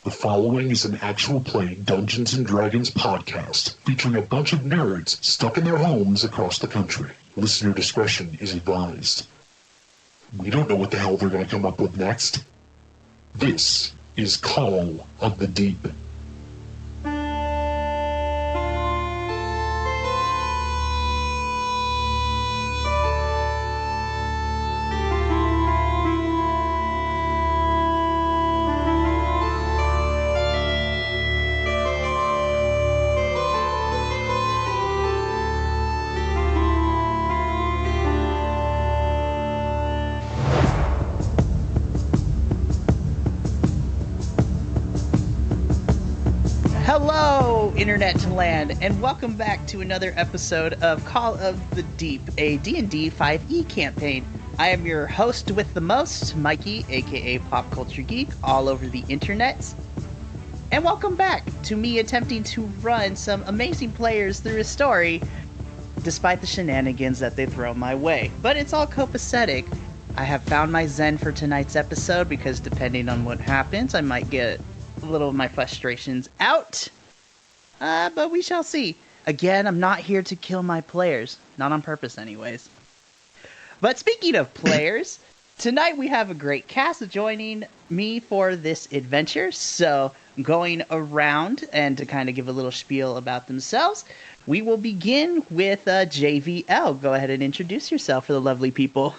The following is an actual play Dungeons & Dragons podcast featuring a bunch of nerds stuck in their homes across the country. Listener discretion is advised. We don't know what the hell they're going to come up with next. This is Call of the Deep. Hello, Internet land, and welcome back to another episode of Call of the Deep, a D&D 5e campaign. I am your host with the most, Mikey, aka Pop Culture Geek, all over the internet. And welcome back to me attempting to run some amazing players through a story, despite the shenanigans that they throw my way. But it's all copacetic. I have found my zen for tonight's episode, because depending on what happens, I might get a little of my frustrations out, but we shall see. Again, I'm not here to kill my players, not on purpose anyways. But speaking of players, tonight we have a great cast joining me for this adventure, so going around and to kind of give a little spiel about themselves, we will begin with JVL. Go ahead and introduce yourself for the lovely people.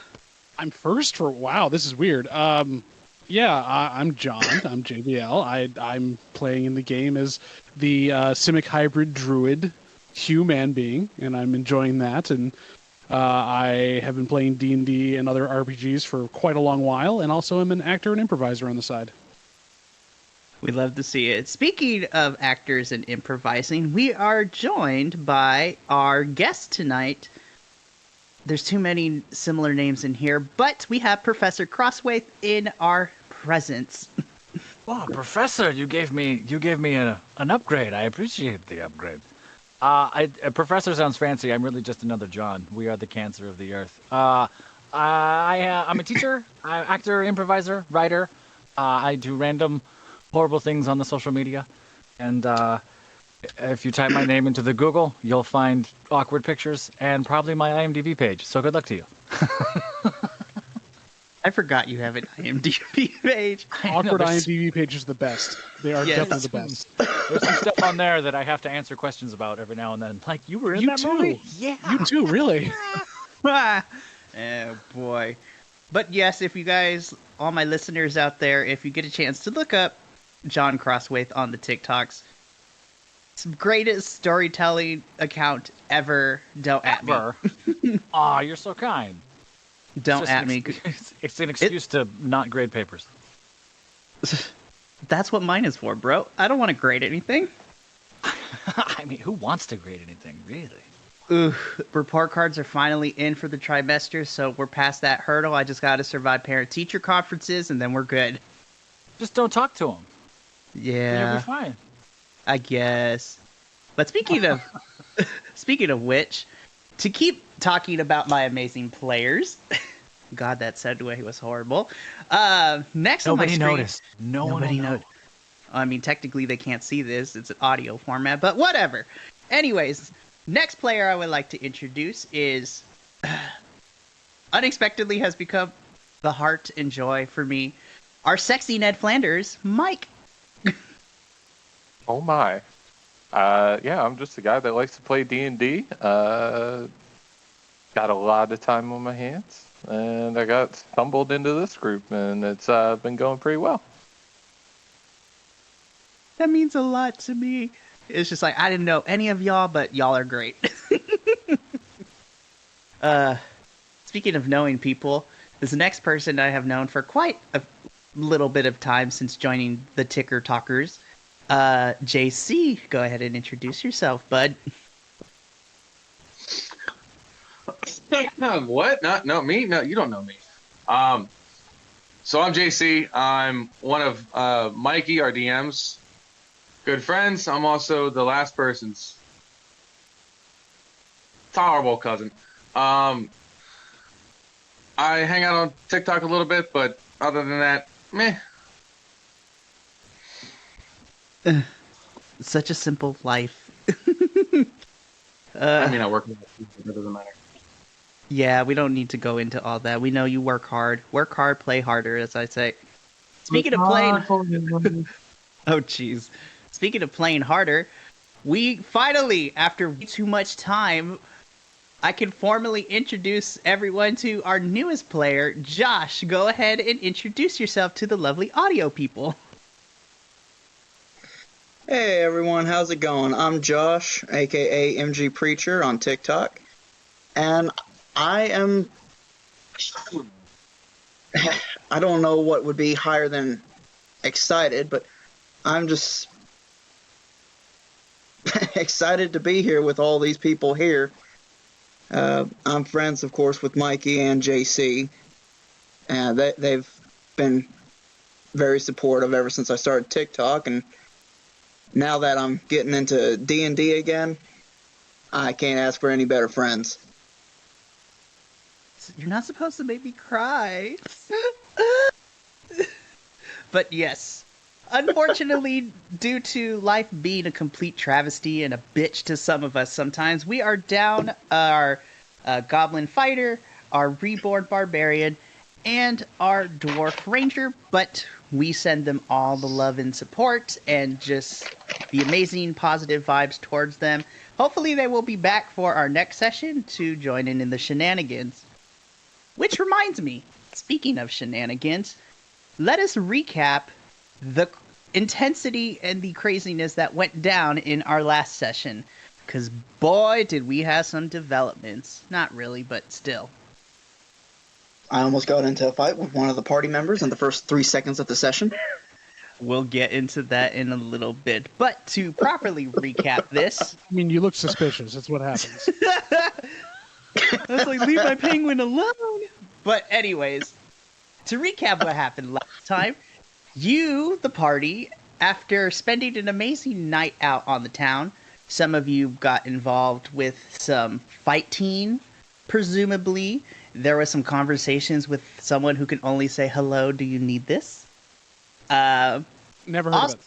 I'm first for, wow, this is weird. I'm John. I'm JBL. I'm playing in the game as the Simic hybrid druid human being, and I'm enjoying that. And I have been playing D&D and other RPGs for quite a long while, and also am an actor and improviser on the side. We love to see it. Speaking of actors and improvising, we are joined by our guest tonight. There's too many similar names in here, but we have Professor Crosswaith in our presence. Wow, Professor, you gave me an upgrade. I appreciate the upgrade. Professor sounds fancy. I'm really just another John. We are the cancer of the earth. I'm a teacher, actor, improviser, writer. I do random horrible things on the social media, and if you type my name into the Google, you'll find awkward pictures and probably my IMDb page. So good luck to you. I forgot you have an IMDb page. Awkward IMDb page is the best. They are definitely the best. There's some stuff on there that I have to answer questions about every now and then. Like, you were in that movie? Yeah. You too, really. Oh, boy. But yes, if you guys, all my listeners out there, if you get a chance to look up John Crosswaith on the TikToks, it's the greatest storytelling account ever. Don't at me. Aw, you're so kind. Don't at me. It's an excuse to not grade papers. That's what mine is for, bro. I don't want to grade anything. I mean, who wants to grade anything, really? Ooh, report cards are finally in for the trimester, so we're past that hurdle. I just got to survive parent-teacher conferences, and then we're good. Just don't talk to them. Yeah. You'll be fine. I guess. But speaking of which, to keep talking about my amazing players, God, that segue was horrible. Next on my screen, noticed. Nobody noticed. I mean, technically they can't see this; it's an audio format, but whatever. Anyways, next player I would like to introduce is unexpectedly has become the heart and joy for me. Our sexy Ned Flanders, Mike. Oh my. I'm just a guy that likes to play D&D. Got a lot of time on my hands, and I got stumbled into this group, and it's been going pretty well. That means a lot to me. It's just like, I didn't know any of y'all, but y'all are great. Speaking of knowing people, this next person I have known for quite a little bit of time since joining the Ticker Talkers. JC, go ahead and introduce yourself, bud. What? No, me? No, you don't know me. So I'm JC. I'm one of Mikey, our DM's good friends. I'm also the last person's tolerable cousin. I hang out on TikTok a little bit, but other than that, meh. Such a simple life. I mean, I work in it doesn't matter. Yeah, we don't need to go into all that. We know you work hard. Work hard, play harder, as I say. Speaking of playing... Oh, jeez. Speaking of playing harder, we finally, after way too much time, I can formally introduce everyone to our newest player, Josh. Go ahead and introduce yourself to the lovely audio people. Hey everyone, how's it going? I'm Josh, aka MG Preacher on TikTok, and I am... I don't know what would be higher than excited, but I'm just excited to be here with all these people here. I'm friends, of course, with Mikey and JC, and they've been very supportive ever since I started TikTok, and now that I'm getting into D&D again, I can't ask for any better friends. You're not supposed to make me cry. But yes, unfortunately, due to life being a complete travesty and a bitch to some of us sometimes, we are down our goblin fighter, our reborn barbarian, and our dwarf ranger, but we send them all the love and support and just the amazing positive vibes towards them. Hopefully they will be back for our next session to join in the shenanigans. Which reminds me, speaking of shenanigans, let us recap the intensity and the craziness that went down in our last session. Because boy, did we have some developments. Not really, but still. I almost got into a fight with one of the party members in the first 3 seconds of the session. We'll get into that in a little bit. But to properly recap this... I mean, you look suspicious. That's what happens. I was like, leave my penguin alone. But anyways, to recap what happened last time, you, the party, after spending an amazing night out on the town, some of you got involved with some fighting, presumably. There was some conversations with someone who can only say, hello, do you need this? Never heard of it.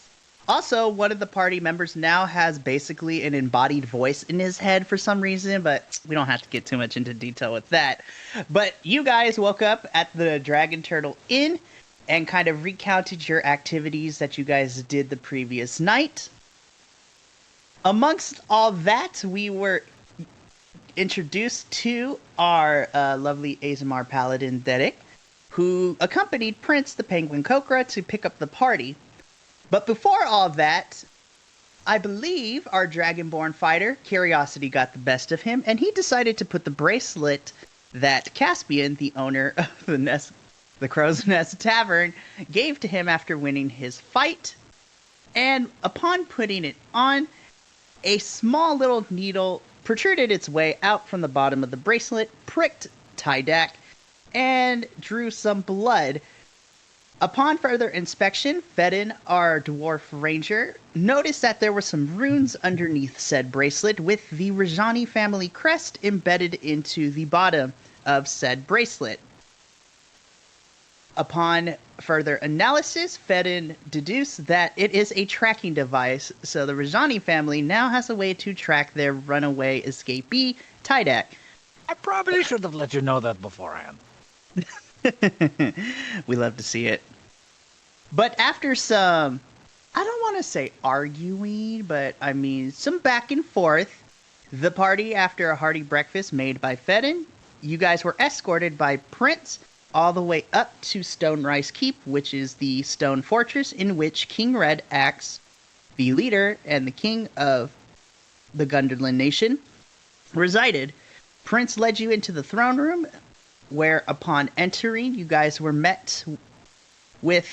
Also, one of the party members now has basically an embodied voice in his head for some reason, but we don't have to get too much into detail with that. But you guys woke up at the Dragon Turtle Inn and kind of recounted your activities that you guys did the previous night. Amongst all that, we were introduced to our lovely Azamar Paladin Derek, who accompanied Prince the Penguin Kokra to pick up the party. But before all that, I believe our Dragonborn fighter, Curiosity, got the best of him, and he decided to put the bracelet that Caspian, the owner of the Crow's Nest Tavern, gave to him after winning his fight. And upon putting it on, a small little needle protruded its way out from the bottom of the bracelet, pricked Tydak, and drew some blood. Upon further inspection, Fedin, our dwarf ranger, noticed that there were some runes underneath said bracelet with the Rajani family crest embedded into the bottom of said bracelet. Upon further analysis, Fedin deduced that it is a tracking device, so the Rajani family now has a way to track their runaway escapee, Tydak. I probably should have let you know that beforehand. We love to see it. But after some, I don't want to say arguing, but I mean some back and forth, the party, after a hearty breakfast made by Fedin, you guys were escorted by Prince all the way up to Stone Rice Keep, which is the stone fortress in which King Red Axe, the leader and the king of the Gundarlun nation, resided. Prince led you into the throne room, where upon entering, you guys were met with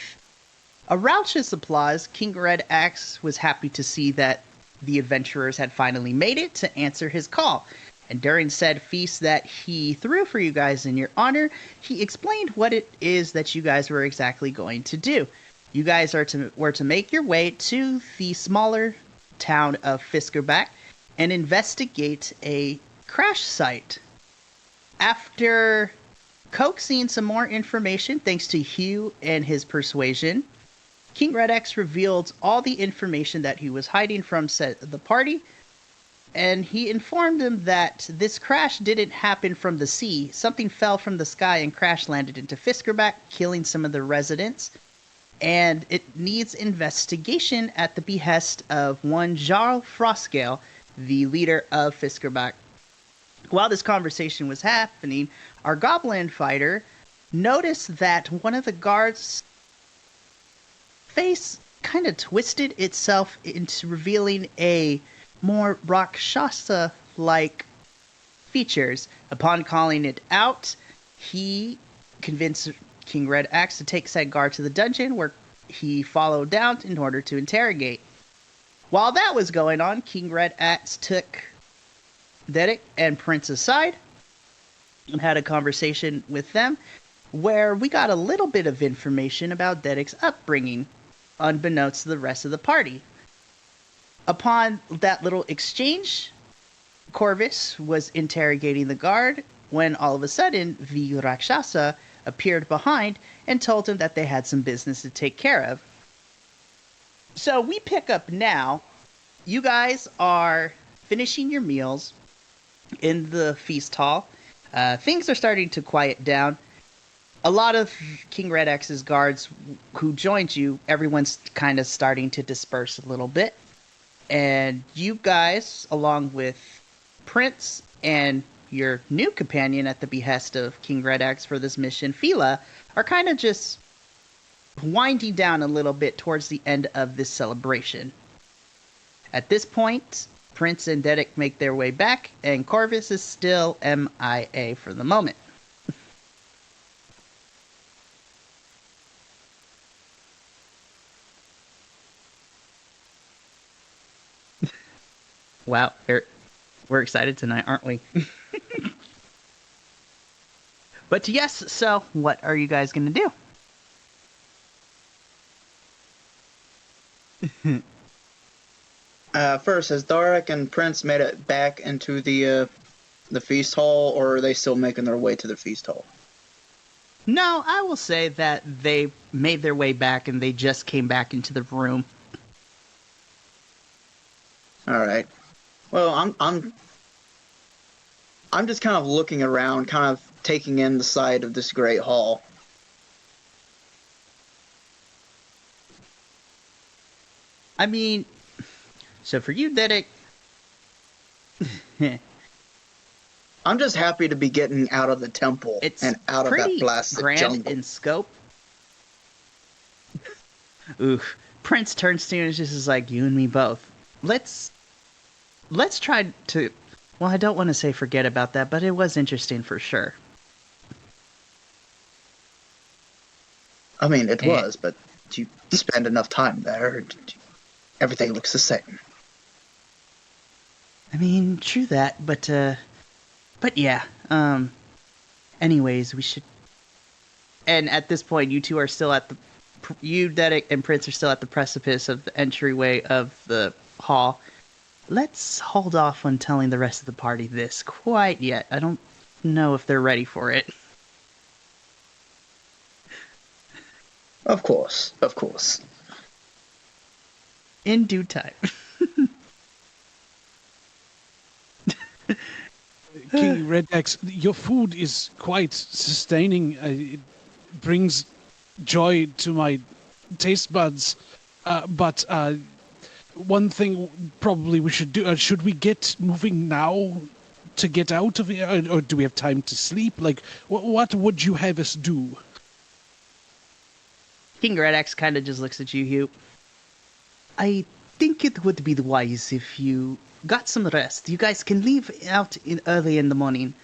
a raucous applause. King Red Axe was happy to see that the adventurers had finally made it to answer his call. And during said feast that he threw for you guys in your honor, he explained what it is that you guys were exactly going to do. You guys were to make your way to the smaller town of Fiskrbak and investigate a crash site. After coaxing some more information, thanks to Hugh and his persuasion, King Red X revealed all the information that he was hiding from the party, and he informed them that this crash didn't happen from the sea. Something fell from the sky and crash landed into Fiskrbak, killing some of the residents. And it needs investigation at the behest of one Jarl Frostgale, the leader of Fiskrbak. While this conversation was happening, our goblin fighter noticed that one of the guards' face kind of twisted itself into revealing a more Rakshasa-like features. Upon calling it out, he convinced King Red Axe to take said guard to the dungeon, where he followed down in order to interrogate. While that was going on, King Red Axe took Dedek and Prince aside and had a conversation with them, where we got a little bit of information about Dedek's upbringing, unbeknownst to the rest of the party. Upon that little exchange, Corvus was interrogating the guard when all of a sudden the Rakshasa appeared behind and told him that they had some business to take care of. So we pick up now. You guys are finishing your meals in the feast hall. Things are starting to quiet down. A lot of King Red X's guards who joined you, everyone's kind of starting to disperse a little bit. And you guys, along with Prince and your new companion at the behest of King Red Axe for this mission, Fila, are kind of just winding down a little bit towards the end of this celebration. At this point, Prince and Dedek make their way back, and Corvus is still MIA for the moment. Wow, we're excited tonight, aren't we? But yes, so what are you guys going to do? First, has Darek and Prince made it back into the feast hall, or are they still making their way to the feast hall? No, I will say that they made their way back and they just came back into the room. All right. Well, I'm just kind of looking around, kind of taking in the sight of this great hall. I mean, so for you, Dedek, I'm just happy to be getting out of the temple and out of that blasted grand jungle. in scope. Oof. Prince turns to you and is just like, you and me both. Let's try to... Well, I don't want to say forget about that, but it was interesting for sure. I mean, it was, but you spend enough time there, everything looks the same. I mean, true that, but yeah. Anyways, we should... And at this point, you two are still at the... You, Dedek, and Prince are still at the precipice of the entryway of the hall. Let's hold off on telling the rest of the party this quite yet. I don't know if they're ready for it. Of course, of course. In due time. King Red Axe, your food is quite sustaining. It brings joy to my taste buds. But one thing probably we should do, should we get moving now to get out of here? Or do we have time to sleep? Like, what would you have us do? King Red Axe kind of just looks at you, Hugh. I think it would be wise if you got some rest. You guys can leave out early in the morning.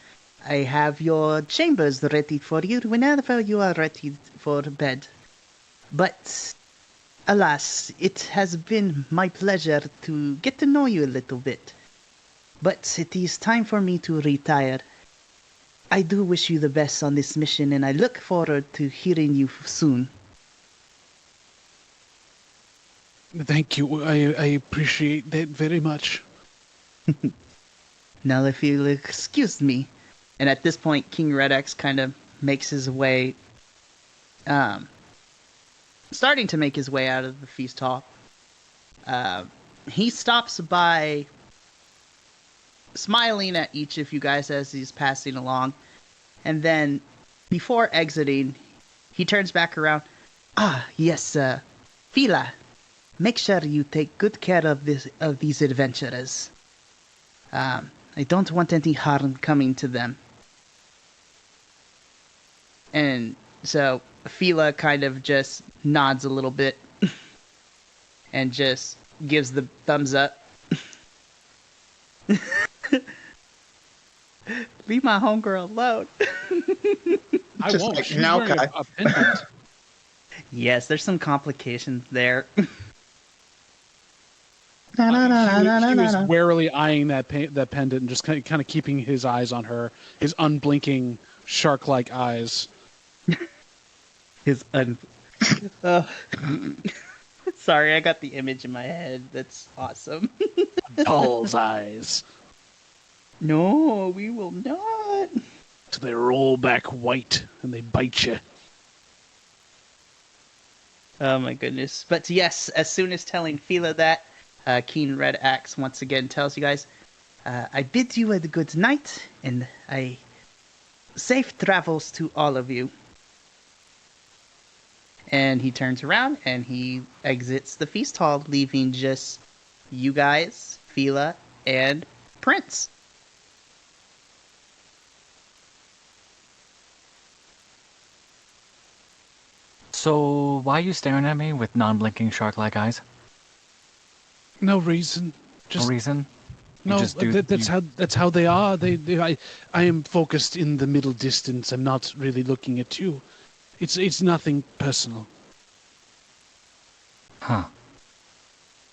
I have your chambers ready for you whenever you are ready for bed. But, alas, it has been my pleasure to get to know you a little bit. But it is time for me to retire. I do wish you the best on this mission, and I look forward to hearing you soon. Thank you. I appreciate that very much. Now, if you'll excuse me. And at this point, King Red X kind of makes his way starting to make his way out of the feast hall. He stops by, smiling at each of you guys as he's passing along, and then, before exiting, he turns back around. Ah, yes, Fila, make sure you take good care of these adventurers. I don't want any harm coming to them. And so Fila kind of just nods a little bit and just gives the thumbs up. Leave my homegirl alone. I Just won't. like She's wearing a pendant. Yes, there's some complications there. He was warily eyeing that pendant and just kind of keeping his eyes on her, his unblinking shark-like eyes. Sorry, I got the image in my head. That's awesome. Doll's eyes. No, we will not. So they roll back white and they bite you. Oh my goodness. But yes, as soon as telling Fila that, Keen Red Axe once again tells you guys, I bid you a good night, and safe travels to all of you. And he turns around and he exits the feast hall, leaving just you guys, Fila, and Prince. So, why are you staring at me with non-blinking shark-like eyes? No reason. Just No reason? You no. just do- That's how they are. I am focused in the middle distance. I'm not really looking at you. It's nothing personal. Huh.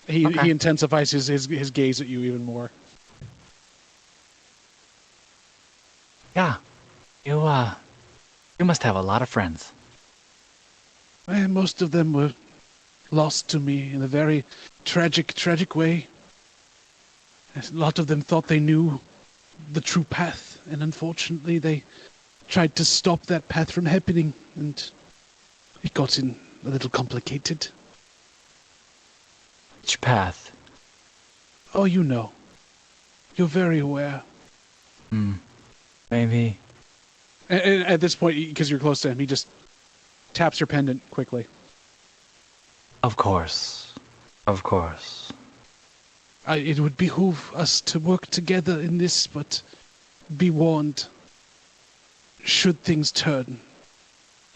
He Okay. intensifies his gaze at you even more. Yeah. You must have a lot of friends. Most of them were lost to me in a very tragic way. A lot of them thought they knew the true path, and unfortunately they tried to stop that path from happening, and it got a little complicated. Which path? Oh, you know. You're very aware. Maybe. And at this point, because you're close to him, he just taps your pendant quickly. Of course. Of course. It would behoove us to work together in this, but be warned. Should things turn,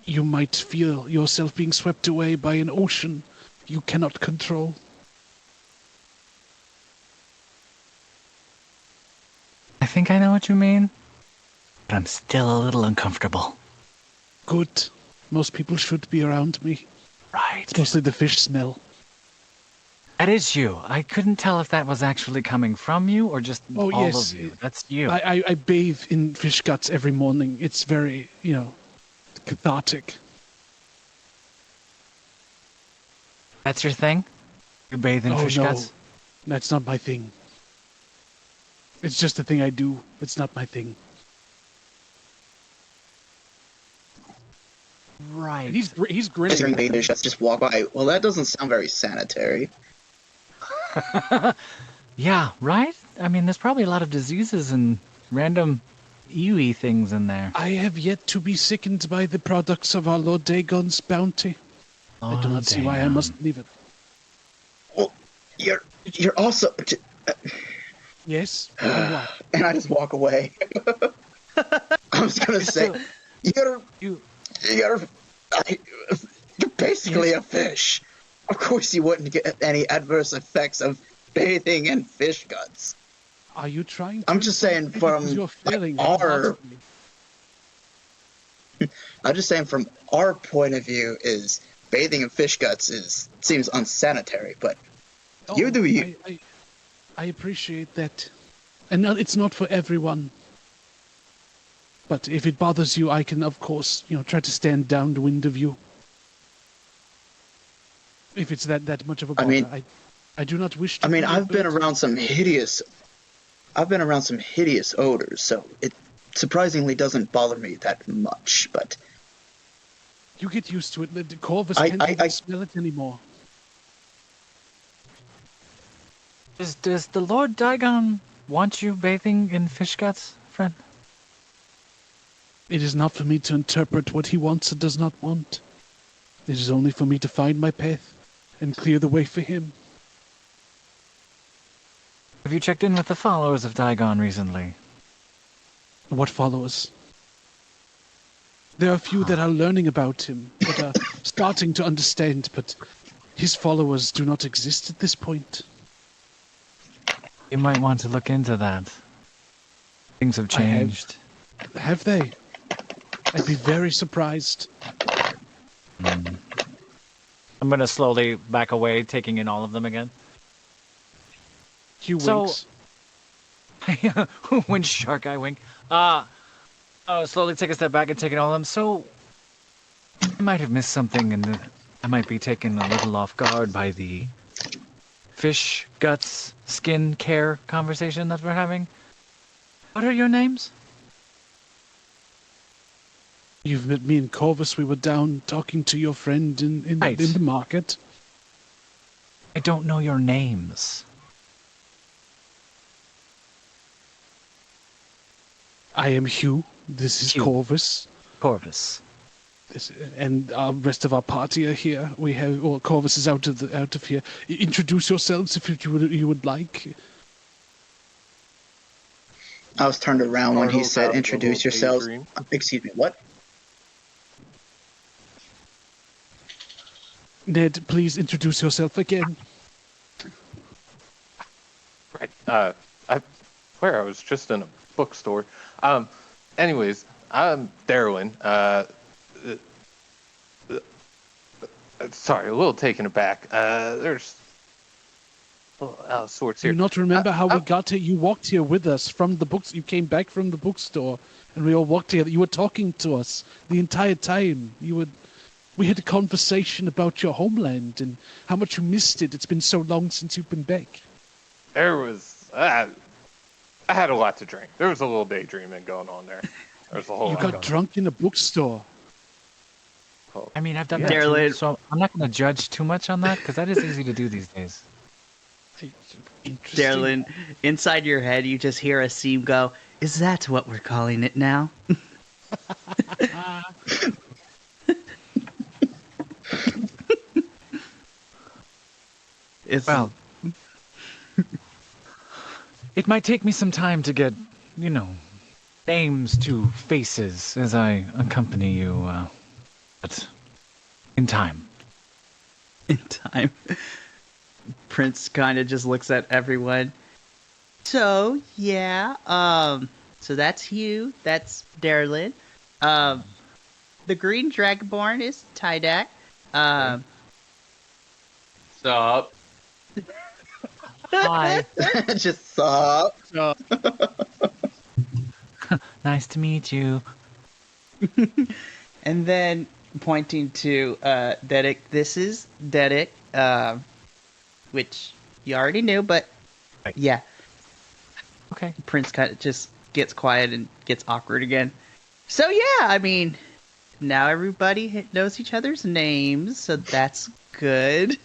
you might feel yourself being swept away by an ocean you cannot control. I think I know what you mean. But I'm still a little uncomfortable. Good. Most people should be around me. Right. It's mostly the fish smell. That is you. I couldn't tell if that was actually coming from you or just Oh, all yes. of you. That's you. I bathe in fish guts every morning. It's very, cathartic. That's your thing? You bathe in fish no. guts? That's not my thing. It's just a thing I do. It's not my thing. Right. He's grinning. During the fish, just walk by. Well, that doesn't sound very sanitary. Yeah, right? I mean, there's probably a lot of diseases and random EWE things in there. I have yet to be sickened by the products of our Lord Dagon's bounty. I do not see why I must leave it. Well, you're also. Yes? And what? And I just walk away. I was gonna say, you're basically a fish. Of course, you wouldn't get any adverse effects of bathing in fish guts. Are you trying to... I'm just saying from You're failing our... me. I'm just saying from our point of view is bathing in fish guts seems unsanitary, but you do you. I appreciate that. And no, it's not for everyone. But if it bothers you, I can, of course, try to stand downwind of you. If it's that much of a bother. I mean, I do not wish to... I've been around some hideous odors, so it surprisingly doesn't bother me that much, but You get used to it. The Corvus I- can't I- even I- smell it anymore. Does the Lord Digon want you bathing in fish guts, friend? It is not for me to interpret what he wants or does not want. It is only for me to find my path and clear the way for him. Have you checked in with the followers of Digon recently? What followers? There are a few that are learning about him, that are starting to understand, but his followers do not exist at this point. You might want to look into that. Things have I have. changed. Have they? I'd be very surprised. I'm gonna slowly back away, taking in all of them again. Hugh So- winks. When shark eye wink. Slowly take a step back and take in all of them. So, I might have missed something, and I might be taken a little off guard by the fish guts skin care conversation that we're having. What are your names? You've met me and Corvus. We were down talking to your friend in Right. the market. I don't know your names. I am Hugh. This is Hugh. Corvus. Corvus. And the rest of our party are here. We have, well, Corvus is out of here. Introduce yourselves if you would like. I was turned around when he Startles out said, of a "Introduce little yourselves." daydream. Excuse me. What? Ned, please introduce yourself again. Right. I was just in a bookstore. Anyways, I'm Darwin. Sorry, a little taken aback. There's a little out of sorts Do here. you not remember how we got here? You walked here with us from the books. You came back from the bookstore, and we all walked together. You were talking to us the entire time. We had a conversation about your homeland and how much you missed it. It's been so long since you've been back. There was. I had a lot to drink. There was a little daydreaming going on there. There's a whole You lot got going drunk in a bookstore. on. I mean, I've done Yeah. that too, Darren. so I'm not going to judge too much on that, because that is easy to do these days. Interesting. Darlin, inside your head, you just hear a seam go, "Is that what we're calling it now?" It's, Well, it might take me some time to get, names to faces as I accompany you, but in time. in time. Prince kind of just looks at everyone. So, yeah, so that's Hugh, that's Darlin. The Green Dragonborn is Tydak. Sup? Hi. Just sup. Nice to meet you. And then pointing to Dedek, this is Dedek, which you already knew, but Right. yeah, Okay. Prince kind of just gets quiet and gets awkward again. So yeah, I mean, now everybody knows each other's names, so that's good.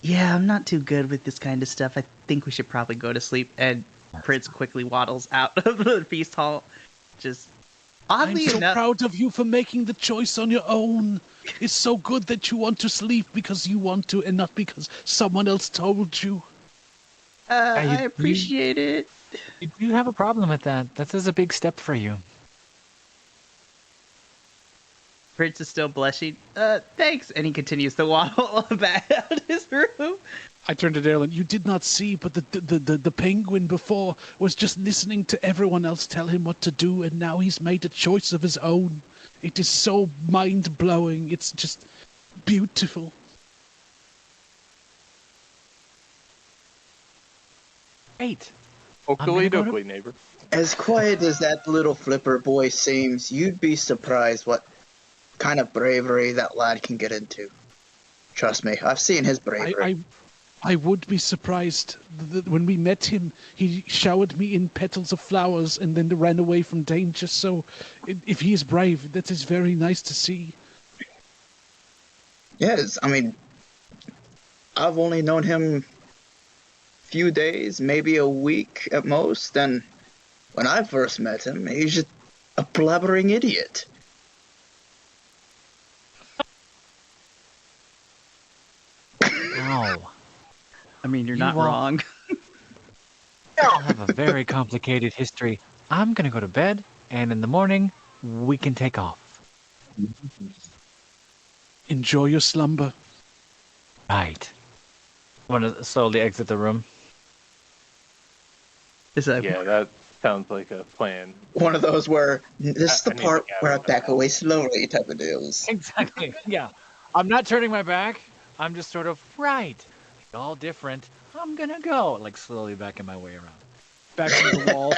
Yeah, I'm not too good with this kind of stuff. I think we should probably go to sleep. And Prince quickly waddles out of the feast hall. Just I'm oddly so enough, proud of you for making the choice on your own. It's so good that you want to sleep because you want to and not because someone else told you. I appreciate it. You do have a problem with that. That is a big step for you. Prince is still blushing. Thanks. And he continues to waddle back out his room. I turned to Darlin. You did not see, but the penguin before was just listening to everyone else tell him what to do, and now he's made a choice of his own. It is so mind-blowing. It's just beautiful. Great. Oakley gonna go dokley, neighbor. As quiet as that little flipper boy seems, you'd be surprised what kind of bravery that lad can get into. Trust me, I've seen his bravery. I would be surprised that when we met him, he showered me in petals of flowers and then ran away from danger. So, if he is brave, that is very nice to see. Yes, I mean, I've only known him a few days, maybe a week at most, and when I first met him, he's just a blabbering idiot. Wow. I mean, you're You not won't- wrong. I have a very complicated history. I'm gonna go to bed, and in the morning, we can take off. Enjoy your slumber. Right. I'm gonna slowly exit the room. Is that Yeah, that sounds like a plan. One of those where this is I the need part to where I gather back that. away slowly type of deals. Exactly. Yeah. I'm not turning my back. I'm just sort of right. All different. I'm gonna go. Like slowly backing my way around. Back to the wall,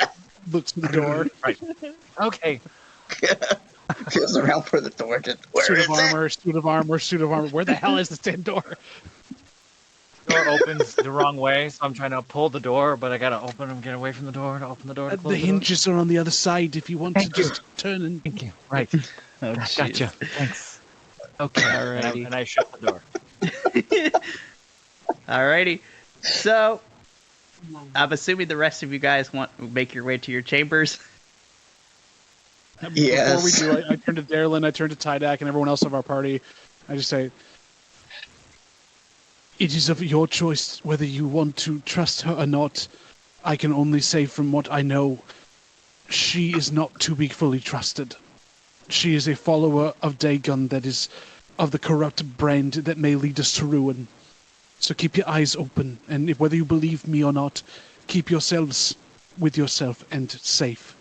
looks to the door. Okay. Feels around for the door. Just, where Suit is of armor, suit of armor, suit of armor. Where the hell is this damn door? Door opens the wrong way, so I'm trying to pull the door, but I gotta open and get away from the door to open the door to close The hinges are on the other side if you want to Thank you. just turn and... Thank you. Right. Oh, Gotcha. jeez. Thanks. Okay. Alrighty. And I shut the door. Alrighty. So, I'm assuming the rest of you guys want to make your way to your chambers. Yes. Before we do, I turn to Darylin, I turn to Tydak, and everyone else of our party. I just say, it is of your choice whether you want to trust her or not. I can only say from what I know, she is not to be fully trusted. She is a follower of Dagon that is of the corrupt brand that may lead us to ruin. So keep your eyes open, and whether you believe me or not, keep yourselves with yourself and safe.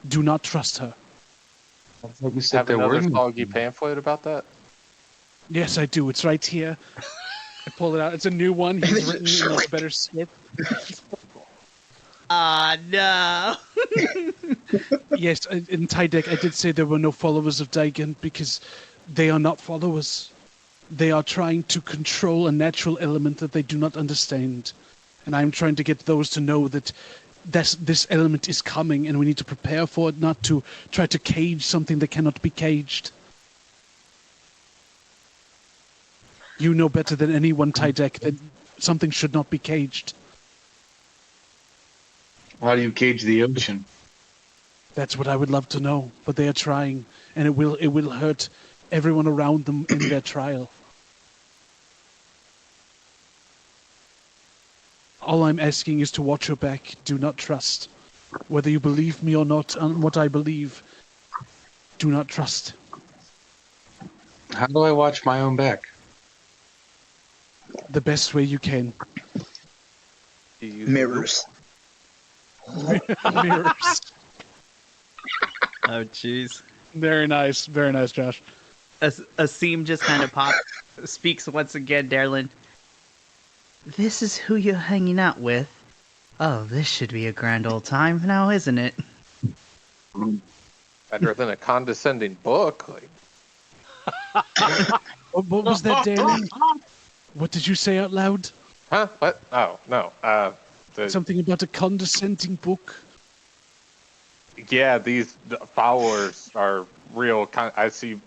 Do not trust her. Like we said, Have there were another soggy pamphlet about that? Yes, I do. It's right here. I pull it out. It's a new one. He's written in a better script. Ah, no. Yes, in Tydeck, I did say there were no followers of Dagon because they are not followers. They are trying to control a natural element that they do not understand. And I'm trying to get those to know that this element is coming and we need to prepare for it, not to try to cage something that cannot be caged. You know better than anyone, Tydeck, that something should not be caged. How do you cage the ocean? That's what I would love to know, but they are trying, and it will hurt everyone around them in their trial. All I'm asking is to watch your back. Do not trust. Whether you believe me or not on what I believe, do not trust. How do I watch my own back? The best way you can. Do you use Mirrors. Mirrors. Oh, jeez. Very nice, Josh. Asim just kind of speaks once again, Darlin. This is who you're hanging out with. Oh, this should be a grand old time now, isn't it? better than a condescending book? Like, What was that, Darren? What did you say out loud? huh? What? Oh, no. Something about a condescending book? Yeah, these followers are real. I see.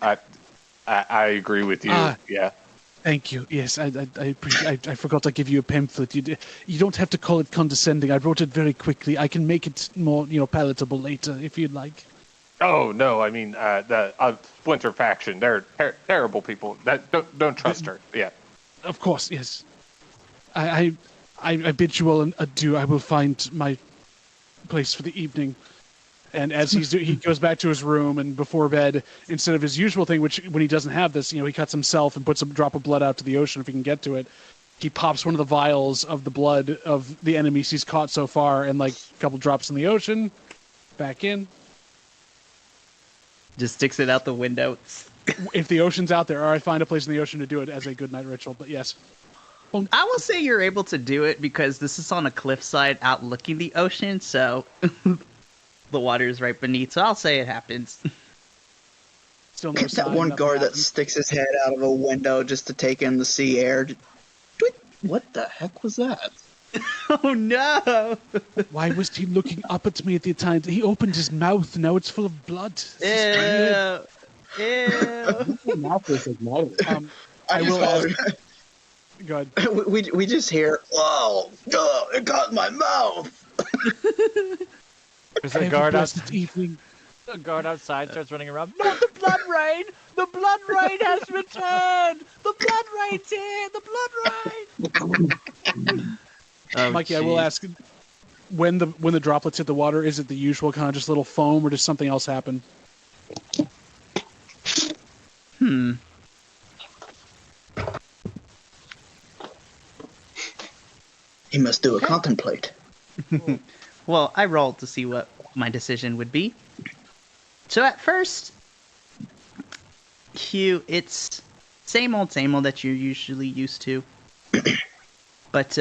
I agree with you. Yeah. Thank you. Yes, I appreciate. I forgot to give you a pamphlet. You don't have to call it condescending. I wrote it very quickly. I can make it more, palatable later if you'd like. Oh no, I mean the Splinter faction. They're terrible people. That don't trust her. Yeah. Of course, yes. I bid you all an adieu. I will find my place for the evening. And as he goes back to his room, and before bed, instead of his usual thing, which when he doesn't have this, he cuts himself and puts a drop of blood out to the ocean if he can get to it. He pops one of the vials of the blood of the enemies he's caught so far, and a couple drops in the ocean, back in. Just sticks it out the window. If the ocean's out there, or I find a place in the ocean to do it as a good night ritual. But yes. I will say you're able to do it because this is on a cliffside outlooking the ocean, so the water is right beneath. So I'll say it happens. Still no Get that sign, one nothing guard that happens. sticks his head out of a window just to take in the sea air. What the heck was that? Oh no! Why was he looking up at me at the time? He opened his mouth. Now it's full of blood. This is weird. Ew! Ew! Mouth is ignited. I just will ask. followed- Go ahead. we just hear, "Whoa, it got in my mouth." There's a Every guard out. blessed evening. A guard outside starts running around. No, the blood rain! The blood rain has returned! The blood rain's here! The blood rain! Oh, Mikey, I will jeez. ask. When the droplets hit the water, is it the usual kind of just little foam, or does something else happen? He must do a contemplate. Well, I rolled to see what my decision would be. So at first, Hugh, it's same old that you're usually used to. But,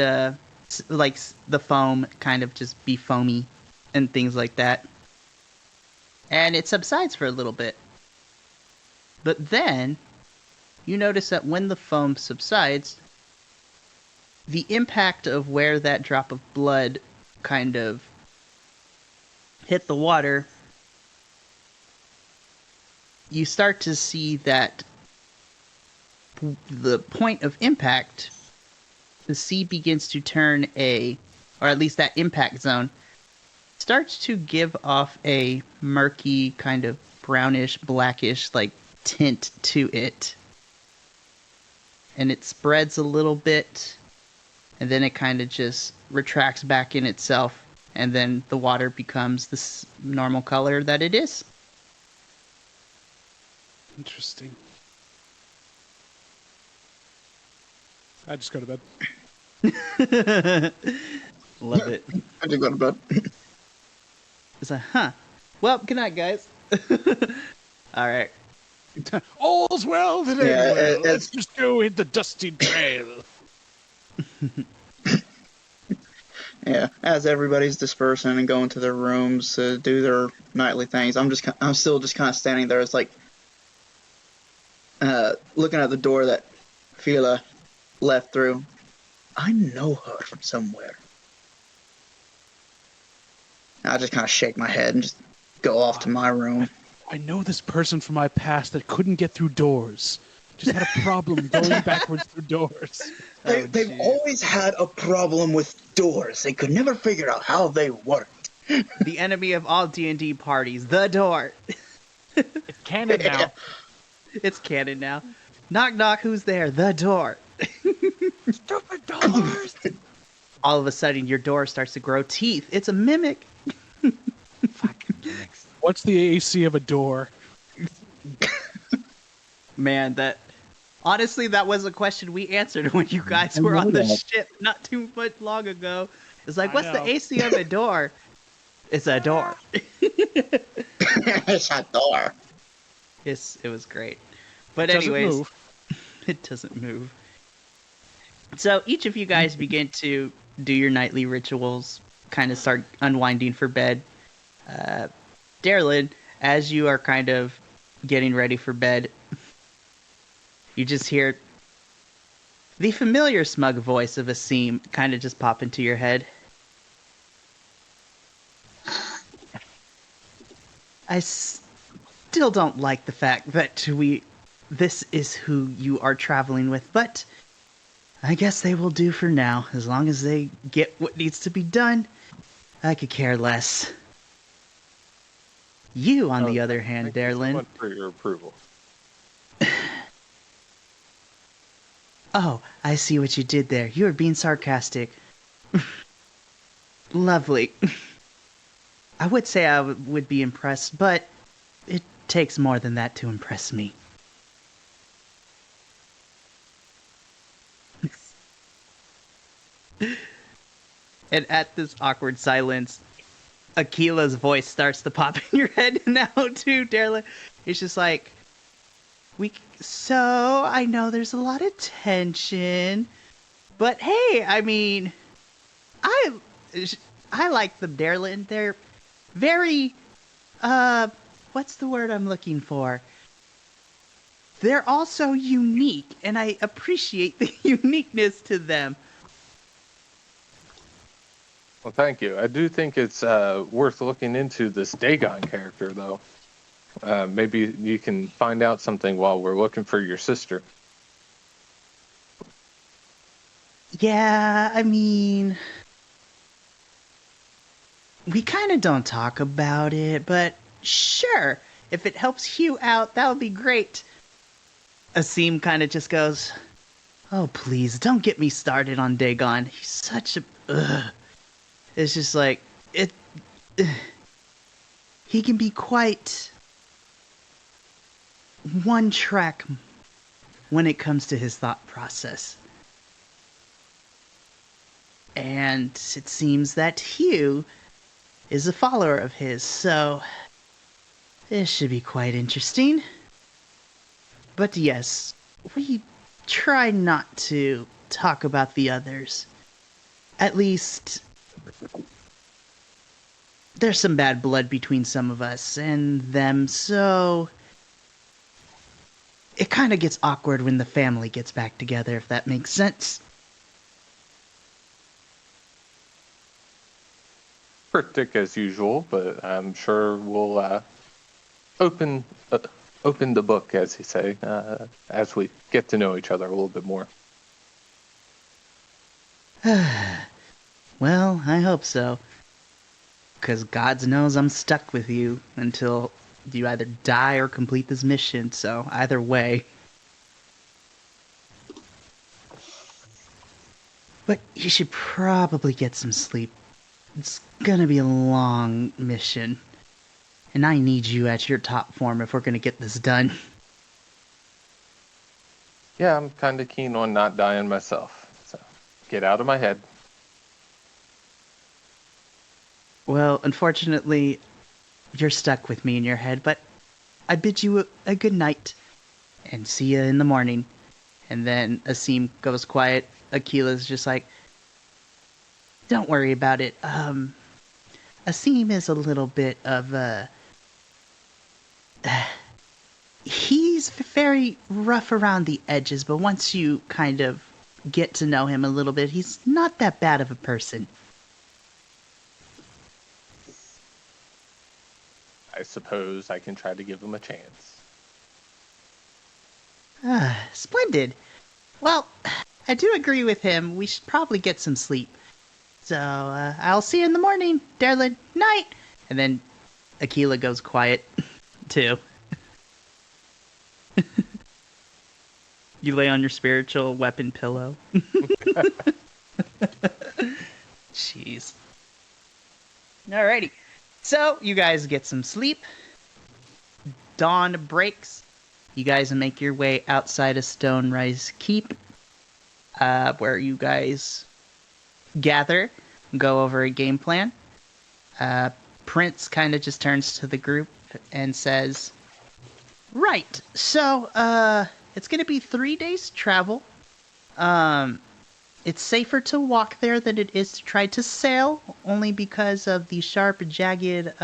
like, the foam kind of just be foamy and things like that. And it subsides for a little bit. But then, you notice that when the foam subsides, the impact of where that drop of blood kind of hit the water, you start to see that the point of impact, the sea begins to turn or at least that impact zone, starts to give off a murky, kind of brownish, blackish, like, tint to it. And it spreads a little bit, and then it kind of just retracts back in itself, and then the water becomes this normal color that it is. Interesting. I just go to bed. Love it. I just go to bed. It's like, well, good night, guys. All right. All's well that Yeah, ends well. it's- Let's just go hit the dusty trail. Yeah, as everybody's dispersing and going to their rooms to do their nightly things, I'm still just kind of standing there. It's like looking at the door that Fila left through. I know her from somewhere. I just kind of shake my head and just go off to my room. I know this person from my past that couldn't get through doors. Just had a problem going backwards through doors. They've always had a problem with doors. They could never figure out how they worked. The enemy of all D&D parties, the door. It's canon now. It's canon now. Knock, knock, who's there? The door. Stupid doors! All of a sudden, your door starts to grow teeth. It's a mimic. Fucking gimmicks. What's the AC of a door? Man, honestly, that was a question we answered when you guys were know on the that. ship not too much long ago. It's like, I what's the know. AC of a door? It's a door. It's a door. It was great. But Doesn't anyways, move. it doesn't move. So each of you guys begin to do your nightly rituals, kind of start unwinding for bed. Darlin, as you are kind of getting ready for bed, you just hear the familiar smug voice of Asim kind of just pop into your head. I still don't like the fact that this is who you are traveling with, but I guess they will do for now. As long as they get what needs to be done, I could care less. You, on the other hand, Thank you so Darlin. much for your approval. Oh, I see what you did there. You were being sarcastic. Lovely. I would say I would be impressed, but it takes more than that to impress me. And at this awkward silence, Akila's voice starts to pop in your head now too, Darla. It's just like, so I know there's a lot of tension, but hey, I mean, I like them, Darlin. They're very, what's the word I'm looking for? They're also unique, and I appreciate the uniqueness to them. Well, thank you. I do think it's worth looking into this Dagon character, though. Maybe you can find out something while we're looking for your sister. Yeah, I mean, we kind of don't talk about it, but sure, if it helps Hugh out, that would be great. Asim kind of just goes, "Oh, please, don't get me started on Dagon. He's such a... Ugh." It's just like, he can be quite one track when it comes to his thought process. And it seems that Hugh is a follower of his, so this should be quite interesting. But yes, we try not to talk about the others. At least, there's some bad blood between some of us and them, so it kind of gets awkward when the family gets back together, if that makes sense. Cryptic as usual, but I'm sure we'll open the book, as you say, as we get to know each other a little bit more. Well, I hope so. Because God knows I'm stuck with you until you either die or complete this mission, so either way. But you should probably get some sleep. It's gonna be a long mission. And I need you at your top form if we're gonna get this done. Yeah, I'm kind of keen on not dying myself, so get out of my head. Well, unfortunately, you're stuck with me in your head, but I bid you a good night, and see you in the morning. And then Asim goes quiet. Akila's just like, don't worry about it. Asim is a little bit of a... he's very rough around the edges, but once you kind of get to know him a little bit, he's not that bad of a person. I suppose I can try to give him a chance. Splendid. Well, I do agree with him. We should probably get some sleep. So, I'll see you in the morning, Darlin. Night! And then Akila goes quiet, too. You lay on your spiritual weapon pillow. Jeez. Alrighty. So, you guys get some sleep. Dawn breaks. You guys make your way outside of Stonerise Keep, where you guys gather, go over a game plan. Prince kind of just turns to the group and says, right, so, it's going to be 3 days travel. It's safer to walk there than it is to try to sail, only because of the sharp, jagged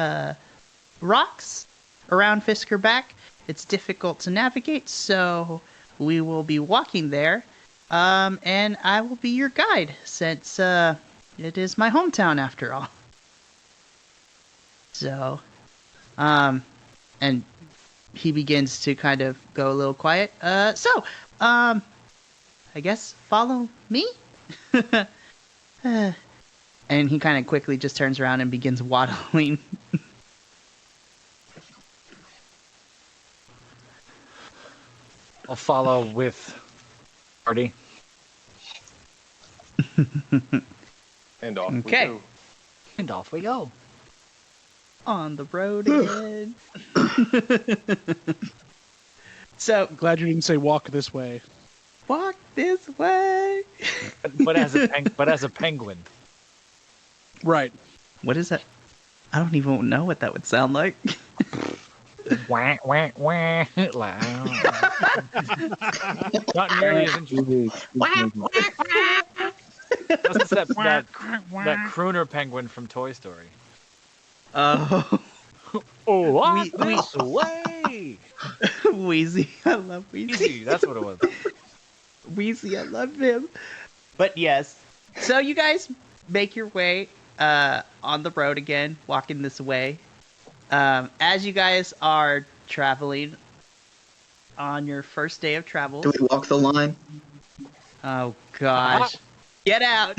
rocks around Fiskrbak. It's difficult to navigate, so we will be walking there, and I will be your guide, since it is my hometown after all. So, and he begins to kind of go a little quiet. I guess follow me? And he kind of quickly just turns around and begins waddling. I'll follow with party. And off Okay. we go. And off we go. On the road again. So, Glad you didn't say walk this way. walk this way. But as a penguin. Right. What is that? I don't even know what that would sound like. Wah, wah, wah. Not nearly as interesting. That's that crooner penguin from Toy Story. Oh. Oh, walk this way. Wheezy. I love Wheezy. Easy, that's what it was. Wheezy, I love him. But yes. So you guys make your way on the road again, walking this way. As you guys are traveling on your first day of travel. Do we walk the line? Oh gosh. Get out!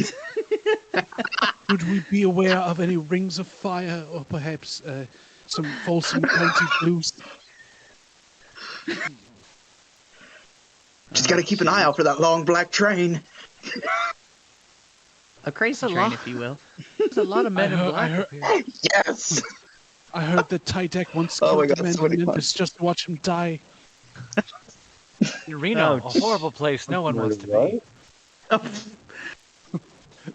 Would we be aware of any rings of fire or perhaps some false pointy blues? Just gotta keep an eye out for that long black train. A crazy train, if you will. There's a lot of men in black up here. Yes! I heard that Tydak once Oh my killed God, a man so many in Memphis puns. just to watch him die. Reno, a horrible place no one wants to be.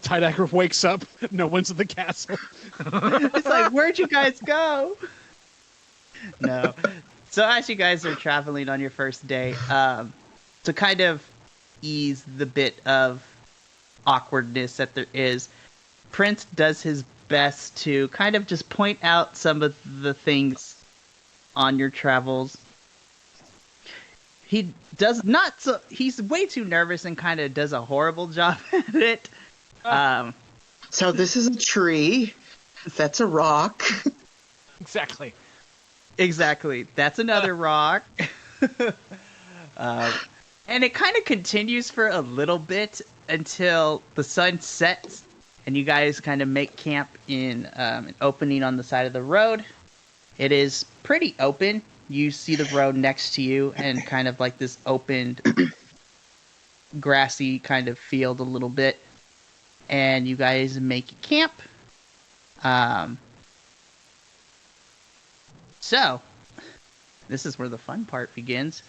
Tydak wakes up. No one's in the castle. It's like, where'd you guys go? No. So as you guys are traveling on your first day, to kind of ease the bit of awkwardness that there is, Prince does his best to kind of just point out some of the things on your travels. He does not, so he's way too nervous and kind of does a horrible job at it. So this is a tree. That's a rock. Exactly. Exactly. That's another rock. And it kind of continues for a little bit until the sun sets and you guys kind of make camp in an opening on the side of the road. It is pretty open. You see the road next to you and kind of like this opened grassy kind of field a little bit. And you guys make camp. So, this is where the fun part begins.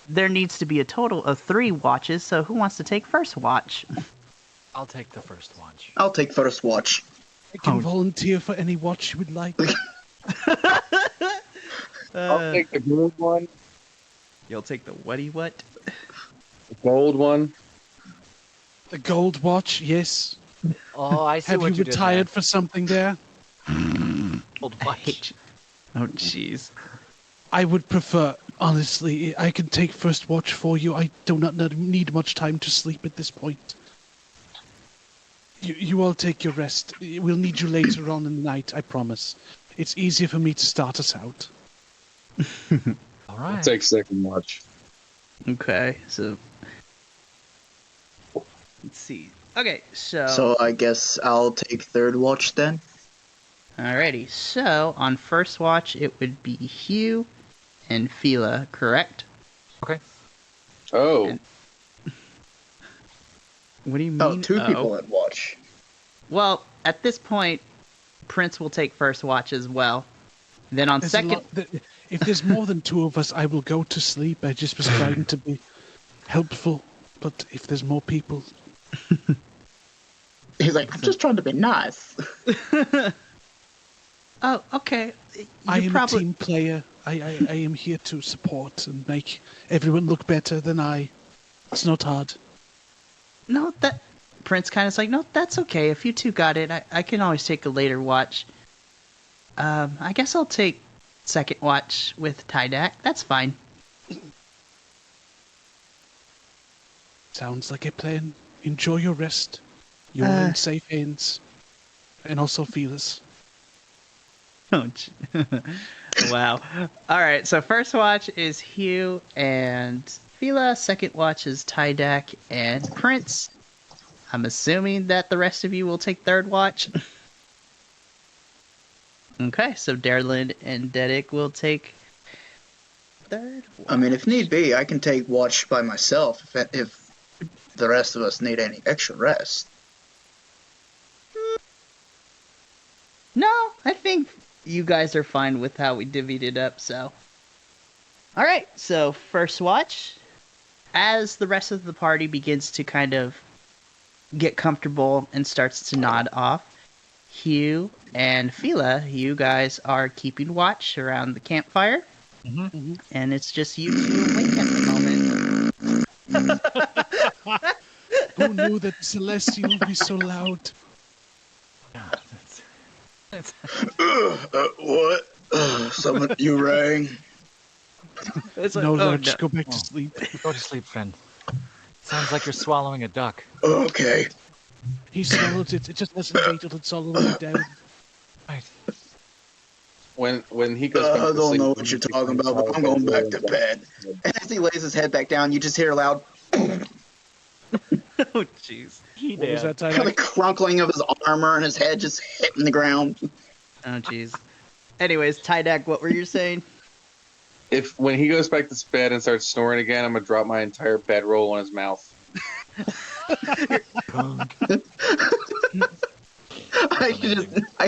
There needs to be a total of 3 watches, so who wants to take first watch? I'll take the first watch. I'll take first watch. I can volunteer for any watch you would like. I'll take the gold one. You'll take the what? The gold one. The gold watch, yes. Oh, I see Have what you you did retired for something there? there. Old I watch. hate you. Oh, jeez. I would prefer, honestly, I can take first watch for you. I do not need much time to sleep at this point. You all take your rest. We'll need you later on in the night, I promise. It's easier for me to start us out. All right. I'll take second watch. Okay, so let's see. Okay, So I guess I'll take third watch then. Alrighty, so on first watch it would be Hugh and Fila, correct? Okay. Oh, And- What do you mean? Oh, two people at watch. Well, at this point, Prince will take first watch as well. Then on There's second, if there's more than 2 of us, I will go to sleep. I just was trying to be helpful. But if there's more people... He's like, I'm just trying to be nice. oh, okay. I am a team player. I am here to support and make everyone look better than I. It's not hard. No, that Prince kind of like, no, that's okay. If you two got it, I can always take a later watch. I guess I'll take second watch with Tydak. That's fine. Sounds like a plan. Enjoy your rest. You're in safe hands. And also Feelers. Oh, wow. All right, so first watch is Hugh and Fila. Second watch is Tydak and Prince. I'm assuming that the rest of you will take third watch. Okay, so Darlin and Dedic will take third watch. I mean, if need be, I can take watch by myself if the rest of us need any extra rest. No, I think you guys are fine with how we divvied it up, so. Alright, so first watch. As the rest of the party begins to kind of get comfortable and starts to nod off, Hugh and Fila, you guys are keeping watch around the campfire. Mm-hmm. And it's just you two awake at the moment. Who knew that Celestial would be so loud? Yeah, it's What? Someone, you rang? It's like, No, oh, Lord, just no. go back to sleep. Go to sleep, friend. Sounds like you're swallowing a duck. Okay. He swallowed it. It just hasn't ate till it's all the way down. Right. When he goes back I to don't sleep, know what you're talking about, but I'm going back to bed. And as he lays his head back down, you just hear a loud Oh, jeez. He What was did. that time? the crunkling of his armor and his head just hitting the ground. Oh, jeez. Anyways, Tydak, what were you saying? when he goes back to bed and starts snoring again, I'm gonna drop my entire bedroll on his mouth. I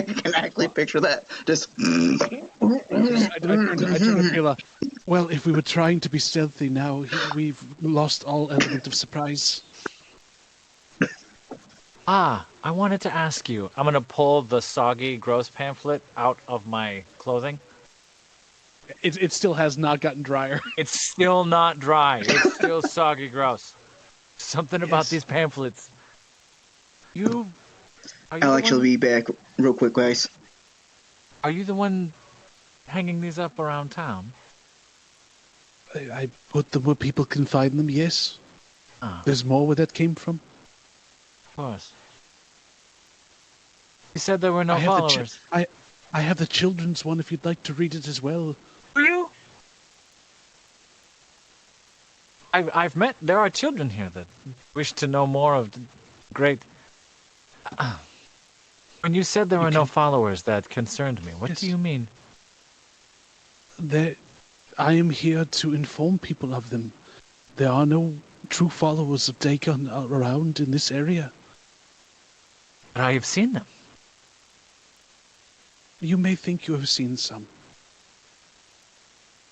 can actually picture that. Just I turned to Kayla. Well, if we were trying to be stealthy now, we've lost all element of surprise. I wanted to ask you. I'm gonna pull the soggy, gross pamphlet out of my clothing. It still has not gotten drier. It's still not dry. It's still soggy, gross. Something about Yes. these pamphlets. Are you I'll the actually one, be back real quick, guys. Are you the one hanging these up around town? I put them where people can find them, yes. Ah, of There's more where that came from. course. You said there were no I have the followers. I have the children's one if you'd like to read it as well. Do you? I've met. There are children here that wish to know more of the great. When you said there were no followers, that concerned me. What Yes. do you mean? I am here to inform people of them. There are no true followers of Dagon around in this area. But I have seen them. You may think you have seen some.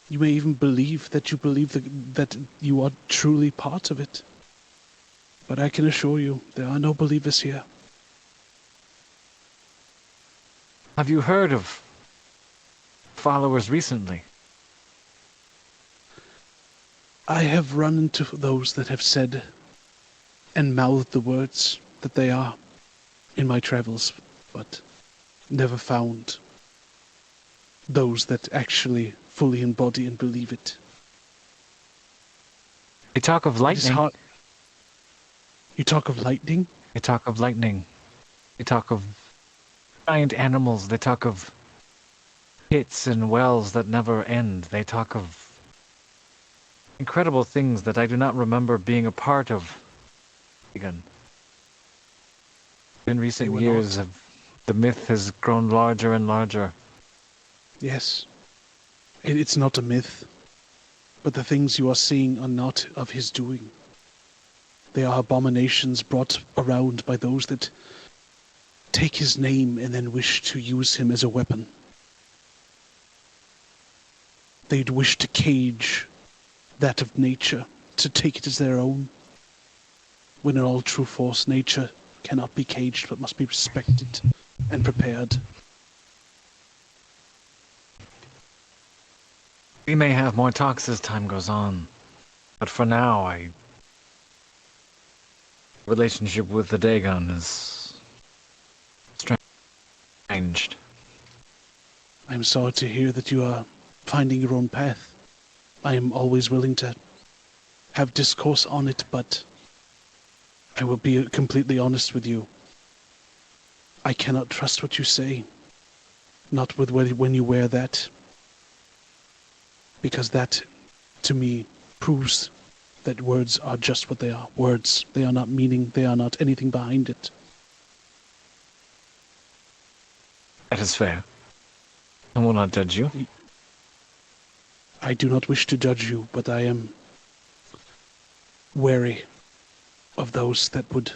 You may even believe that that you are truly part of it. But I can assure you, there are no believers here. Have you heard of followers recently? I have run into those that have said and mouthed the words that they are in my travels, but never found those that actually fully embody and believe it. They talk of It is lightning. hard. You talk of lightning? They talk of lightning. They talk of giant animals. They talk of pits and wells that never end. They talk of incredible things that I do not remember being a part of. Again, in recent were years, the myth has grown larger and larger. Yes. It's not a myth, but the things you are seeing are not of his doing. They are abominations brought around by those that take his name and then wish to use him as a weapon. They'd wish to cage that of nature, to take it as their own. When in all true force, nature cannot be caged but must be respected and prepared. We may have more talks as time goes on, but for now, relationship with the Dagon is estranged. I'm sorry to hear that you are finding your own path. I am always willing to have discourse on it, but I will be completely honest with you. I cannot trust what you say. Not with when you wear that. Because that, to me, proves that words are just what they are. Words. They are not meaning. They are not anything behind it. That is fair. I will not judge you. I do not wish to judge you, but I am wary of those that would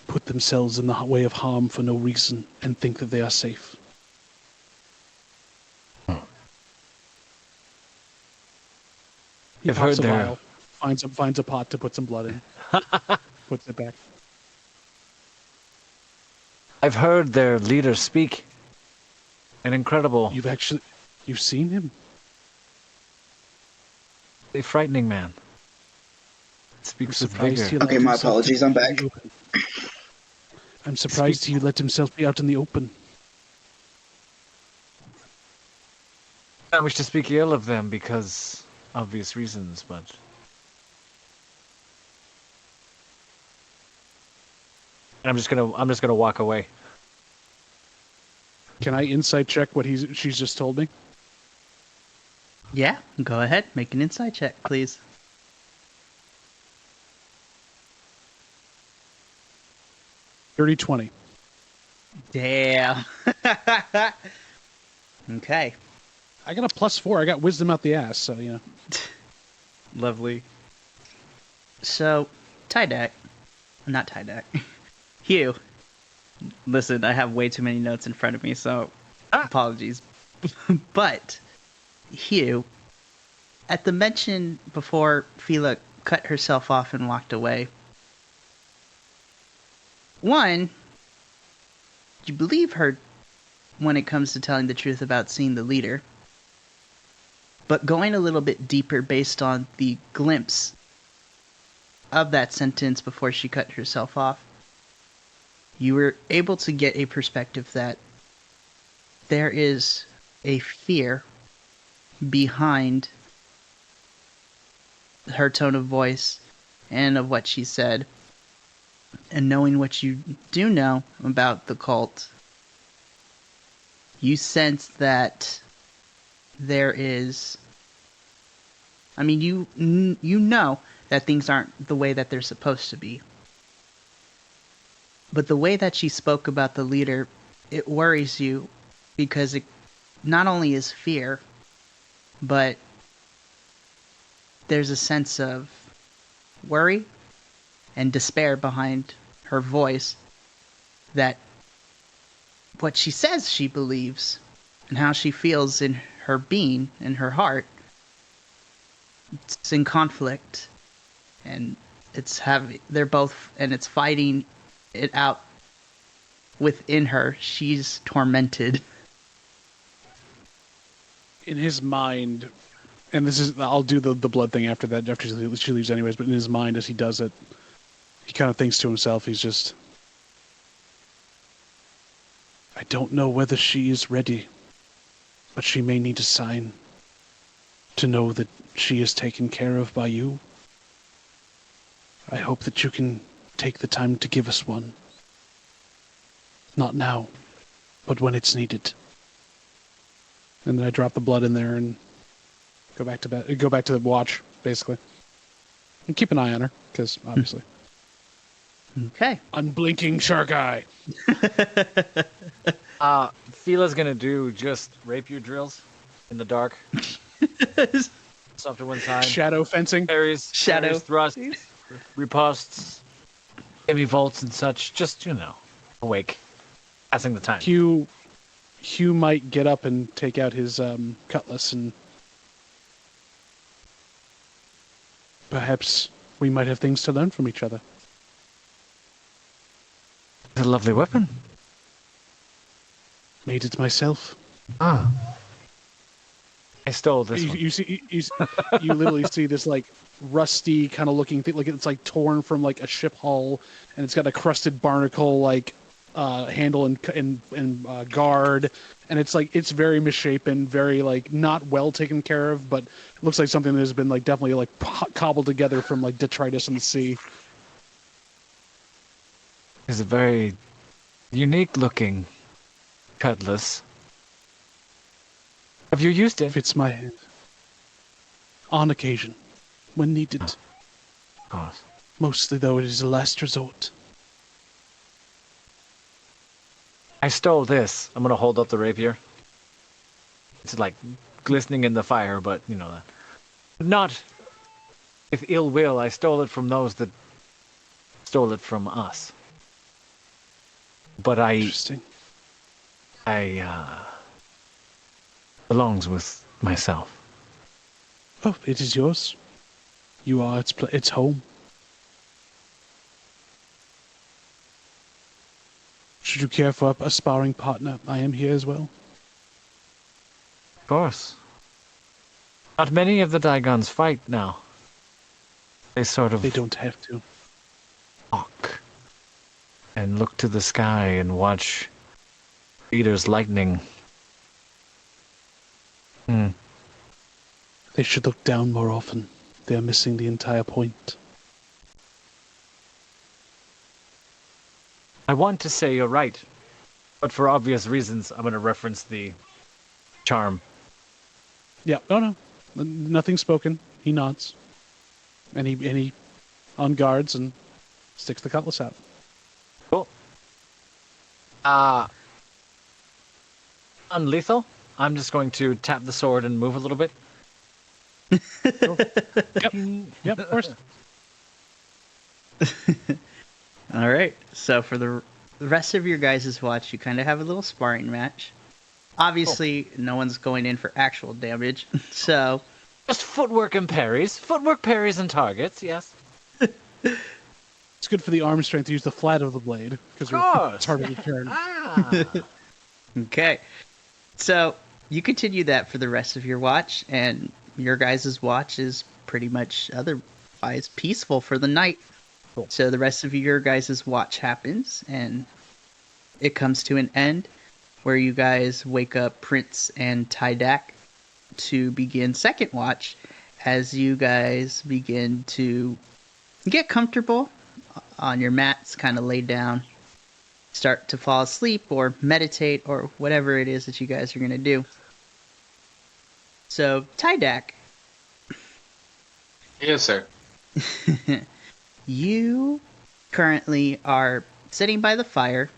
put themselves in the way of harm for no reason and think that they are safe. He I've heard pops a there- vial, finds a pot to put some blood in, puts it back. I've heard their leader speak. An incredible, You've seen him? a frightening man. Speaks with vigor. he let Okay, my himself apologies, I'm back. be open. I'm surprised he let himself be out in the open. I wish to speak ill of them because obvious reasons, but I'm just gonna walk away. Can I insight check what she's just told me? Yeah, go ahead. Make an insight check, please. Dirty 20. Damn. Okay. I got a +4. I got wisdom out the ass, so, you know. Lovely. So, not Tydak. Hugh. Listen, I have way too many notes in front of me, so apologies. But, Hugh, at the mention before Fila cut herself off and walked away, one, you believe her when it comes to telling the truth about seeing the leader, but going a little bit deeper based on the glimpse of that sentence before she cut herself off, you were able to get a perspective that there is a fear behind her tone of voice and of what she said. And knowing what you do know about the cult, you sense that there is... I mean, you know that things aren't the way that they're supposed to be. But the way that she spoke about the leader, it worries you because it not only is fear, but there's a sense of worry and despair behind her voice, that what she says she believes and how she feels in her being, in her heart, it's in conflict, and it's fighting it out within her. She's tormented. In his mind, and I'll do the blood thing after that, after she leaves anyways, but in his mind as he does it, he kind of thinks to himself, I don't know whether she is ready, but she may need a sign to know that she is taken care of by you. I hope that you can take the time to give us one. Not now, but when it's needed. And then I drop the blood in there and go back to bed. Go back to the watch, basically. And keep an eye on her, because obviously. Okay. Unblinking shark eye. Fila's gonna do just rapier drills in the dark. Off to one side. Shadow fencing. Parries, thrusts, riposts, heavy vaults and such. Just, awake. Passing the time. Hugh might get up and take out his cutlass, and perhaps we might have things to learn from each other. It's a lovely weapon. Made it myself. Ah. I stole this one. You literally see this like rusty kind of looking thing, like it's like torn from like a ship hull, and it's got a crusted barnacle like handle and guard, and it's very misshapen, very like not well taken care of, but it looks like something that has been like definitely like cobbled together from like detritus in the sea. It's a very unique looking cutlass. Have you used it? Fits my hand. On occasion, when needed. Of course. Mostly, though, it is a last resort. I stole this. I'm gonna hold up the rapier. It's like glistening in the fire, but you know that. Not with ill will. I stole it from those that stole it from us. But Interesting. Belongs with myself. Oh, it is yours. You are its home. Should you care for a sparring partner, I am here as well. Of course. Not many of the Daigons fight now. They They don't have to. walk and look to the sky and watch Peter's lightning. They should look down more often. They are missing the entire point. I want to say you're right, but for obvious reasons, I'm going to reference the charm. Yeah. Oh no, nothing spoken. He nods, and he on guards and sticks the cutlass out. Cool. Unlethal. I'm just going to tap the sword and move a little bit. Yep, of course. All right. So for the rest of your guys' watch, you kind of have a little sparring match. Obviously, no one's going in for actual damage, so Just footwork and parries. Footwork, parries, and targets, yes. It's good for the arm strength to use the flat of the blade because it's harder to turn. okay. So you continue that for the rest of your watch, and your guys' watch is pretty much otherwise peaceful for the night. Cool. So the rest of your guys' watch happens, and it comes to an end where you guys wake up Prince and Tydak to begin second watch as you guys begin to get comfortable on your mats, kind of lay down, start to fall asleep or meditate or whatever it is that you guys are going to do. So, Tydak. Yes, sir. You currently are sitting by the fire.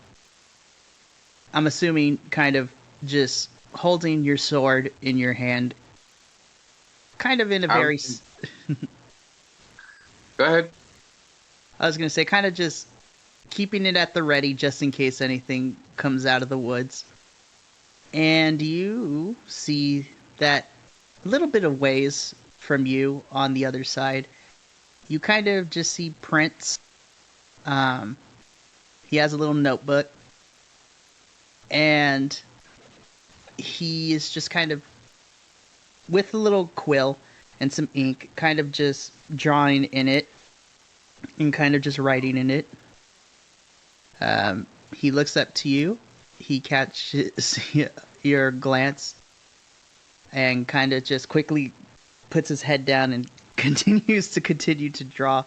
I'm assuming kind of just holding your sword in your hand. Kind of in a very... Go ahead. I was going to say kind of just keeping it at the ready just in case anything comes out of the woods. And you see that a little bit of ways from you on the other side, you kind of just see Prince. He has a little notebook. And he is just kind of, with a little quill and some ink, kind of just drawing in it and kind of just writing in it. He looks up to you. He catches your glance and kind of just quickly puts his head down and continues to draw.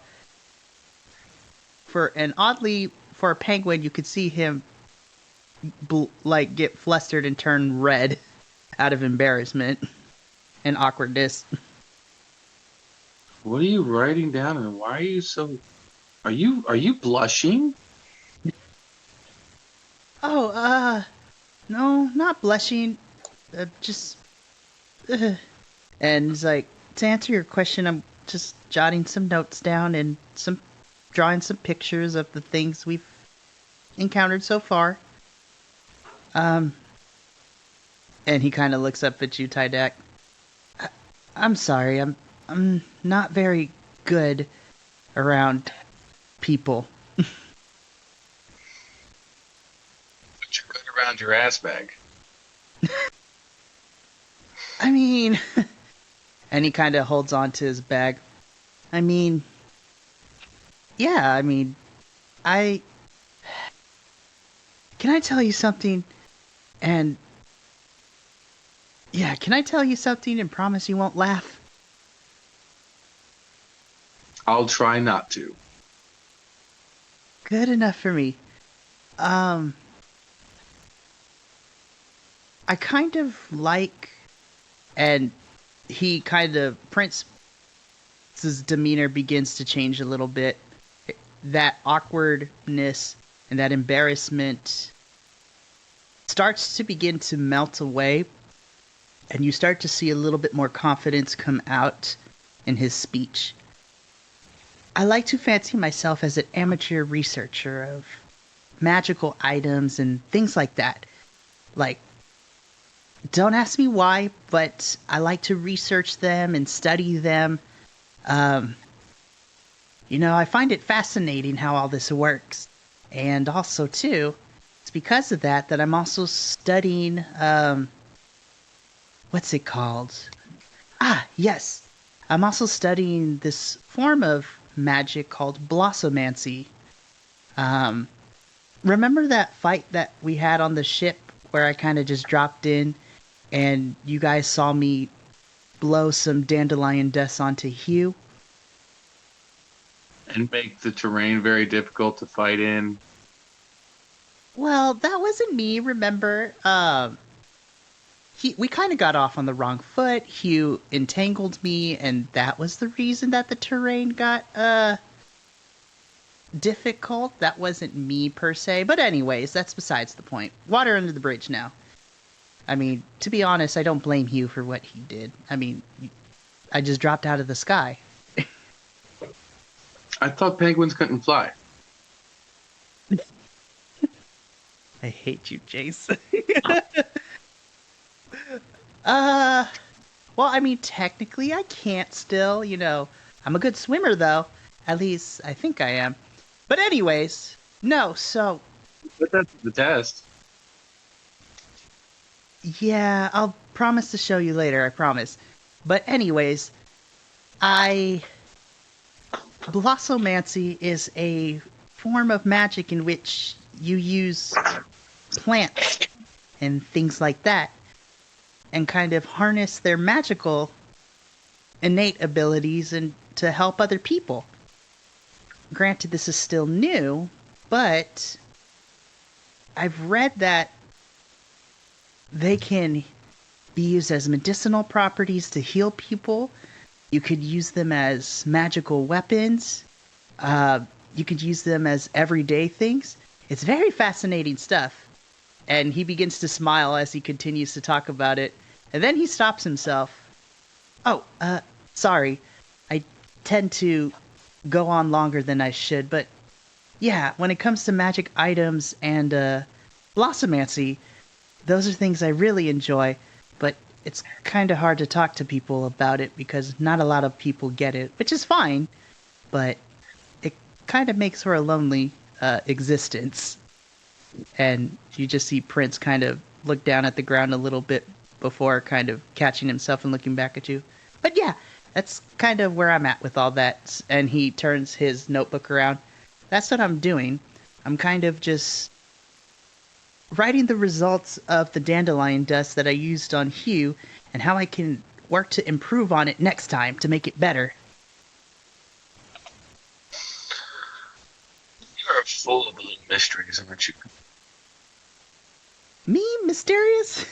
For a penguin, you could see him get flustered and turn red out of embarrassment and awkwardness. What are you writing down, and why are you so? Are you blushing? Oh, no, not blushing. Just. And he's like, to answer your question, I'm just jotting some notes down and drawing some pictures of the things we've encountered so far. And he kind of looks up at you, Tydak. I'm sorry, I'm not very good around people. But you're good around your ass bag. I mean, and he kind of holds on to his bag. I mean, yeah, can I tell you something? And yeah, can I tell you something and promise you won't laugh? I'll try not to. Good enough for me. I kind of like, and Prince's demeanor begins to change a little bit. That awkwardness and that embarrassment starts to begin to melt away, and you start to see a little bit more confidence come out in his speech. I like to fancy myself as an amateur researcher of magical items and things like that. Like, don't ask me why, but I like to research them and study them. I find it fascinating how all this works. And also, too, it's because of that I'm also studying, what's it called? Ah, yes. I'm also studying this form of magic called blossomancy. Remember that fight that we had on the ship where I kind of just dropped in and you guys saw me blow some dandelion dust onto Hugh? And make the terrain very difficult to fight in. Well, that wasn't me, remember? We kind of got off on the wrong foot. Hugh entangled me, and that was the reason that the terrain got, difficult. That wasn't me per se. But anyways, that's besides the point. Water under the bridge now. I mean, to be honest, I don't blame Hugh for what he did. I mean, I just dropped out of the sky. I thought penguins couldn't fly. I hate you, Jace. Well, I mean, technically I can't still, I'm a good swimmer, though. At least, I think I am. But anyways, no, so... But that's the test. Yeah, I'll promise to show you later, I promise. But anyways, Blossomancy is a form of magic in which you use plants and things like that and kind of harness their magical innate abilities and to help other people. Granted, this is still new, but I've read that they can be used as medicinal properties to heal people. You could use them as magical weapons. You could use them as everyday things. It's very fascinating stuff. And he begins to smile as he continues to talk about it. And then he stops himself. Oh, sorry. I tend to go on longer than I should. But yeah, when it comes to magic items and Blossomancy, those are things I really enjoy. But it's kind of hard to talk to people about it because not a lot of people get it, which is fine. But it kind of makes for a lonely existence. And you just see Prince kind of look down at the ground a little bit before kind of catching himself and looking back at you. But yeah, that's kind of where I'm at with all that. And he turns his notebook around. That's what I'm doing. I'm kind of just writing the results of the dandelion dust that I used on Hugh and how I can work to improve on it next time to make it better. You're full of little mysteries, aren't you? Me? Mysterious?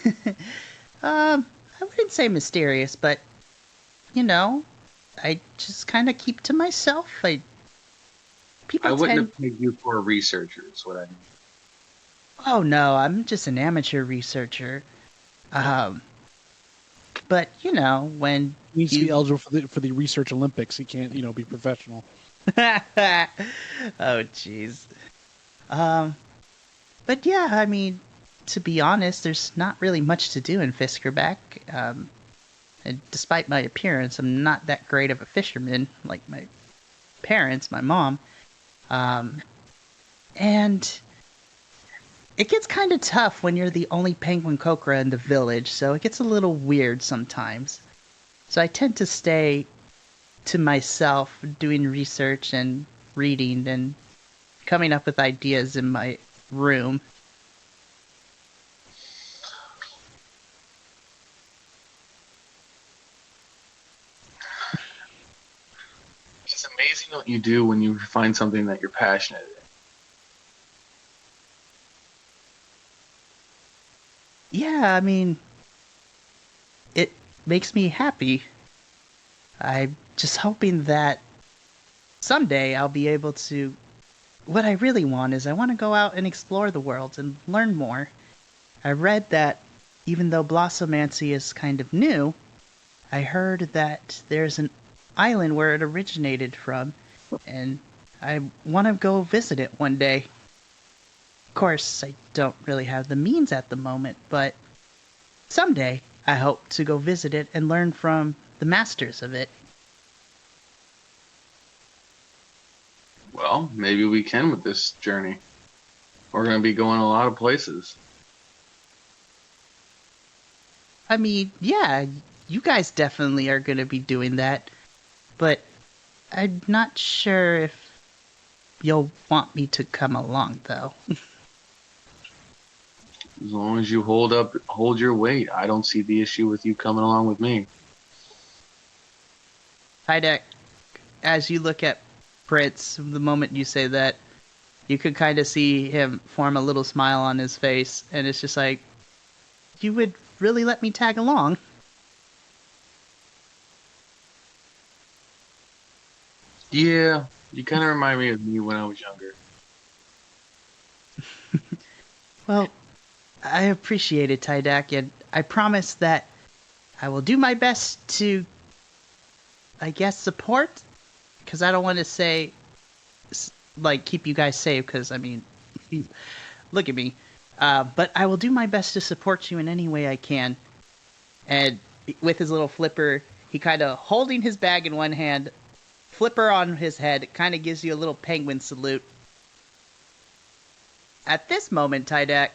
I wouldn't say mysterious, but, I just kind of keep to myself. I wouldn't have paid you for a researcher, is what I mean. Oh, no, I'm just an amateur researcher. But, when He needs to be eligible for the Research Olympics. He can't, be professional. Oh, jeez. But yeah, I mean, to be honest, there's not really much to do in Fiskrbak. And despite my appearance, I'm not that great of a fisherman like my parents, my mom. And it gets kind of tough when you're the only penguin cocra in the village, so it gets a little weird sometimes. So I tend to stay to myself doing research and reading and coming up with ideas in my room. It's amazing what you do when you find something that you're passionate in. Yeah, I mean, it makes me happy. I'm just hoping that someday I'll be able to... What I really want is I want to go out and explore the world and learn more. I read that even though Blossomancy is kind of new, I heard that there's an island where it originated from, and I want to go visit it one day. Of course, I don't really have the means at the moment, but someday I hope to go visit it and learn from the masters of it. Well, maybe we can with this journey. We're going to be going a lot of places. I mean, yeah, you guys definitely are going to be doing that, but I'm not sure if you'll want me to come along, though. As long as you hold your weight, I don't see the issue with you coming along with me. Hidek, as you look at Prince, the moment you say that, You could kind of see him form a little smile on his face, and it's just like, you would really let me tag along? Yeah, you kind of remind me of me when I was younger. Well, I appreciate it, Tydak, and I promise that I will do my best to, I guess, support, because I don't want to say, like, keep you guys safe, because, I mean, look at me. But I will do my best to support you in any way I can. And with his little flipper, he kind of holding his bag in one hand, flipper on his head, kind of gives you a little penguin salute. At this moment, Tydak,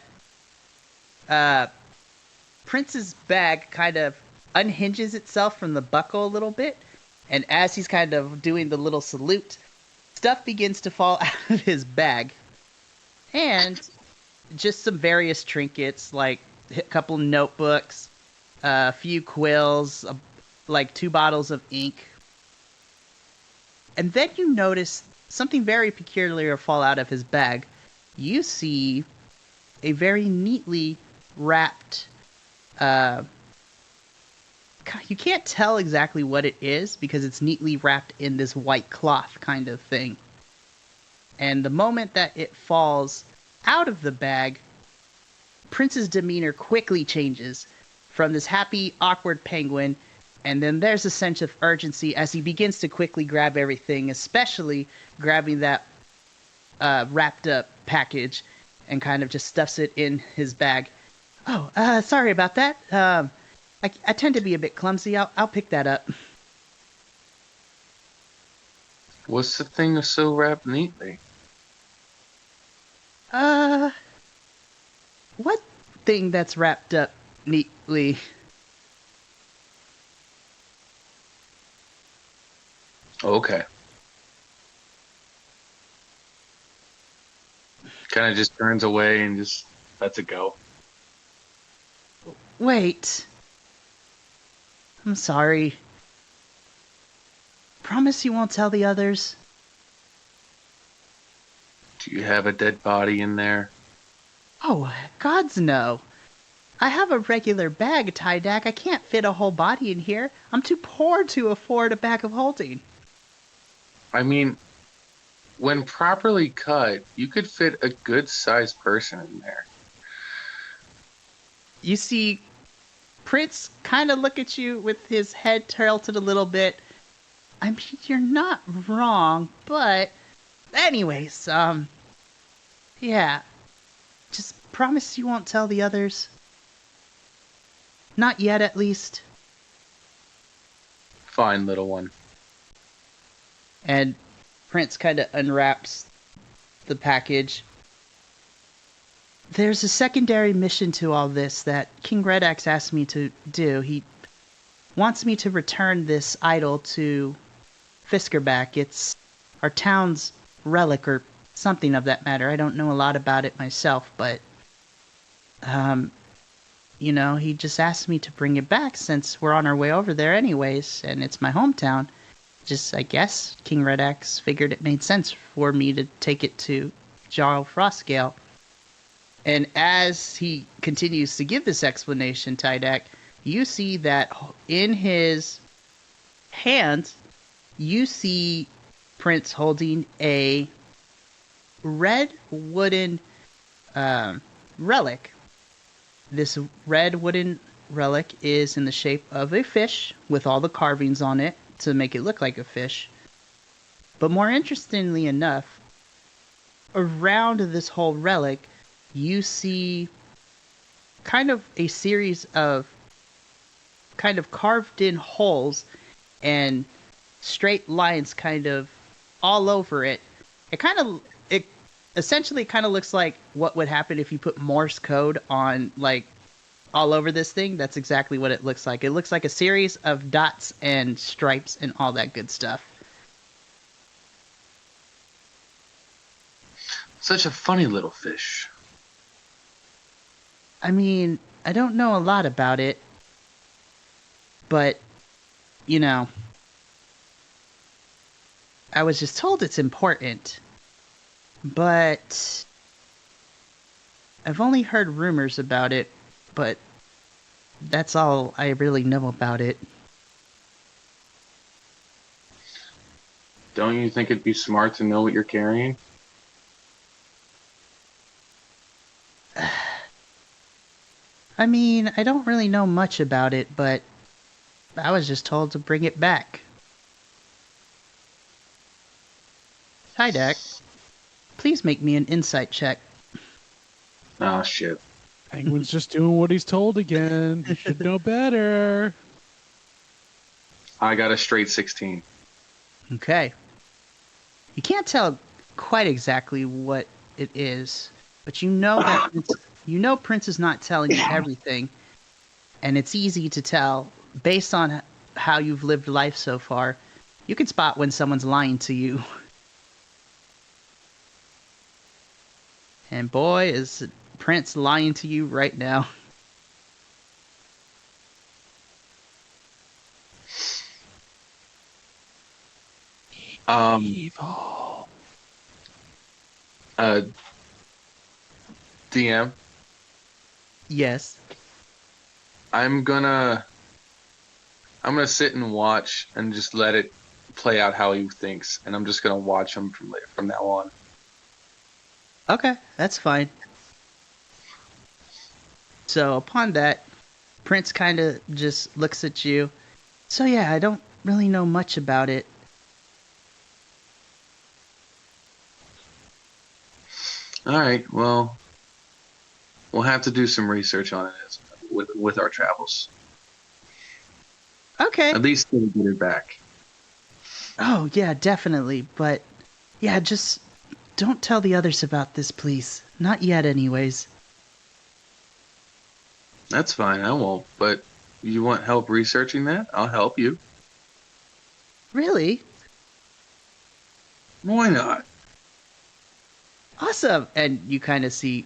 Prince's bag kind of unhinges itself from the buckle a little bit, and as he's kind of doing the little salute, stuff begins to fall out of his bag. And just some various trinkets, like a couple notebooks, a few quills, like 2 bottles of ink. And then you notice something very peculiar fall out of his bag. You see a very neatly wrapped, you can't tell exactly what it is because it's neatly wrapped in this white cloth kind of thing. And the moment that it falls out of the bag, Prince's demeanor quickly changes from this happy, awkward penguin, and then there's a sense of urgency as he begins to quickly grab everything, especially grabbing that wrapped up package and kind of just stuffs it in his bag. Oh, sorry about that. I tend to be a bit clumsy. I'll pick that up. What's the thing that's so wrapped neatly? What thing that's wrapped up neatly? Okay. Kind of just turns away and just lets it go. Wait. I'm sorry. Promise you won't tell the others? Do you have a dead body in there? Oh, gods no. I have a regular bag, Tydak. I can't fit a whole body in here. I'm too poor to afford a bag of holding. I mean, when properly cut, you could fit a good-sized person in there. You see Prince kind of look at you with his head tilted a little bit. I mean, you're not wrong, but anyways, yeah. Just promise you won't tell the others. Not yet, at least. Fine, little one. And Prince kind of unwraps the package. There's a secondary mission to all this that King Redax asked me to do. He wants me to return this idol to Fiskrbak. It's our town's relic or something of that matter. I don't know a lot about it myself, but you know, he just asked me to bring it back since we're on our way over there anyways, and it's my hometown. Just, I guess, King Redax figured it made sense for me to take it to Jarl Frostgale. And as he continues to give this explanation, Tydak, you see that in his hand, you see Prince holding a red wooden relic. This red wooden relic is in the shape of a fish with all the carvings on it to make it look like a fish. But more interestingly enough, around this whole relic, you see kind of a series of kind of carved in holes and straight lines kind of all over it. It essentially kind of looks like what would happen if you put Morse code on, like, all over this thing. That's exactly what it looks like. It looks like a series of dots and stripes and all that good stuff. Such a funny little fish. I mean, I don't know a lot about it, but, you know, I was just told it's important. but I've only heard rumors about it, but that's all I really know about it. Don't you think it'd be smart to know what you're carrying? I mean, I don't really know much about it, but I was just told to bring it back. Tydak, please make me an insight check. Oh, shit. Penguin's just doing what he's told again. You should know better. I got a straight 16. Okay. You can't tell quite exactly what it is, but you know that Prince is not telling you everything, and it's easy to tell based on how you've lived life so far. You can spot when someone's lying to you. And boy, is Prince lying to you right now. Evil. DM, Yes. I'm gonna sit and watch and just let it play out how he thinks, and I'm just gonna watch him from now on. Okay, that's fine. So upon that, Prince kind of just looks at you. So yeah, I don't really know much about it. All right, well, we'll have to do some research on it with our travels. Okay. At least we'll get it back. Oh yeah, definitely. But yeah, just don't tell the others about this, please. Not yet, anyways. That's fine, I won't. But you want help researching that? I'll help you. Really? Why not? Awesome. And you kind of see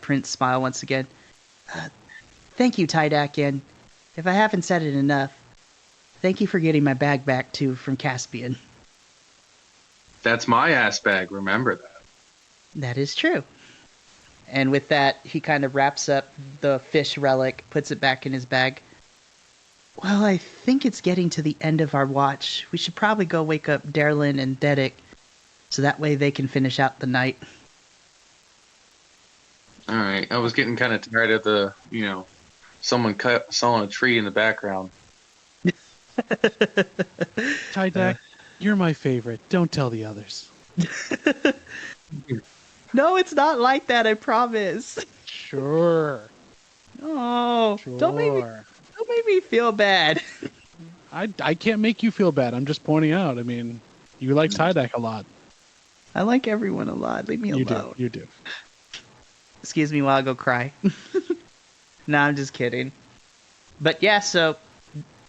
Prince smile once again. Thank you, Tydak, and if I haven't said it enough, thank you for getting my bag back too from Caspian. That's my ass bag, remember that. That is true. And with that, he kind of wraps up the fish relic, puts it back in his bag. Well, I think it's getting to the end of our watch. We should probably go wake up Darlin and Dedic, so that way they can finish out the night. All right, I was getting kind of tired of the, someone sawing a tree in the background. Tydak, you're my favorite. Don't tell the others. No, it's not like that, I promise. Sure. Oh, Sure. Don't make me feel bad. I can't make you feel bad. I'm just pointing out. I mean, you like Tydak a lot. I like everyone a lot. Leave me alone. You do. Excuse me while I go cry. No, I'm just kidding. But yeah, so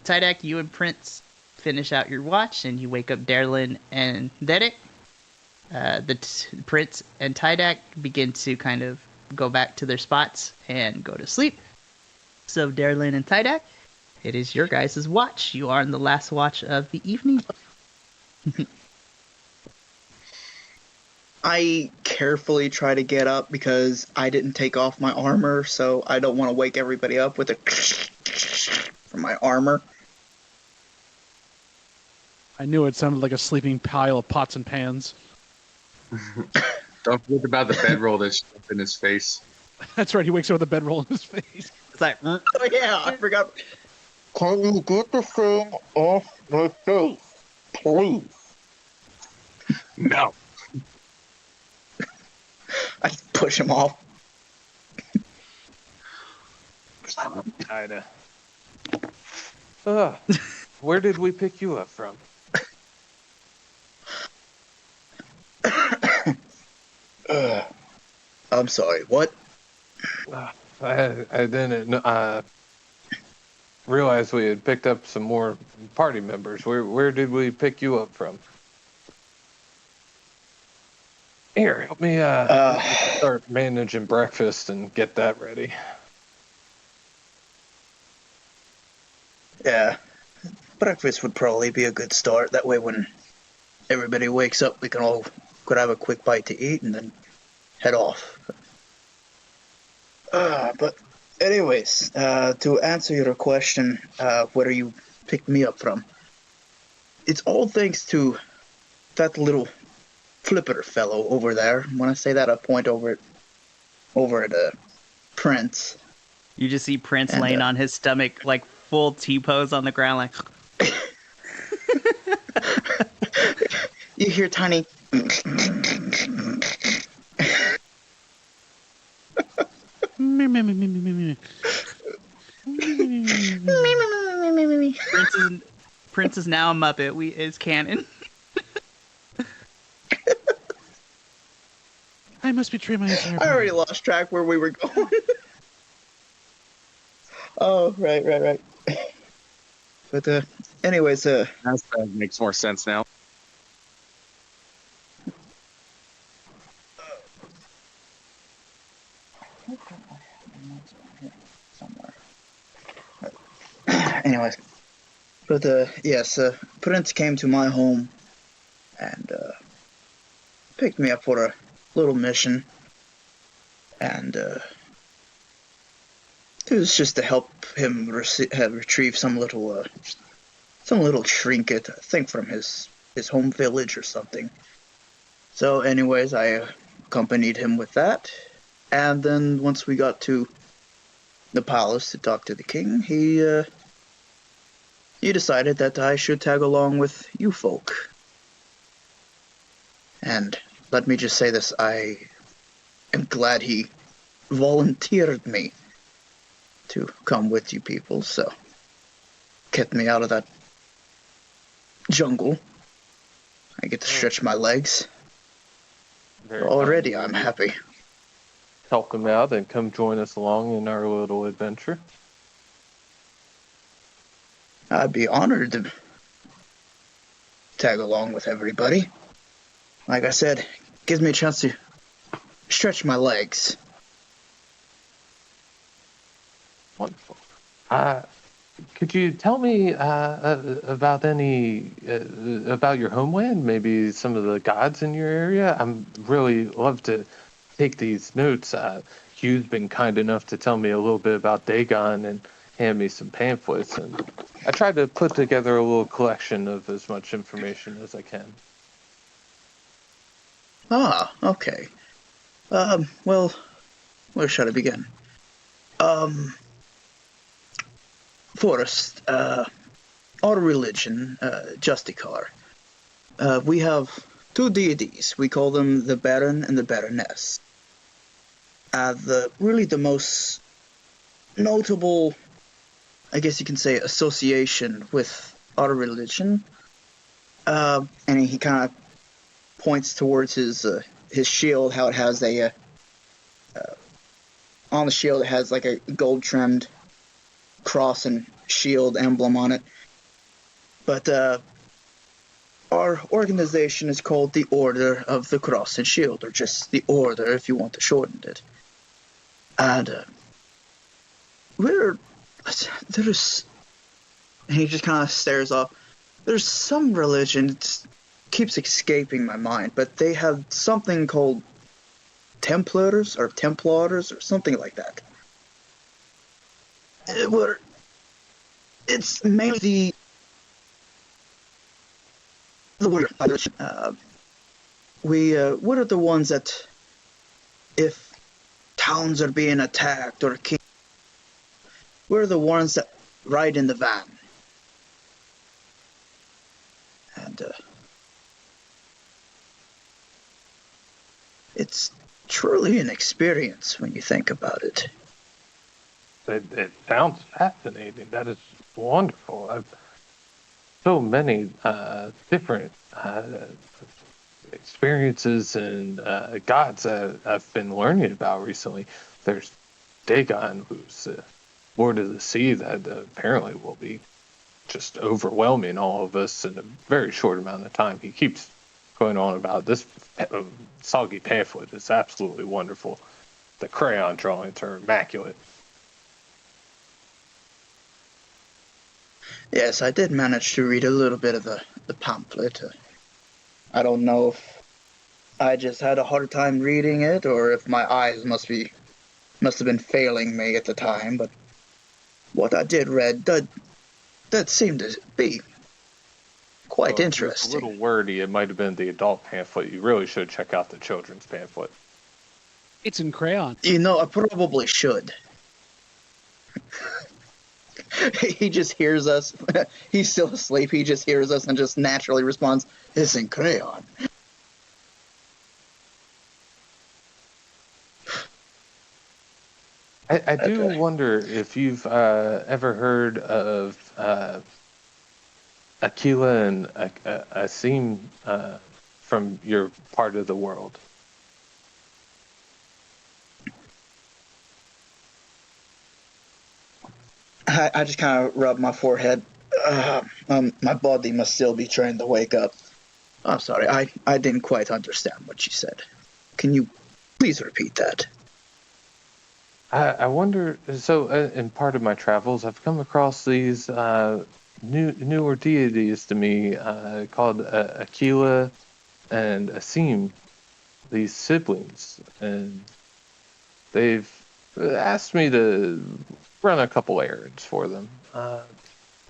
Tydak, you and Prince finish out your watch, and you wake up Darlin and Dedic. Prince and Tydak begin to kind of go back to their spots and go to sleep. So Darlin and Tydak, it is your guys' watch. You are in the last watch of the evening. I carefully try to get up because I didn't take off my armor, so I don't want to wake everybody up with a from my armor. I knew it sounded like a sleeping pile of pots and pans. Don't forget about the bedroll that's up in his face. That's right. He wakes up with a bedroll in his face. It's like, Oh yeah, I forgot. Can you get the thing off my face, please? No. I just push him off. Kinda. Where did we pick you up from? I'm sorry, what? I didn't realize we had picked up some more party members. Where did we pick you up from? Here, help me start managing breakfast and get that ready. Yeah, breakfast would probably be a good start. That way when everybody wakes up, we can all grab a quick bite to eat and then head off. But anyways, to answer your question, where you picked me up from, it's all thanks to that little flipper fellow over there. When I say that, I point over at Prince. You just see Prince And, laying on his stomach, like full T-pose on the ground, like. You hear tiny. Prince is now a Muppet. Is canon. I must betray my entire I body. already lost track where we were going. Oh, right. But anyways, That makes more sense now. somewhere. Anyways, but yes, Prince came to my home and picked me up for a little mission, and it was just to help him retrieve some little trinket, I think from his home village or something. So, anyways, I accompanied him with that, and then once we got to the palace to talk to the king, he decided that I should tag along with you folk. And let me just say this, I am glad he volunteered me to come with you people, so kept me out of that jungle. I get to stretch my legs. Already I'm happy. Help him out and come join us along in our little adventure. I'd be honored to tag along with everybody. Like I said, gives me a chance to stretch my legs. Wonderful. Could you tell me about about your homeland? Maybe some of the gods in your area? I'm really love to take these notes. Hugh's been kind enough to tell me a little bit about Dagon and hand me some pamphlets, and I tried to put together a little collection of as much information as I can. Ah, okay. Well, where should I begin? Forrest, our religion, Justicar, we have two deities. We call them the Baron and the Baroness. The most notable, I guess you can say, association with our religion, and he kind of points towards his shield, how it has on the shield it has like a gold trimmed cross and shield emblem on it. But our organization is called the Order of the Cross and Shield, or just the Order if you want to shorten it. And and he just kind of stares off. There's some religion, it keeps escaping my mind, but they have something called Templars or something like that. It's mainly we're the ones that, if towns are being attacked or we're the ones that ride in the van. And it's truly an experience when you think about it. It sounds fascinating. That is wonderful. I've so many different experiences and gods I've been learning about recently. There's Dagon, who's Lord of the Sea, that apparently will be just overwhelming all of us in a very short amount of time. He keeps going on about this soggy pamphlet. It's absolutely wonderful. The crayon drawings are immaculate. Yes, I did manage to read a little bit of the pamphlet. I don't know if I just had a hard time reading it, or if my eyes must have been failing me at the time. But what I did read, that seemed to be quite Well, if it was a interesting. little wordy, it might have been the adult pamphlet. You really should check out the children's pamphlet. It's in crayon. I probably should. He just hears us. He's still asleep. He just hears us and just naturally responds, "It's in crayon." I do Okay. wonder if you've ever heard of Aquila and Asim from your part of the world. I just kind of rub my forehead. My body must still be trying to wake up. I'm sorry. I didn't quite understand what you said. Can you please repeat that? I wonder. So, in part of my travels, I've come across these newer deities to me called Aquila and Asim, these siblings, and they've asked me to run a couple errands for them.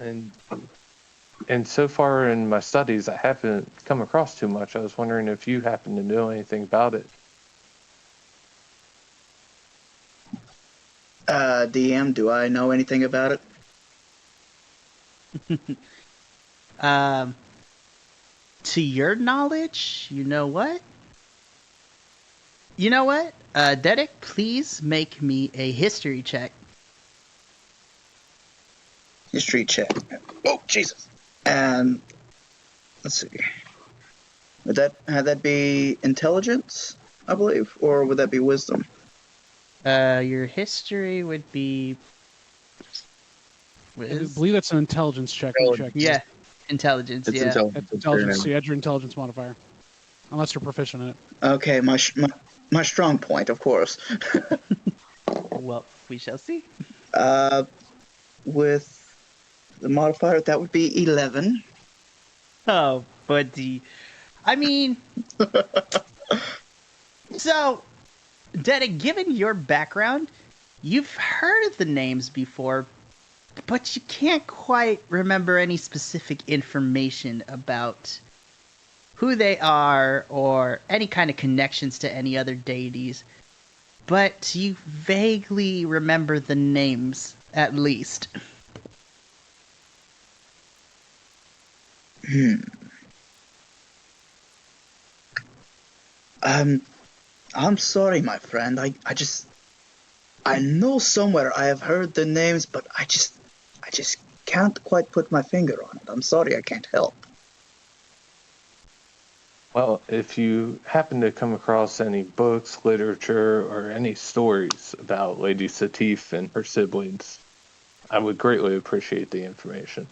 And so far in my studies, I haven't come across too much. I was wondering if you happen to know anything about it. DM, do I know anything about it? To your knowledge, you know what? Dedek, please make me a history check. History check. Oh, Jesus. And let's see. Would that be intelligence, I believe, or would that be wisdom? Your history would be. I believe that's an intelligence check. Yeah, intelligence. It's yeah, intelligence. That's intelligence. So you add your intelligence modifier, unless you're proficient in it. Okay, my strong point, of course. Well, we shall see. With the modifier, that would be 11. Oh, buddy. I mean, so, Dedek, given your background, you've heard of the names before, but you can't quite remember any specific information about who they are or any kind of connections to any other deities. But you vaguely remember the names, at least. I'm sorry, my friend. I know somewhere I have heard the names, but I just can't quite put my finger on it. I'm sorry, I can't help. Well, if you happen to come across any books, literature, or any stories about Lady Satif and her siblings, I would greatly appreciate the information.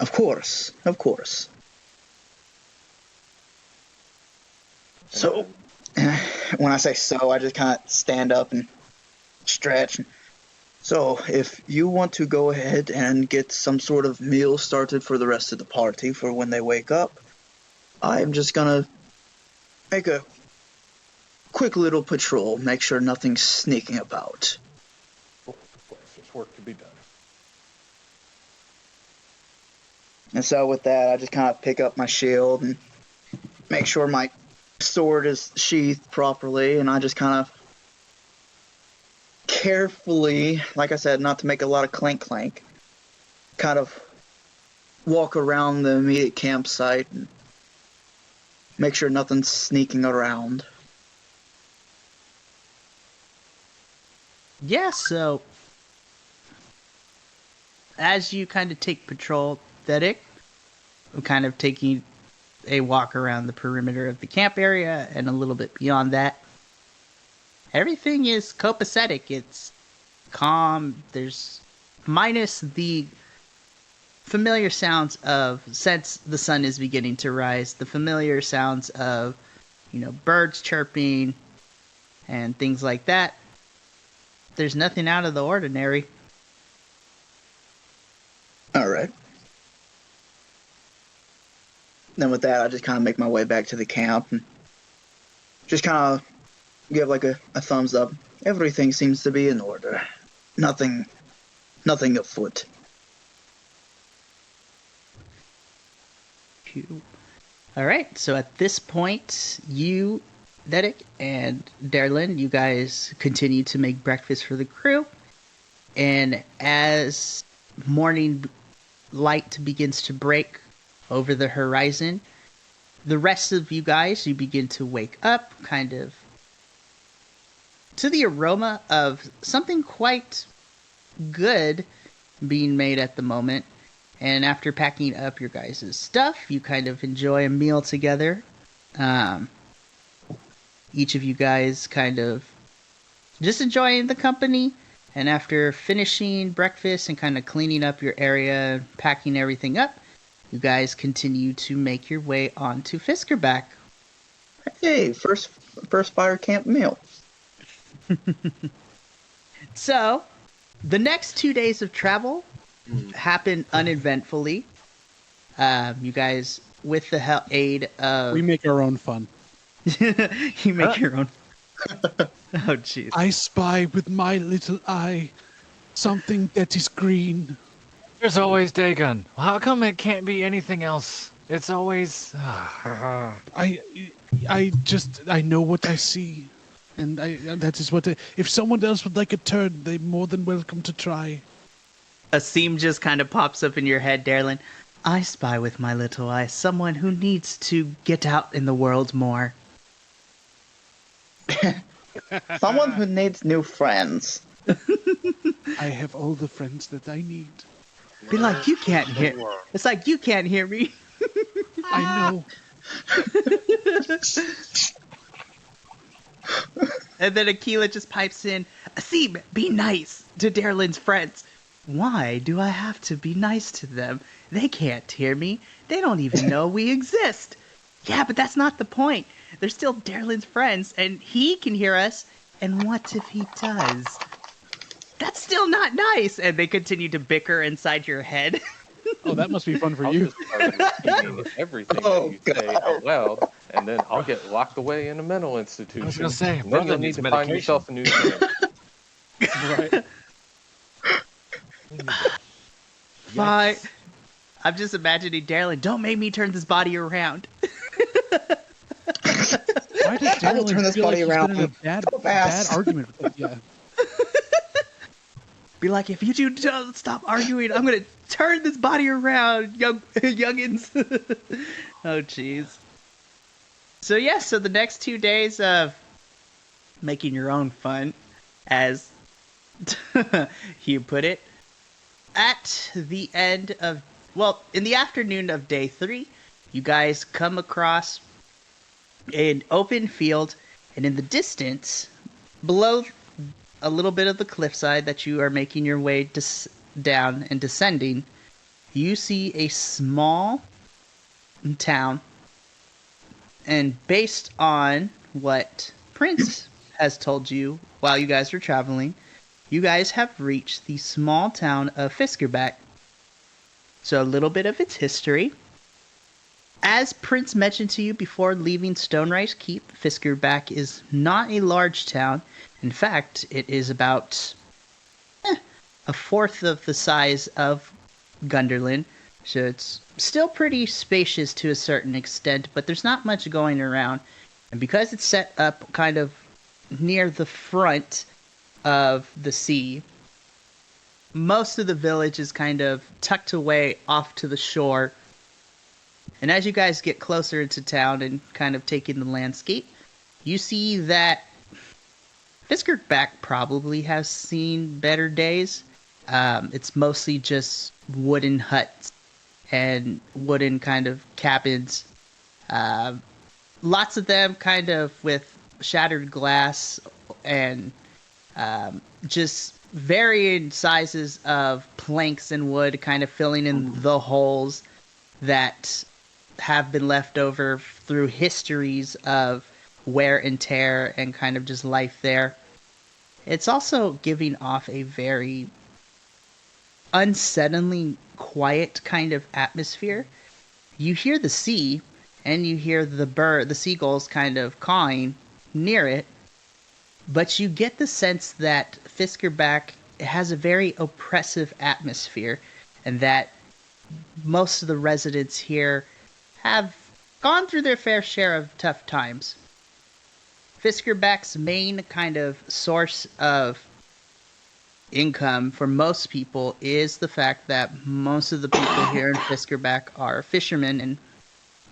Of course, of course. So, when I say so, I just kind of stand up and stretch. So, if you want to go ahead and get some sort of meal started for the rest of the party for when they wake up, I'm just gonna make a quick little patrol, make sure nothing's sneaking about. There's work to be done. And so with that, I just kind of pick up my shield and make sure my sword is sheathed properly, and I just kind of carefully, like I said, not to make a lot of clank, kind of walk around the immediate campsite and make sure nothing's sneaking around. Yeah, so as you kind of take patrol, Dedek, I'm kind of taking a walk around the perimeter of the camp area and a little bit beyond that. Everything is copacetic. It's calm. There's minus the familiar sounds of, since the sun is beginning to rise, the familiar sounds of, birds chirping and things like that. There's nothing out of the ordinary. All right. then with that, I just kind of make my way back to the camp and just kind of give like a thumbs up. Everything seems to be in order. Nothing afoot. All right, so at this point, you, Dedic, and Darlin, you guys continue to make breakfast for the crew. And as morning light begins to break over the horizon, the rest of you guys, you begin to wake up, kind of to the aroma of something quite good being made at the moment. And after packing up your guys' stuff, you kind of enjoy a meal together. Each of you guys kind of just enjoying the company. And after finishing breakfast and kind of cleaning up your area, packing everything up, you guys continue to make your way on to Fiskrbak. Hey, first fire camp meal. So, the next 2 days of travel happen uneventfully. You guys, with the aid of... We make our own fun. You make your own... Oh, jeez. I spy with my little eye something that is green. There's always Dagon. How come it can't be anything else? It's always... I know what I see. And that is what... if someone else would like a turn, they're more than welcome to try. A seam just kind of pops up in your head, Darlin. I spy with my little eye someone who needs to get out in the world more. Someone who needs new friends. I have all the friends that I need. Be like, you can't hear... It's like, you can't hear me. I know. And then Aquila just pipes in, Asim, be nice to Darlin's friends. Why do I have to be nice to them? They can't hear me. They don't even know we exist. Yeah, but that's not the point. They're still Darlin's friends, and he can hear us. And what if he does? That's still not nice. And they continue to bicker inside your head. Oh, that must be fun for I'll you. just start repeating everything that you say out loud, and then I'll get locked away in a mental institution. I was gonna say, and then brother you'll need needs to find medication. yourself a new friend. Right. Fine. I'm just imagining Darlin. Don't make me turn this body around. Why does I will turn Darren this feel like body he's around been in a bad so fast. argument with him? Yeah. Be like, if you two don't stop arguing, I'm gonna turn this body around, youngins. Oh, jeez. So yeah, so the next 2 days of making your own fun, as you put it, at the end of, well, in the afternoon of day 3, you guys come across an open field, and in the distance, below a little bit of the cliffside that you are making your way down and descending, you see a small town. And based on what Prince has told you while you guys were traveling, you guys have reached the small town of Fiskrbak. So a little bit of its history. As Prince mentioned to you before leaving Stonerice Keep, Fiskrbak is not a large town. In fact, it is about a fourth of the size of Gundarlun, so it's still pretty spacious to a certain extent, but there's not much going around. And because it's set up kind of near the front of the sea, most of the village is kind of tucked away off to the shore. And as you guys get closer into town and kind of take in the landscape, you see that Fiskrbak probably has seen better days. It's mostly just wooden huts and wooden kind of cabins. Lots of them kind of with shattered glass and just varying sizes of planks and wood kind of filling in the holes that have been left over through histories of wear and tear and kind of just life there. It's also giving off a very unsettlingly quiet kind of atmosphere. You hear the sea, and you hear the seagulls kind of cawing near it, but you get the sense that Fiskrbak has a very oppressive atmosphere, and that most of the residents here have gone through their fair share of tough times. Fiskrbak's main kind of source of income for most people is the fact that most of the people here in Fiskrbak are fishermen, and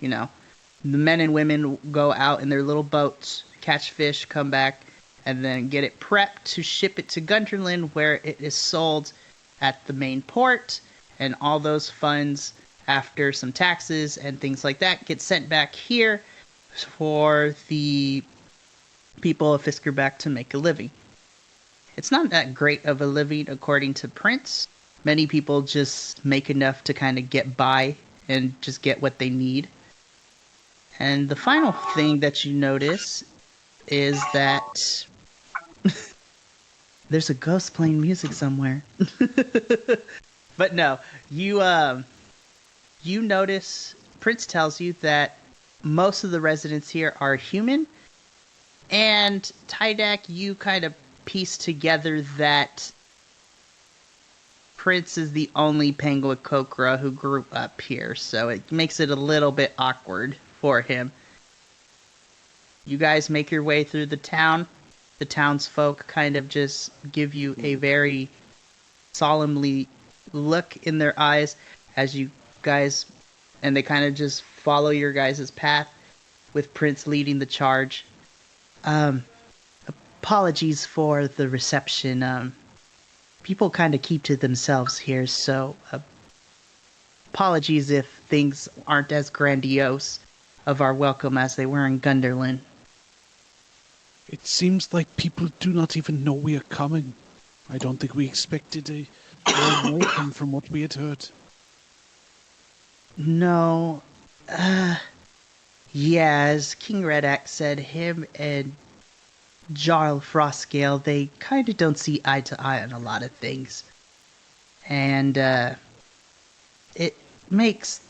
the men and women go out in their little boats, catch fish, come back, and then get it prepped to ship it to Gundarlun, where it is sold at the main port, and all those funds, after some taxes and things like that, get sent back here for the people of Fiskrbak to make a living. It's not that great of a living, according to Prince. Many people just make enough to kind of get by and just get what they need. And the final thing that you notice is that there's a ghost playing music somewhere. But no, you notice, Prince tells you that most of the residents here are human, and Tydak, you kind of piece together that Prince is the only Penguin-Kokra who grew up here, so it makes it a little bit awkward for him. You guys make your way through the town. The townsfolk kind of just give you a very solemnly look in their eyes as you guys, and they kind of just follow your guys' path, with Prince leading the charge. Apologies for the reception. People kind of keep to themselves here, so apologies if things aren't as grandiose of our welcome as they were in Gundarlun. It seems like people do not even know we are coming. I don't think we expected a warm welcome from what we had heard. No. Yeah, as King Redak said, him and Jarl Frostgale, they kind of don't see eye to eye on a lot of things. And it makes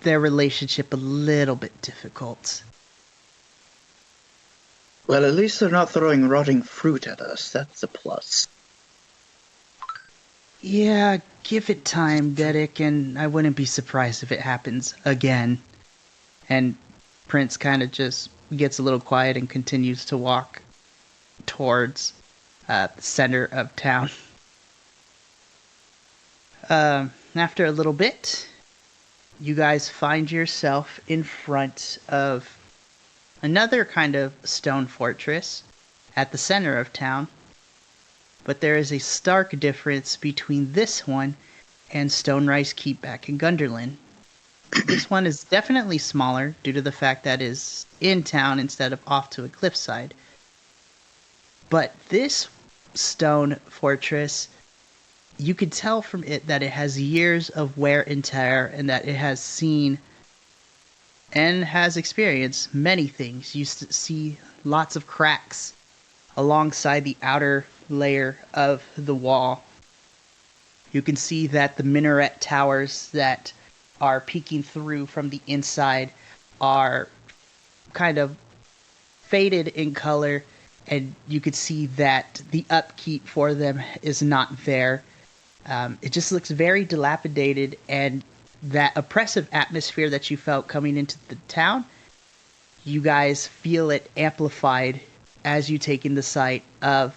their relationship a little bit difficult. Well, at least they're not throwing rotting fruit at us. That's a plus. Yeah, give it time, Dedic, and I wouldn't be surprised if it happens again. And Prince kind of just gets a little quiet and continues to walk towards the center of town. After a little bit, you guys find yourself in front of another kind of stone fortress at the center of town. But there is a stark difference between this one and Stonerice Keep back in Gundarlun. This one is definitely smaller due to the fact that it is in town instead of off to a cliffside. But this stone fortress, you could tell from it that it has years of wear and tear, and that it has seen and has experienced many things. You see lots of cracks alongside the outer layer of the wall. You can see that the minaret towers that are peeking through from the inside are kind of faded in color, and you could see that the upkeep for them is not there. It just looks very dilapidated, and that oppressive atmosphere that you felt coming into the town, you guys feel it amplified as you take in the sight of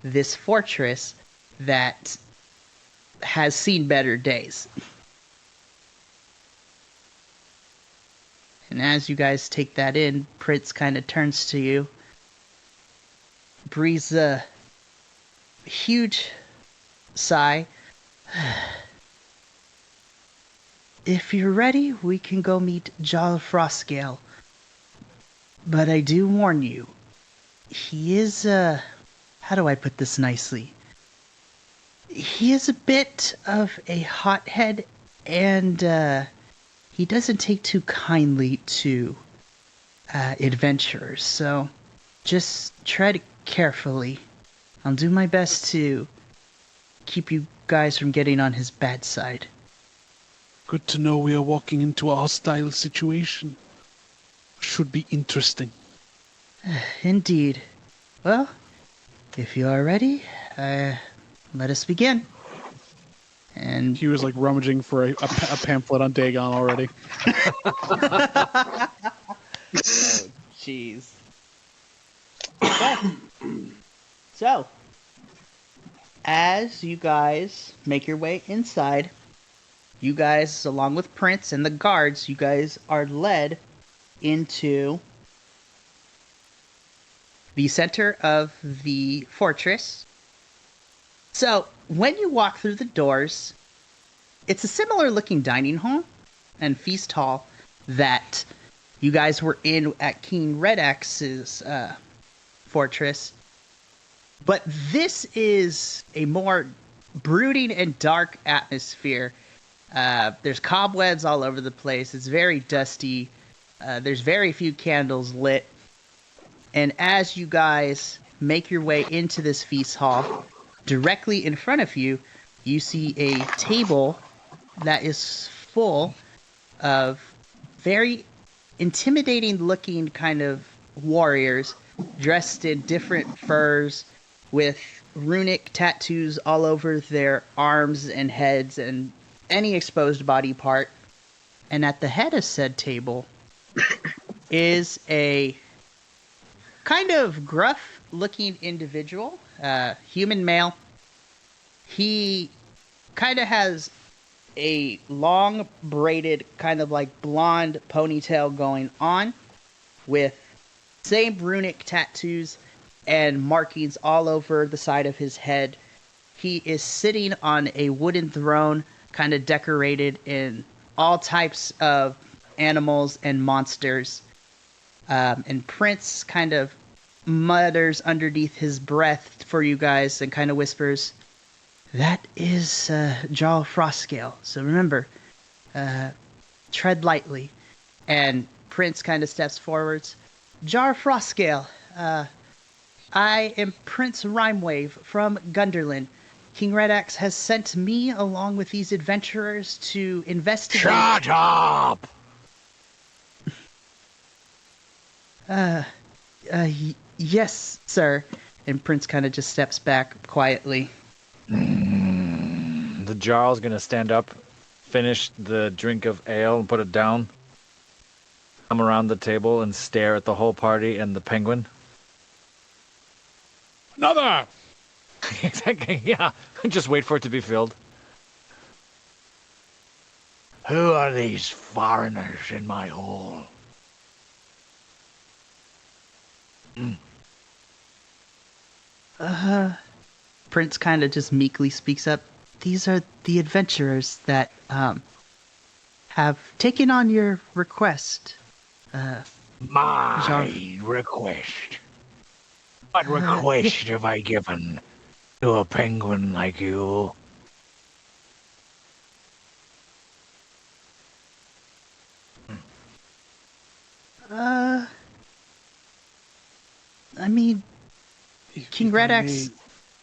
this fortress that has seen better days. And as you guys take that in, Prince kind of turns to you, breathes a huge sigh. If you're ready, we can go meet Jarl Frostgale. But I do warn you, he is, how do I put this nicely? He is a bit of a hothead, and he doesn't take too kindly to adventurers, so just tread carefully. I'll do my best to keep you guys from getting on his bad side. Good to know we are walking into a hostile situation. Should be interesting. Indeed. Well, if you are ready, let us begin. And He was like rummaging for a pamphlet on Dagon already. oh, jeez. Okay. So, as you guys make your way inside, you guys, along with Prince and the guards, you guys are led into the center of the fortress. So, when you walk through the doors, it's a similar looking dining hall and feast hall that you guys were in at King Red Axe's fortress. But this is a more brooding and dark atmosphere. There's cobwebs all over the place. It's very dusty. There's very few candles lit. And as you guys make your way into this feast hall, directly in front of you, you see a table that is full of very intimidating looking kind of warriors dressed in different furs with runic tattoos all over their arms and heads and any exposed body part. And at the head of said table is a kind of gruff looking individual, human male. He kind of has a long braided kind of like blonde ponytail going on with same runic tattoos and markings all over the side of his head. He is sitting on a wooden throne kind of decorated in all types of animals and monsters. And Prince kind of mutters underneath his breath for you guys and kind of whispers, "That is Jarl Frostgale. So remember, tread lightly." And Prince kind of steps forwards. "Jarl Frostgale, I am Prince Rhymewave from Gundarlun. King Red Axe has sent me along with these adventurers to investigate." Shut up! Yes, sir. And Prince kind of just steps back quietly. The Jarl's gonna stand up, finish the drink of ale and put it down, come around the table and stare at the whole party and the penguin. Another! Exactly, yeah. Just wait for it to be filled. Who are these foreigners in my hall? Prince kind of just meekly speaks up. "These are the adventurers that have taken on your request." My request. What request have I given to a penguin like you? I mean, King Red Axe.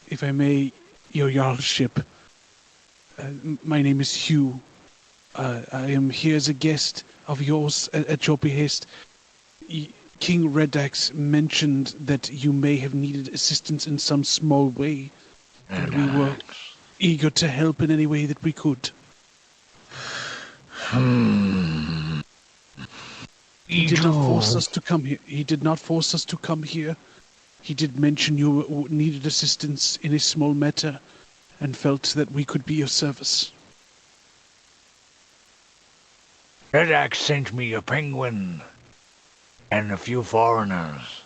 If I may, your Jarlship, my name is Hugh. I am here as a guest of yours at your behest. King Red Axe mentioned that you may have needed assistance in some small way, and we were eager to help in any way that we could. He did not force us to come here. He did not force us to come here. He did mention you needed assistance in a small matter and felt that we could be of service. Red Axe sent me a penguin and a few foreigners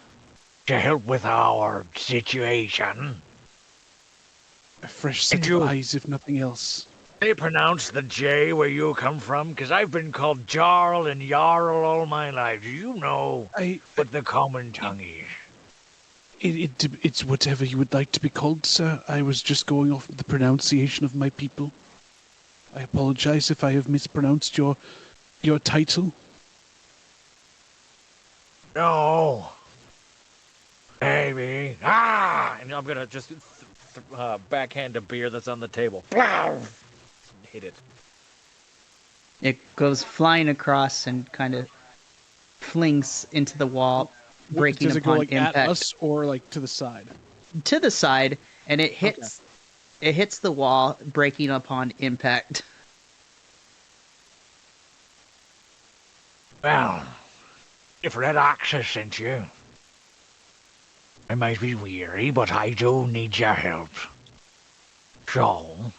to help with our situation. A fresh set of eyes, if nothing else. They pronounce the J where you come from? Because I've been called Jarl and Jarl all my life. Do you know what the common tongue is? It's whatever you would like to be called, sir. I was just going off the pronunciation of my people. I apologize if I have mispronounced your title. No. Maybe. Ah! And I'm going to just backhand a beer that's on the table. Hit it. It goes flying across and kind of flings into the wall, breaking Does it go upon like impact. at us or like to the side? To the side, and it hits the wall, breaking upon impact. Well, if Red Axe has sent you, I might be weary, but I do need your help. So,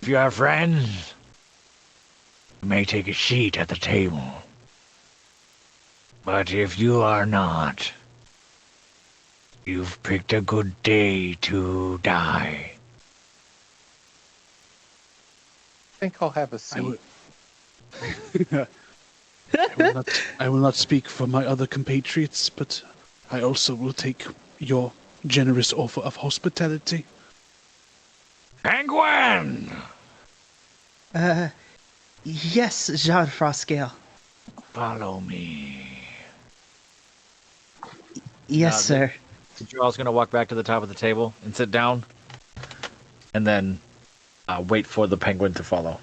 if you are friends, you may take a seat at the table. But if you are not, you've picked a good day to die. I think I'll have a seat. I will not speak for my other compatriots, but I also will take your generous offer of hospitality. Penguin! Yes, Jean Froscale. Follow me. Yes, sir. So Jarl's gonna walk back to the top of the table and sit down, and then wait for the penguin to follow.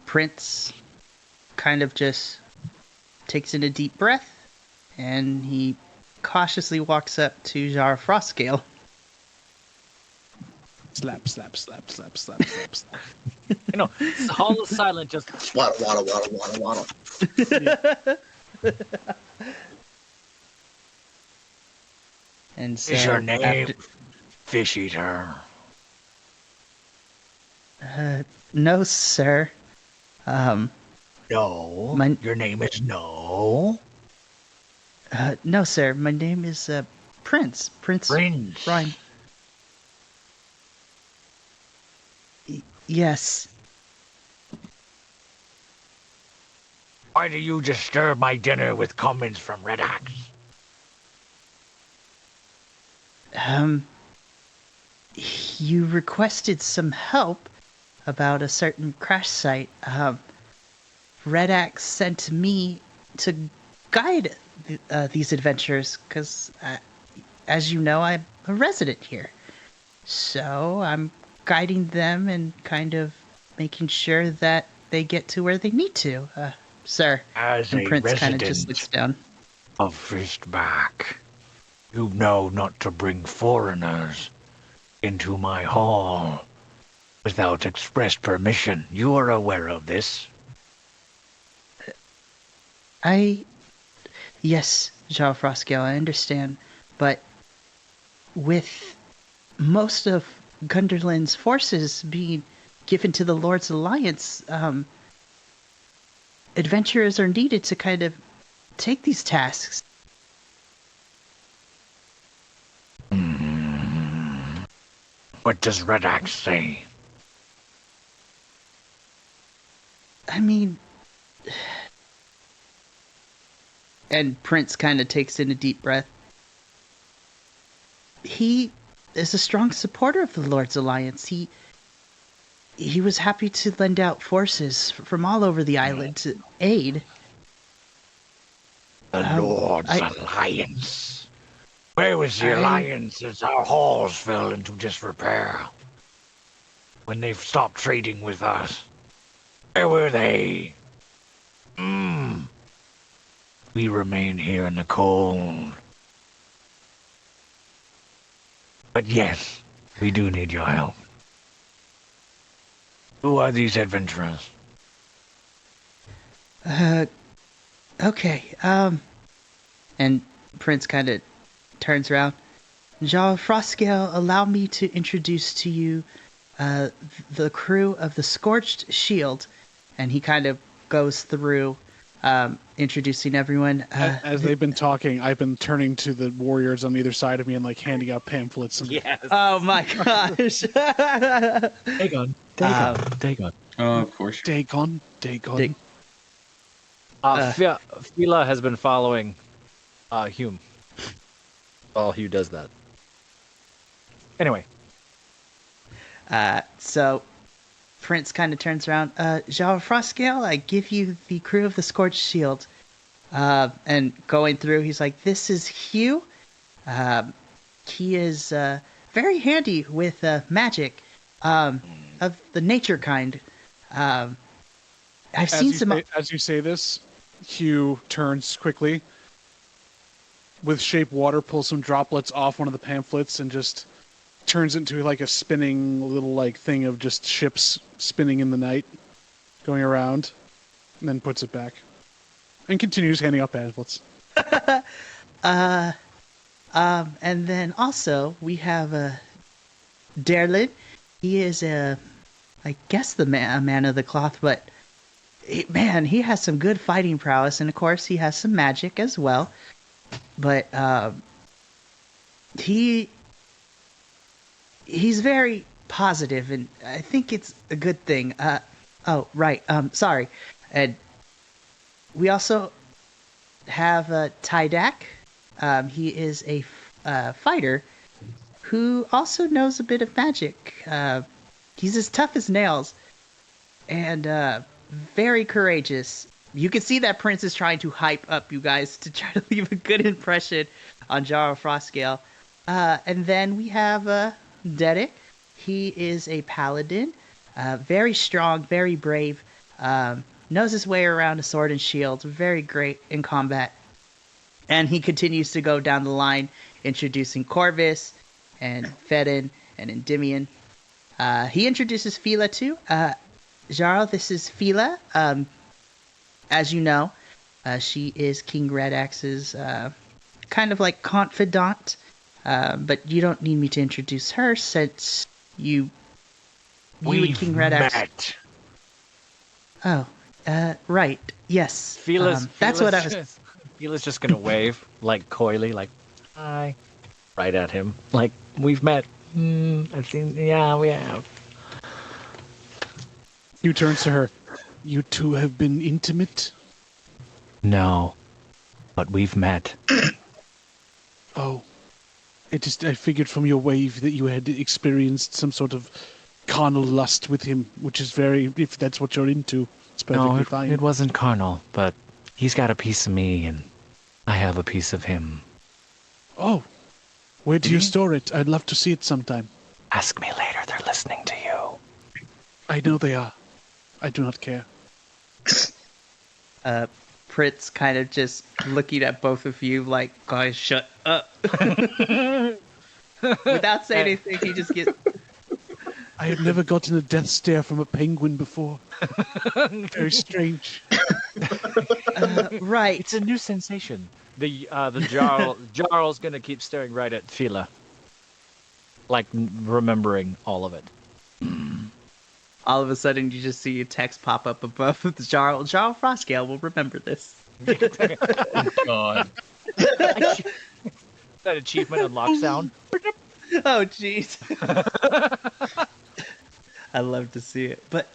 Prince kind of just takes in a deep breath, and he cautiously walks up to Jar Frostgale. Slap, slap, slap, slap, slap, slap, slap. You know, all is silent, just Waddle, waddle, waddle, waddle, waddle. And so, is your name after- Fish Eater? no, sir. No. My- Your name is No. No, sir. My name is Prince. Prince. Prince. Ryan. Yes. Why do you disturb my dinner with comments from Red Axe? You requested some help about a certain crash site. Red Axe sent me to guide these adventures because, as you know, I'm a resident here. So I'm guiding them and kind of making sure that they get to where they need to, sir. As And a Prince kind of just resident looks down. of Fiskrbak, you know not to bring foreigners into my hall without express permission. You are aware of this. Yes, Jean Froscale, I understand, but with most of Gundarlun's forces being given to the Lord's Alliance, adventurers are needed to kind of take these tasks. What does Red Axe say? I mean... And Prince kind of takes in a deep breath. He is a strong supporter of the Lord's Alliance. He was happy to lend out forces from all over the island to aid. The Lord's Alliance. Where was the Alliance as our halls fell into disrepair? When they stopped trading with us? Where were they? We remain here in the cold. But yes, we do need your help. Who are these adventurers? Okay, and Prince kind of turns around. Jean Froscale, allow me to introduce to you the crew of the Scorched Shield. And he kind of goes through introducing everyone. As they've been talking, I've been turning to the warriors on either side of me and like handing out pamphlets. And... Yes. Oh my gosh. Dagon. Of course. Dagon. Fila has been following Hume. While Hugh does that. Anyway. So Prince kind of turns around. Jean Froscale, I give you the crew of the Scorched Shield. And going through, he's like, this is Hugh. He is very handy with magic of the nature kind. I've As seen you some. as you say this, Hugh turns quickly. With shape water, pulls some droplets off one of the pamphlets and just turns into like a spinning little like thing of just ships spinning in the night, going around, and then puts it back. And continues handing out pamphlets. And then also we have Gundarlun. He is I guess a man of the cloth, but he has some good fighting prowess, and of course he has some magic as well. But he's very positive, and I think it's a good thing. Oh, right. Sorry. And we also have Tydak. He is a fighter who also knows a bit of magic. He's as tough as nails and very courageous. You can see that Prince is trying to hype up you guys to try to leave a good impression on Jarl Frostgale. And then we have Derek. He is a paladin, very strong, very brave, knows his way around a sword and shield, very great in combat. And he continues to go down the line, introducing Corvus and Fedin and Endymion. He introduces Fila too. Jarl, this is Fila. As you know, she is King Red Axe's kind of like confidant. But you don't need me to introduce her since you and King Red Axe. Oh, right. Yes. That's what I was. Fila's just gonna wave like coyly, like hi, right at him. Like we've met. I've seen. Yeah, we have. You turns to her. You two have been intimate? No, but we've met. Oh. I figured from your wave that you had experienced some sort of carnal lust with him, which is if that's what you're into, it's perfectly fine. It wasn't carnal, but he's got a piece of me and I have a piece of him. Oh, where do you store it? I'd love to see it sometime. Ask me later, they're listening to you. I know they are. I do not care. Pritz kind of just looking at both of you like, guys, shut up. Without saying anything, he just gets... I have never gotten a death stare from a penguin before. Very strange. Right. It's a new sensation. The Jarl's gonna keep staring right at Fila. Like, remembering all of it. All of a sudden, you just see a text pop up above the Jarl. Jarl Frostgale will remember this. Oh, God. That achievement unlock sound. Oh, jeez. I love to see it. But,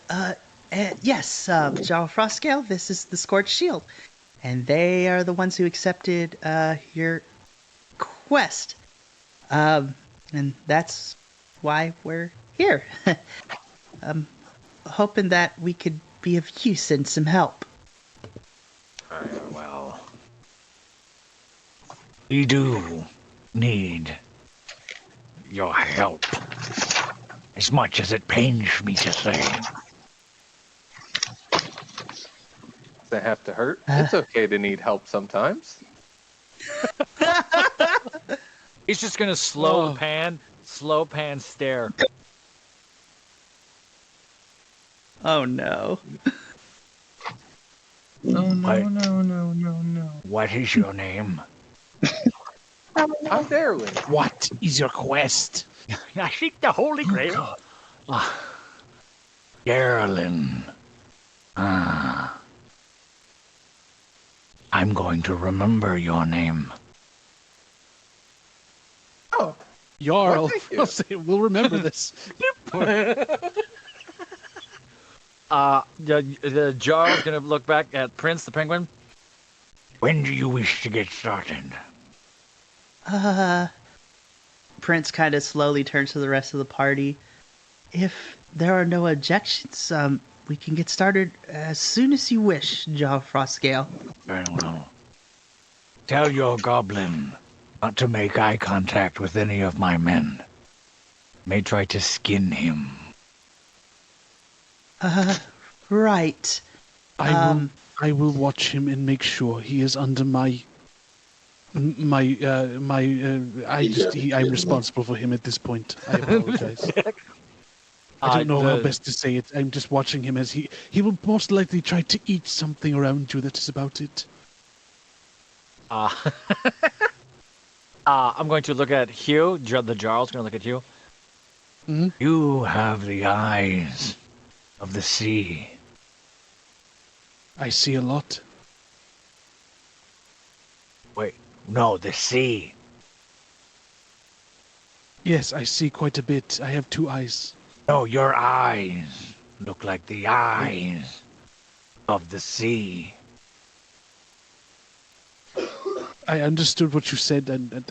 yes, Jarl Frostgale, this is the Scorched Shield. And they are the ones who accepted your quest. And that's why we're here. Hoping that we could be of use and some help. Well, we do need your help, as much as it pains me to say. Does that have to hurt? It's okay to need help sometimes. He's just gonna slow pan stare. Oh no. Oh, no. What is your name? I'm Darwin. What is your quest? I seek the Holy Grail. Gundarlun. I'm going to remember your name. Oh, Jarl. thank you. I'll say, we'll remember this. The Jarl's gonna look back at Prince the Penguin. When do you wish to get started? Prince kind of slowly turns to the rest of the party. If there are no objections, we can get started as soon as you wish, Jarl Frostgale. Very well. Tell your goblin not to make eye contact with any of my men. May try to skin him. right. I will watch him and make sure he is under I'm responsible for him at this point. I apologize. I don't know how best to say it. I'm just watching him as he will most likely try to eat something around you. That is about it. I'm going to look at Hugh. The Jarl's going to look at you. Mm-hmm. You have the eyes of the sea. I see a lot. Wait, no, the sea. Yes, I see quite a bit. I have 2 eyes. No, your eyes look like the eyes of the sea. I understood what you said, and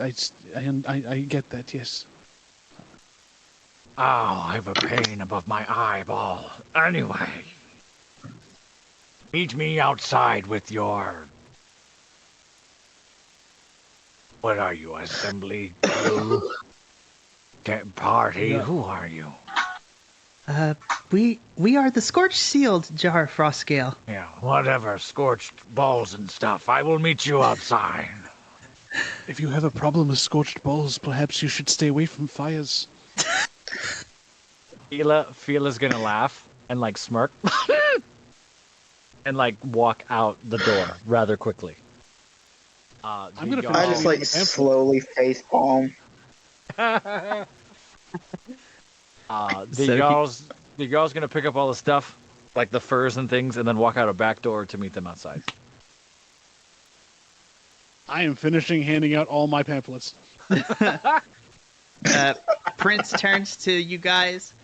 I get that. Yes. Oh, I have a pain above my eyeball. Anyway, meet me outside with your... What are you, assembly crew? Party? No. Who are you? We are the Scorched Sealed Jar Frostgale. Yeah, whatever, scorched balls and stuff. I will meet you outside. If you have a problem with scorched balls, perhaps you should stay away from fires. Fila's gonna laugh and like smirk and like walk out the door rather quickly. I'm gonna I just like slowly face palm. The girl's gonna pick up all the stuff, like the furs and things, and then walk out a back door to meet them outside. I am finishing handing out all my pamphlets. Prince turns to you guys.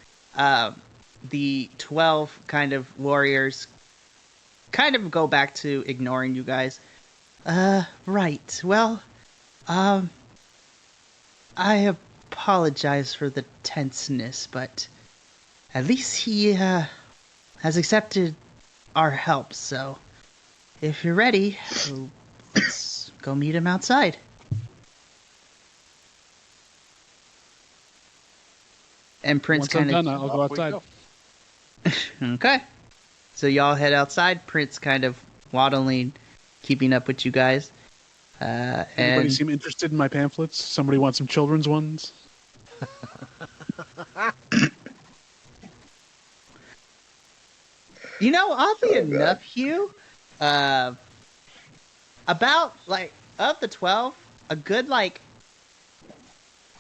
The 12 kind of warriors kind of go back to ignoring you guys. Right. Well, I apologize for the tenseness, but at least he has accepted our help, so if you're ready, let's go meet him outside. And Prince Once I'm kind of... done, I'll go outside. Okay. So y'all head outside. Prince kind of waddling, keeping up with you guys. Anybody And seem interested in my pamphlets? Somebody want some children's ones? you know, oddly enough, Hugh, about like of the 12, a good like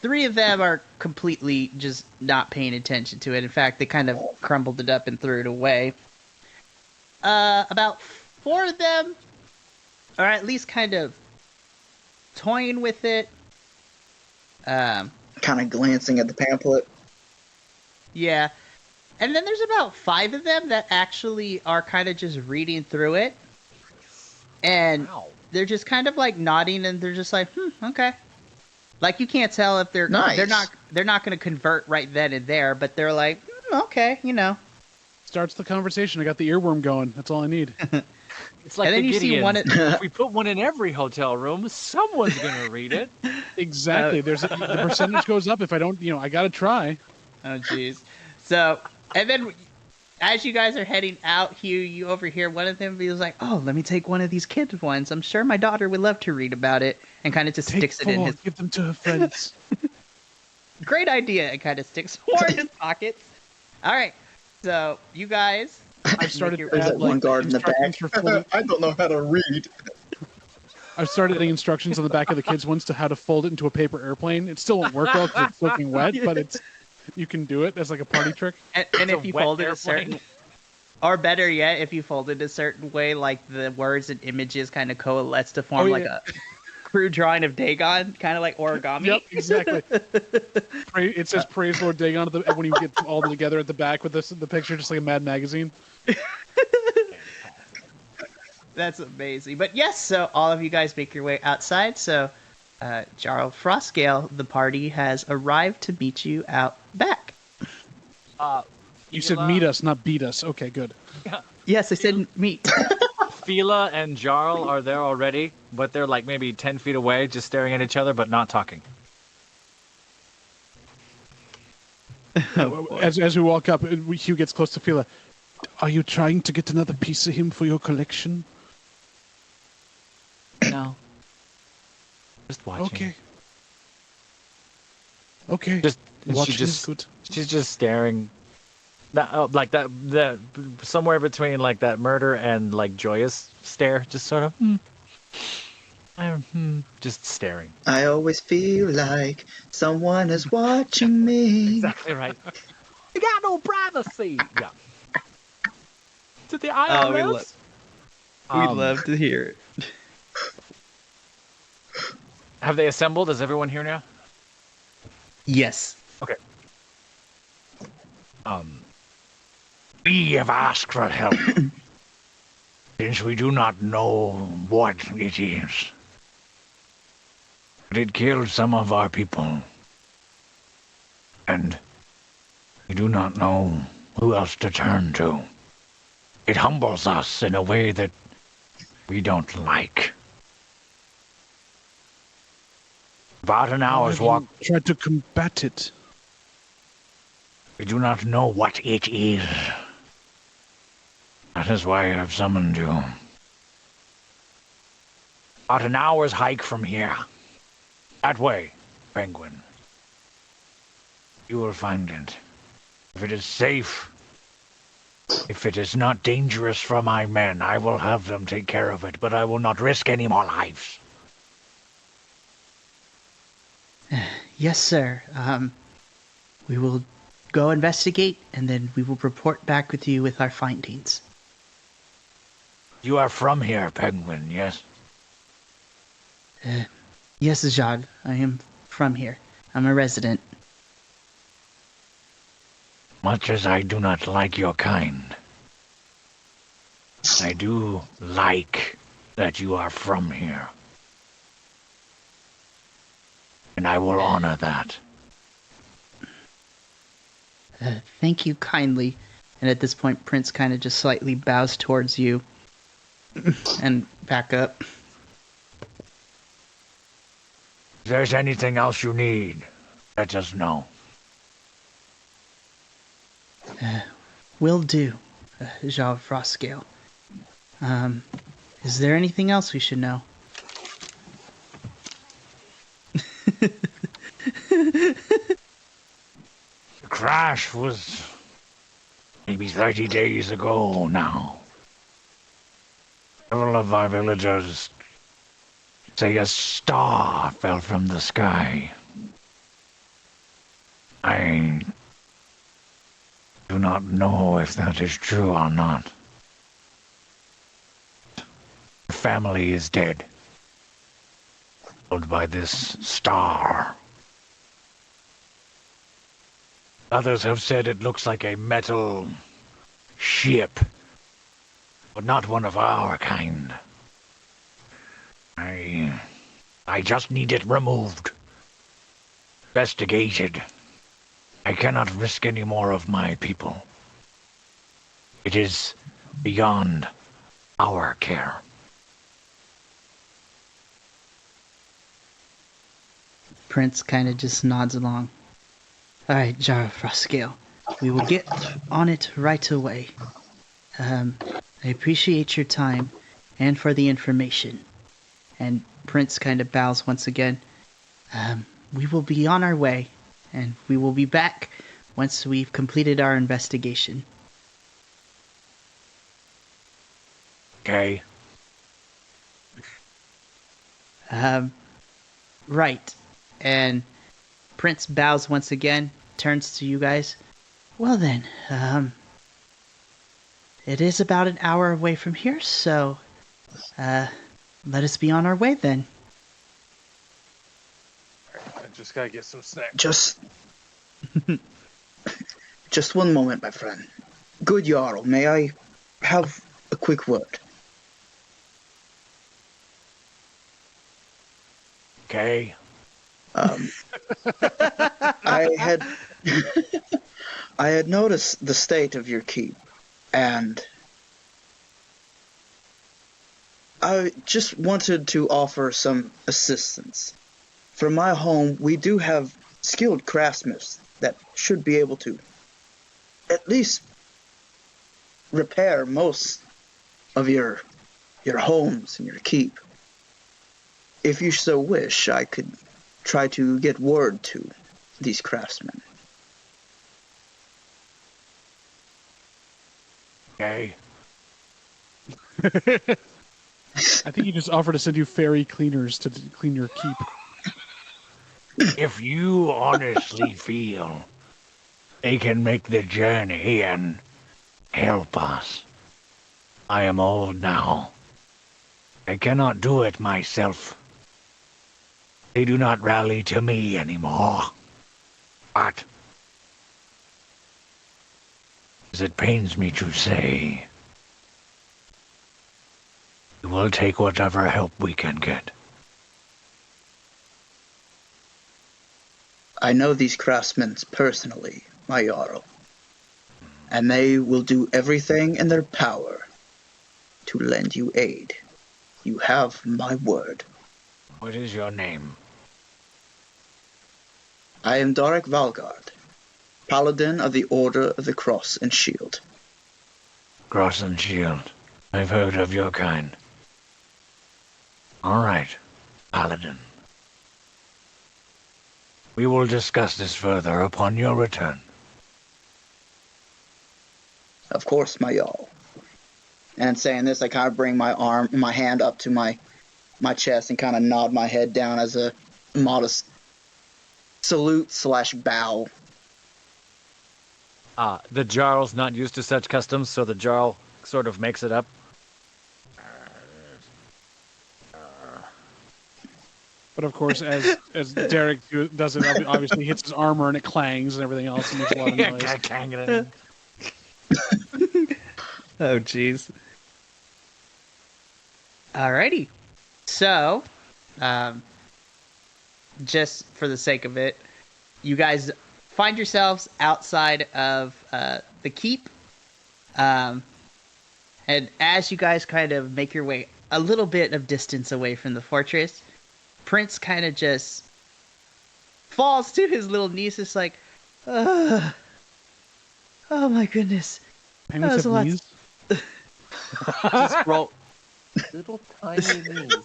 3 of them are completely just not paying attention to it. In fact, they kind of crumbled it up and threw it away. About 4 of them are at least kind of toying with it. Kind of glancing at the pamphlet. Yeah. And then there's about 5 of them that actually are kind of just reading through it. And they're just kind of like nodding and they're just like, okay. Like you can't tell if they're Nice. they're not going to convert right then and there, but they're like, okay, you know. Starts the conversation. I got the earworm going. That's all I need. It's like And then the you see Gideons. one If we put one in every hotel room, someone's gonna read it. Exactly. The percentage goes up if I don't. I got to try. Oh, jeez. So, and then as you guys are heading out, Hugh, you overhear one of them. He was like, "Oh, let me take one of these kids ones. I'm sure my daughter would love to read about it." And kind of just sticks it in his. Give them to her friends. Great idea. And kind of sticks more in his pockets. All right. So you guys. I've started to There's add that one guard in the instructions back. for folding. I don't know how to read. I've started adding instructions on the back of the kids' ones to how to fold it into a paper airplane. It still won't work well because it's soaking wet, but you can do it as like a party trick. And if you fold it a certain, or better yet, if you fold it a certain way, like the words and images kind of coalesce to form like a crude drawing of Dagon, kind of like origami. Yep, exactly. It says "Praise Lord Dagon" when you get them all together at the back with the picture, just like a Mad Magazine. That's amazing. But yes, so all of you guys make your way outside. So, Jarl Frostgale, the party has arrived to meet you out back. You said meet us, not beat us. Okay, good. Yes, I said meet. Fila and Jarl are there already, but they're like maybe 10 feet away, just staring at each other, but not talking. As we walk up, Hugh gets close to Fila. Are you trying to get another piece of him for your collection? No. Just watching. Okay. Okay. Just Watching is good. She's just staring. Like that somewhere between like that murder and like joyous stare, just sort of just staring. I always feel like someone is watching me. Exactly right. You got no privacy. Yeah. To the IRS. We'd love to hear it. Have they assembled? Is everyone here now? Yes. Okay. We have asked for help, since we do not know what it is. But it killed some of our people, and we do not know who else to turn to. It humbles us in a way that we don't like. About an hour's walk. Try to combat it. We do not know what it is. That is why I have summoned you. About an hour's hike from here. That way, Penguin. You will find it. If it is safe, if it is not dangerous for my men, I will have them take care of it, but I will not risk any more lives. Yes, sir. We will go investigate, and then we will report back with you with our findings. You are from here, Penguin, yes? Yes, Jacques. I am from here. I'm a resident. Much as I do not like your kind, I do like that you are from here. And I will honor that. Thank you kindly. And at this point, Prince kind of just slightly bows towards you and back up. If there's anything else you need, let us know. Will do, Jean Frostgale. Is there anything else we should know? The crash was maybe 30 days ago now. Several of our villagers say a star fell from the sky. I do not know if that is true or not. The family is dead. Killed by this star. Others have said it looks like a metal ship, but not one of our kind. I just need it removed. Investigated. I cannot risk any more of my people. It is beyond our care. Prince kind of just nods along. All right, Jar Frostgale. We will get on it right away. I appreciate your time and for the information. And Prince kind of bows once again. We will be on our way, and we will be back once we've completed our investigation. Okay. Right. And Prince bows once again, turns to you guys. Well then, it is about an hour away from here, so, let us be on our way then. I just gotta get some snacks. Just one moment, my friend. Good Jarl, may I have a quick word? Okay. I had noticed the state of your keep, and I just wanted to offer some assistance. For my home, we do have skilled craftsmen that should be able to at least repair most of your homes and your keep. If you so wish, I could try to get word to these craftsmen. Okay. I think he just offered to send you fairy cleaners to clean your keep. If you honestly feel they can make the journey and help us, I am old now. I cannot do it myself. They do not rally to me anymore. But, as it pains me to say, we will take whatever help we can get. I know these craftsmen personally, my Jarl, and they will do everything in their power to lend you aid. You have my word. What is your name? I am Darek Valgard, Paladin of the Order of the Cross and Shield. Cross and Shield. I've heard of your kind. All right, Paladin. We will discuss this further upon your return. Of course, my Jarl. And saying this, I kind of bring my hand up to my chest and kind of nod my head down as a modest salute/bow. The Jarl's not used to such customs, so the Jarl sort of makes it up. But of course, as Derek does it, obviously hits his armor and it clangs and everything else and makes a lot of noise. Oh, jeez. Alrighty. So, just for the sake of it, you guys find yourselves outside of the keep. And as you guys kind of make your way a little bit of distance away from the fortress, Prince kind of just falls to his little knees. It's like, oh my goodness. Penguins have knees? Just roll little tiny knees.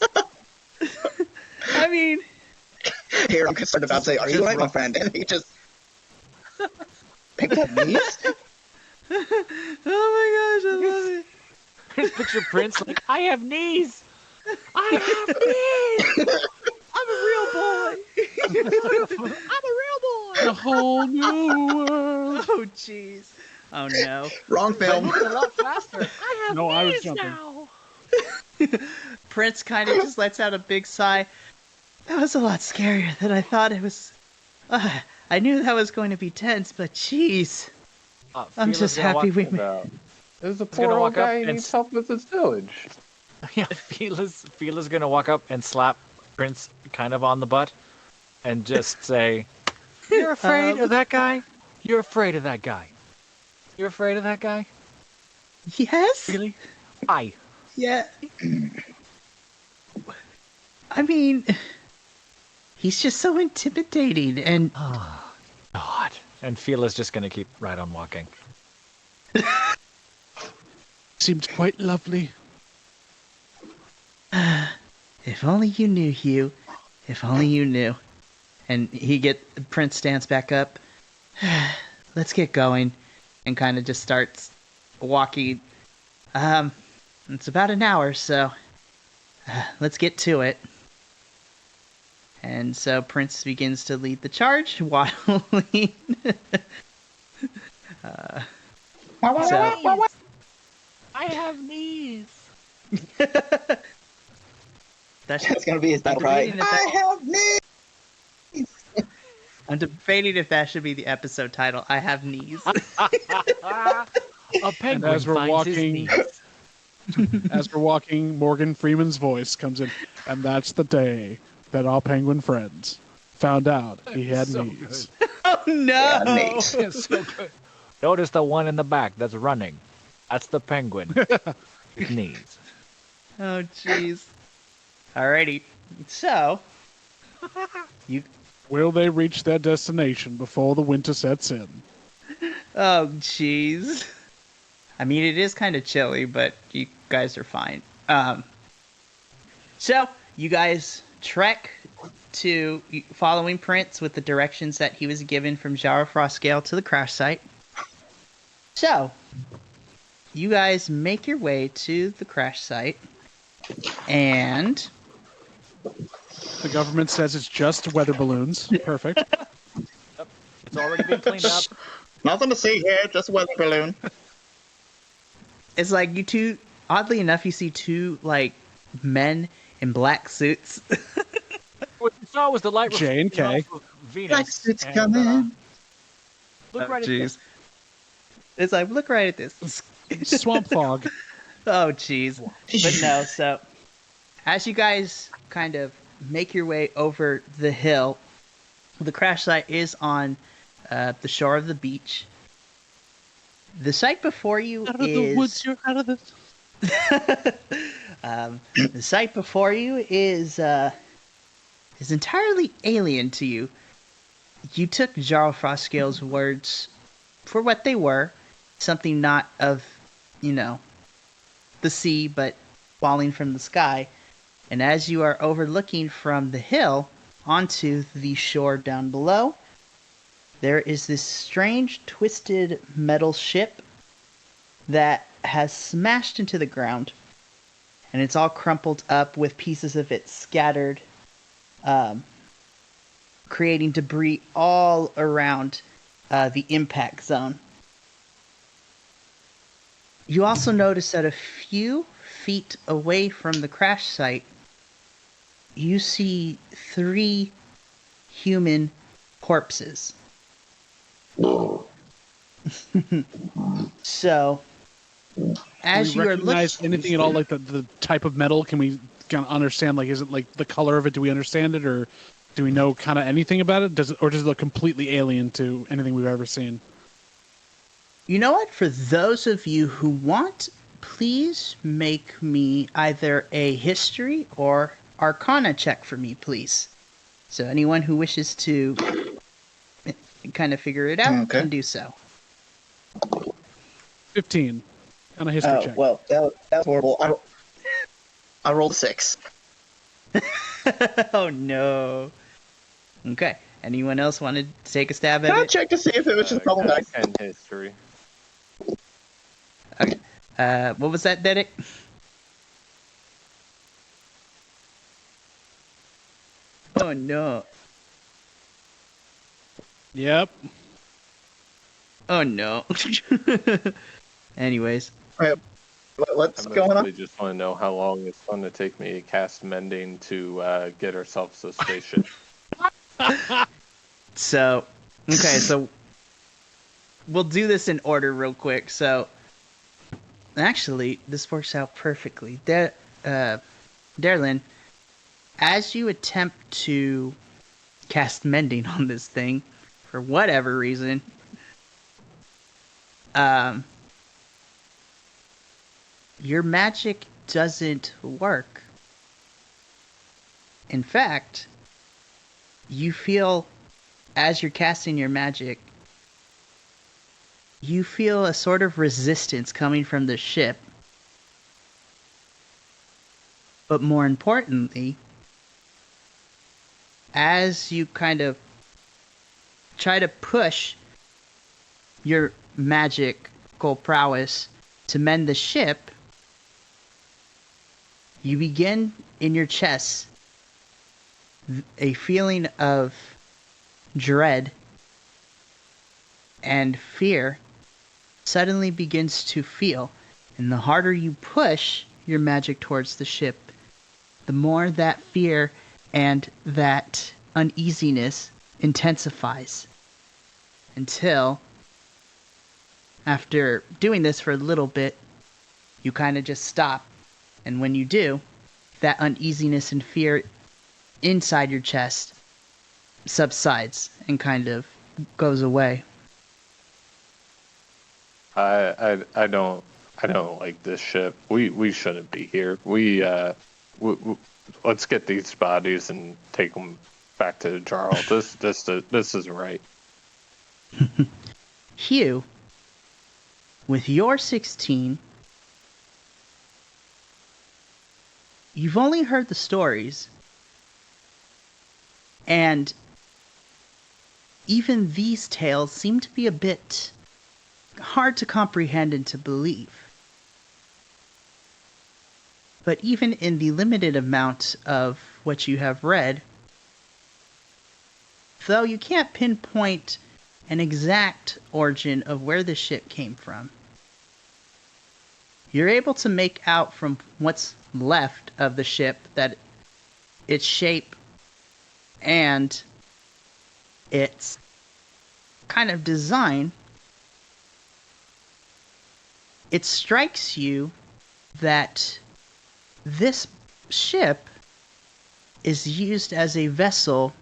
I mean, Here, I'm concerned about saying, are you right, my friend? And he just... Pick up knees? oh my gosh, I love it. Just picture Prince like, I have knees. I have knees. I'm a real boy. I'm a real boy. A whole new world. Oh jeez. Oh no. Wrong film. A lot faster. I have No, I was knees jumping. now. Prince kind of just lets out a big sigh. That was a lot scarier than I thought it was. I knew that was going to be tense, but jeez. I'm just happy we made. There's a gonna poor old walk up guy who and needs help with his village. Yeah, Fila's gonna walk up and slap Prince kind of on the butt and just say, "You're afraid of that guy? You're afraid of that guy? You're afraid of that guy? Yes. Really? Hi." Yeah. I mean, he's just so intimidating, and Oh, God. And Fila's just gonna keep right on walking. Seemed quite lovely. if only you knew, Hugh. If only you knew. And Prince stands back up. Let's get going, and kind of just starts walking. It's about an hour, so let's get to it. And so Prince begins to lead the charge, waddling. I have knees. That's going to be his battle cry. I have knees! I'm debating if that should be the episode title. I have knees. A penguin as we're finds walking- his knees. As we're walking, Morgan Freeman's voice comes in, and that's the day that our penguin friends found out he had So knees. Oh no! Yeah, knees. It's so good. Notice the one in the back that's running. That's the penguin. His knees. Oh jeez. Alrighty. So you Will they reach their destination before the winter sets in? oh jeez. I mean, it is kind of chilly, but you guys are fine. So you guys trek to following Prince with the directions that he was given from Jara Frostgale to the crash site. So you guys make your way to the crash site, and The government says it's just weather balloons. Perfect. It's already been cleaned up. Nothing to see here, just a weather balloon. it's like you two. Oddly enough, you see two like men in black suits. What you saw was the light J and K. reflecting off of Venus. Black suits and, coming. Look right at jeez. this. It's like, look right at this. Swamp fog. Oh, jeez. But no, so as you guys kind of make your way over the hill, the crash site is on the shore of the beach. The site before you Out of the woods, you're out of the... the site before you is entirely alien to you. You took Jarl Frostgale's words for what they were, something not of, the sea, but falling from the sky. And as you are overlooking from the hill onto the shore down below, there is this strange twisted metal ship that has smashed into the ground, and it's all crumpled up with pieces of it scattered, creating debris all around the impact zone. You also notice that a few feet away from the crash site, you see 3 human corpses. So, as Do we you are recognize looking, anything at all, like the type of metal? Can we kind of understand, like, is it like the color of it? Do we understand it, or do we know kind of anything about it? Does it look completely alien to anything we've ever seen? you know what? For those of you who want, please make me either a history or arcana check for me, please. So anyone who wishes to kind of figure it out Okay. can do so. 15 on a history check. Well, that was horrible. I rolled 6. Oh no. Okay. Anyone else want to take a stab at Can I it? check to see if it was just problematic? And history. Okay. What was that, Dedek? Oh no. Yep. Oh no. Anyways. What's I going on? mostly just want to know how long it's going to take me to cast mending to get ourselves a spaceship. So, okay, so we'll do this in order real quick. So, actually, this works out perfectly. Darlin, as you attempt to cast mending on this thing, for whatever reason, your magic doesn't work. In fact, you feel, as you're casting your magic, you feel a sort of resistance coming from the ship. But more importantly, as you kind of try to push your magical prowess to mend the ship, you begin in your chest a feeling of dread and fear suddenly begins to feel. And the harder you push your magic towards the ship, the more that fear and that uneasiness intensifies. Until, after doing this for a little bit, you kind of just stop. And when you do, that uneasiness and fear inside your chest subsides and kind of goes away. I don't like this ship. We shouldn't be here. Let's get these bodies and take them back to Jarl. This isn't right. Hugh, with your 16, you've only heard the stories, and even these tales seem to be a bit hard to comprehend and to believe. But even in the limited amount of what you have read, though you can't pinpoint an exact origin of where the ship came from, you're able to make out from what's left of the ship that its shape and its kind of design, it strikes you that this ship is used as a vessel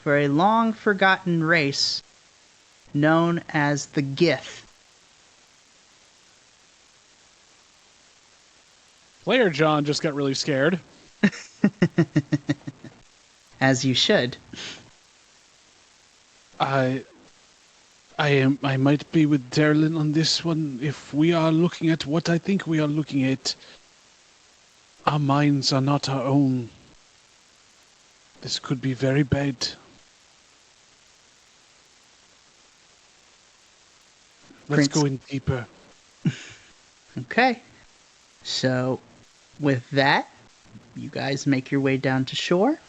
for a long forgotten race known as the Gith. Player John just got really scared. As you should. I might be with Gundarlun on this one. If we are looking at what I think we are looking at, our minds are not our own. This could be very bad. Let's go in deeper. Okay. So, with that, you guys make your way down to shore.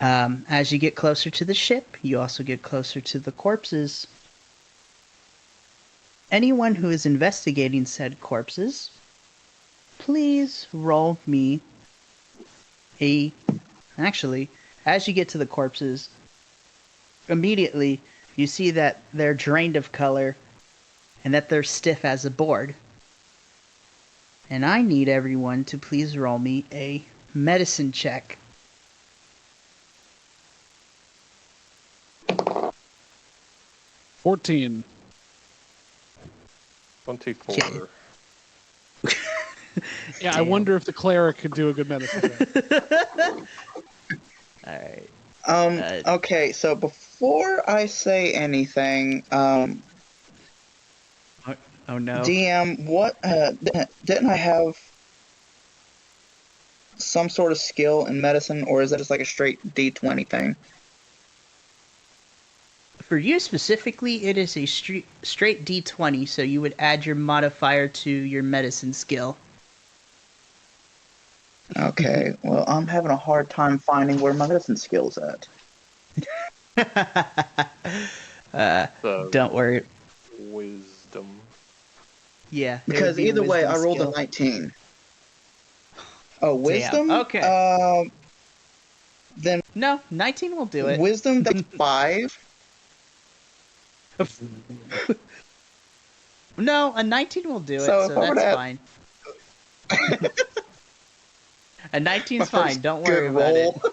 As you get closer to the ship, you also get closer to the corpses. Anyone who is investigating said corpses, please roll me Actually, as you get to the corpses, immediately you see that they're drained of color and that they're stiff as a board. And I need everyone to please roll me a medicine check. $14. 24. Okay. Yeah, Damn. I wonder if the cleric could do a good medicine check. Alright. Okay, so before I say anything, Oh no. DM, what didn't I have some sort of skill in medicine, or is that just like a straight D20 thing? For you specifically, it is a straight D20, so you would add your modifier to your medicine skill. Okay, well, I'm having a hard time finding where my medicine skill's at. Don't worry. Wisdom. Yeah. it Because would be either way, I wisdom rolled skill. a 19. Oh, wisdom? Okay. Then No, 19 will do it. wisdom, that's 5. No, a 19 will do it, So so if I were that's to add- fine. A 19's My fine, first don't worry good about roll. it.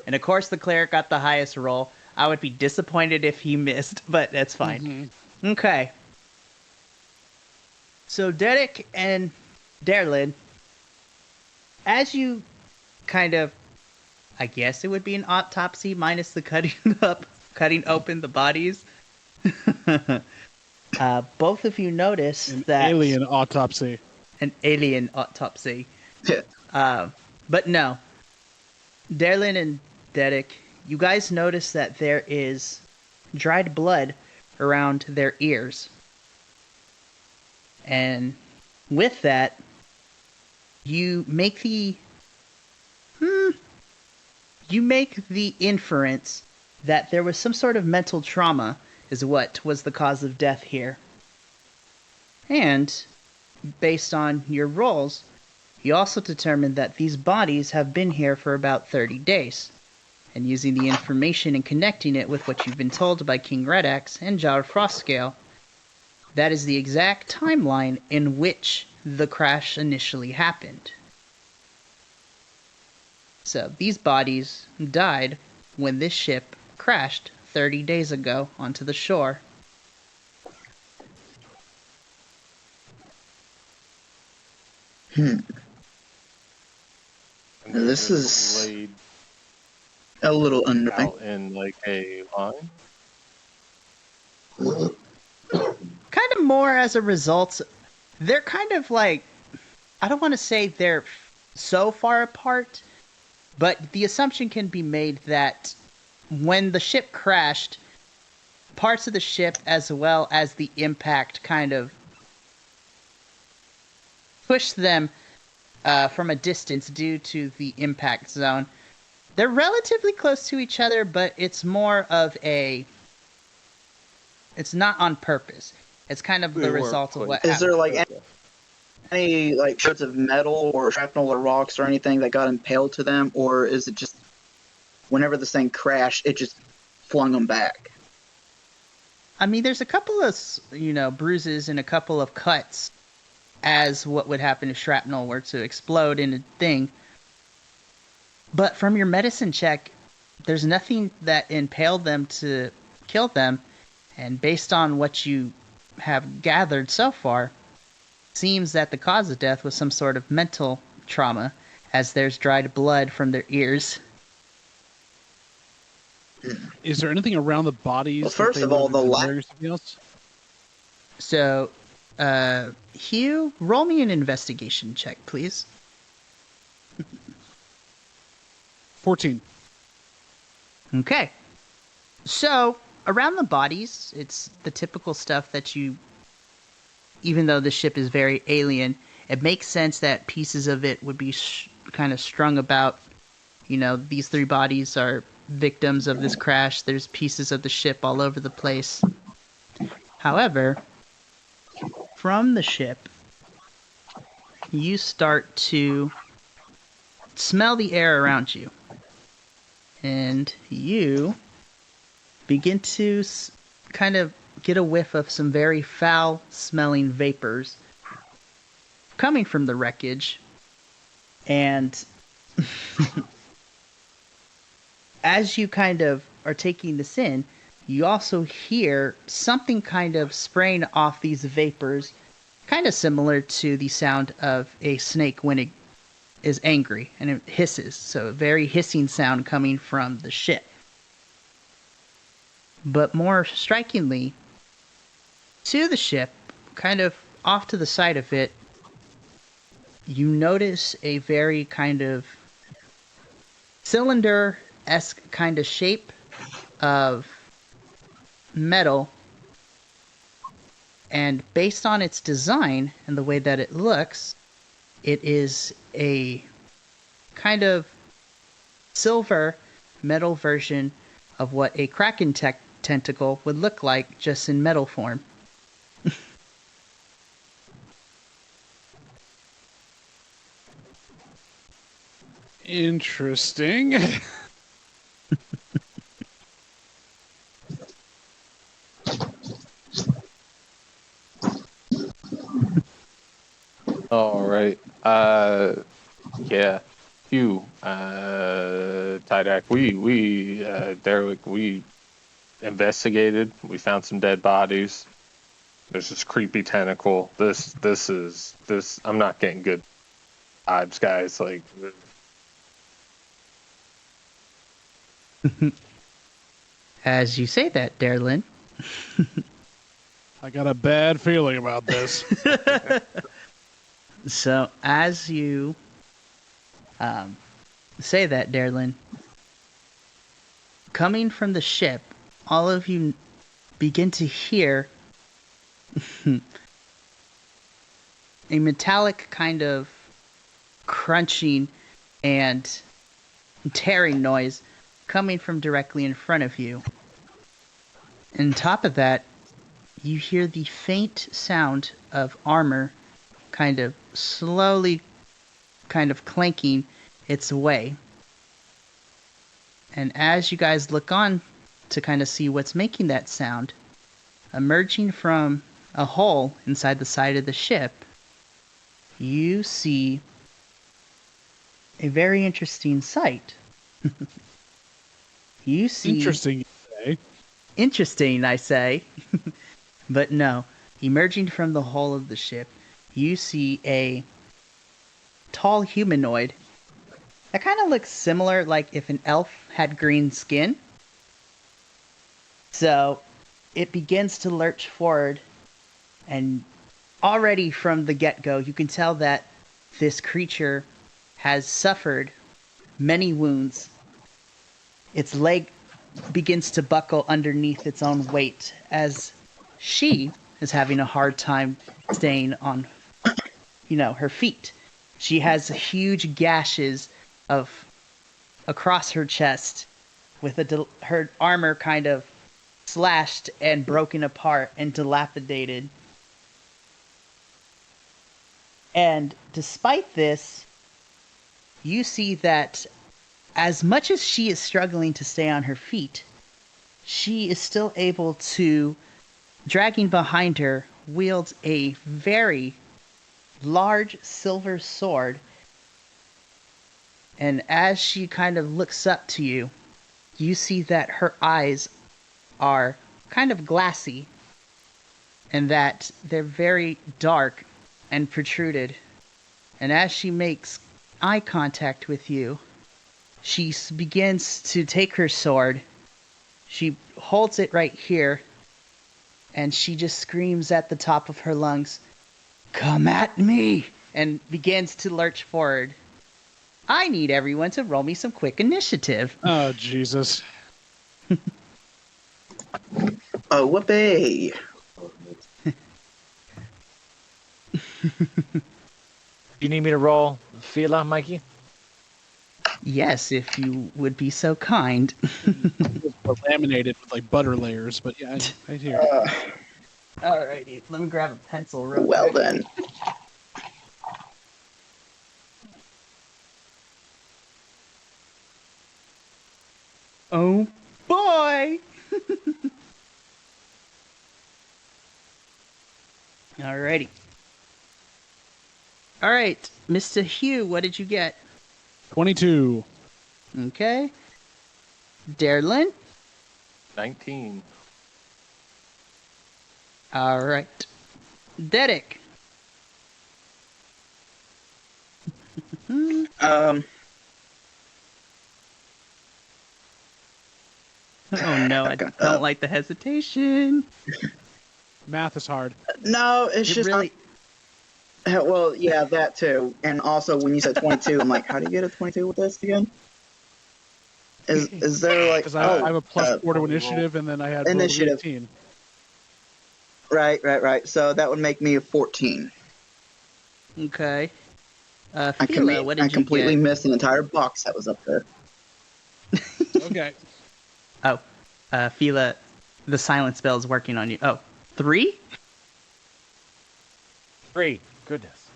And of course the cleric got the highest roll. I would be disappointed if he missed, but that's fine. Okay. So Derek and Gundarlun, as you kind of, I guess it would be an autopsy minus the cutting open the bodies. Both of you notice that Alien autopsy. an alien autopsy. Yeah. But no. Gundarlun and Derek, you guys notice that there is dried blood around their ears. And with that, you make the inference that there was some sort of mental trauma is what was the cause of death here. And based on your rolls, you also determined that these bodies have been here for about 30 days. And using the information and connecting it with what you've been told by King Redax and Jar Frostscale, that is the exact timeline in which the crash initially happened. So these bodies died when this ship crashed 30 days ago onto the shore. And This they're is laid a little annoying. out in like a line. kind of more as a result. They're kind of like, I don't want to say they're so far apart, but the assumption can be made that when the ship crashed, parts of the ship as well as the impact kind of pushed them from a distance due to the impact zone. They're relatively close to each other, but it's more of a... It's not on purpose. It's kind of the result of what happened. Is there like any like shards of metal or shrapnel or rocks or anything that got impaled to them, or is it just whenever this thing crashed, it just flung them back? I mean, there's a couple of, bruises and a couple of cuts as what would happen if shrapnel were to explode in a thing. But from your medicine check, there's nothing that impaled them to kill them. And based on what you have gathered so far, seems that the cause of death was some sort of mental trauma, as there's dried blood from their ears. Is there anything around the bodies? Well, first of all, something else? So, Hugh, roll me an investigation check, please. 14. Okay. So, around the bodies, it's the typical stuff that you... Even though the ship is very alien, it makes sense that pieces of it would be kind of strung about. These 3 bodies are victims of this crash. There's pieces of the ship all over the place. However, from the ship, you start to smell the air around you. And you begin to kind of get a whiff of some very foul-smelling vapors coming from the wreckage. And as you kind of are taking this in, you also hear something kind of spraying off these vapors, kind of similar to the sound of a snake when it is angry and it hisses. So a very hissing sound coming from the ship. But more strikingly, to the ship, kind of off to the side of it, you notice a very kind of cylinder-esque kind of shape of metal. And based on its design and the way that it looks, it is a kind of silver metal version of what a kraken tentacle would look like, just in metal form. Interesting. All right. Yeah. Hugh, Tydak, Derwick, we investigated. We found some dead bodies. There's this creepy tentacle. This. I'm not getting good vibes, guys. Like. As you say that, Darlin. I got a bad feeling about this. So, as you say that, Darlin, coming from the ship, all of you begin to hear a metallic kind of crunching and tearing noise coming from directly in front of you. On top of that, you hear the faint sound of armor kind of slowly kind of clanking its way. And as you guys look on to kind of see what's making that sound, emerging from a hole inside the side of the ship, you see a very interesting sight. You see... Interesting, you say. Interesting, I say. But no, emerging from the hull of the ship, you see a tall humanoid that kind of looks similar, like if an elf had green skin. So, it begins to lurch forward, and already from the get-go, you can tell that this creature has suffered many wounds. Its leg begins to buckle underneath its own weight as she is having a hard time staying on, her feet. She has huge gashes across her chest with her armor kind of slashed and broken apart and dilapidated. And despite this, you see that as much as she is struggling to stay on her feet, she is still able to, dragging behind her, wields a very large silver sword. And as she kind of looks up to you, you see that her eyes are kind of glassy and that they're very dark and protruded. And as she makes eye contact with you, she begins to take her sword. She holds it right here, and she just screams at the top of her lungs, "Come at me!" and begins to lurch forward. I need everyone to roll me some quick initiative. Oh, Jesus. Oh, whoopee. You need me to roll Fila, Mikey? Yes, if you would be so kind. Laminated with like butter layers, but yeah, I hear. Alrighty, let me grab a pencil real Well quick. then. Oh boy! Alrighty. Alright, Mr. Hugh, what did you get? 22. Okay. Darlin? 19. Alright. Derek? Oh no, I don't like the hesitation. Math is hard. No, it's It just really... well, yeah, that too. And also, when you said 22, I'm like, how do you get a 22 with this again? Is there like? Because I have a plus 4 to initiative, and then I had initiative. 18. Right. So that would make me a 14. Okay. I Fila, what did you completely get? missed an entire box that was up there. Okay. Oh, Fila, the silent spell is working on you. Oh, 3? 3. Goodness.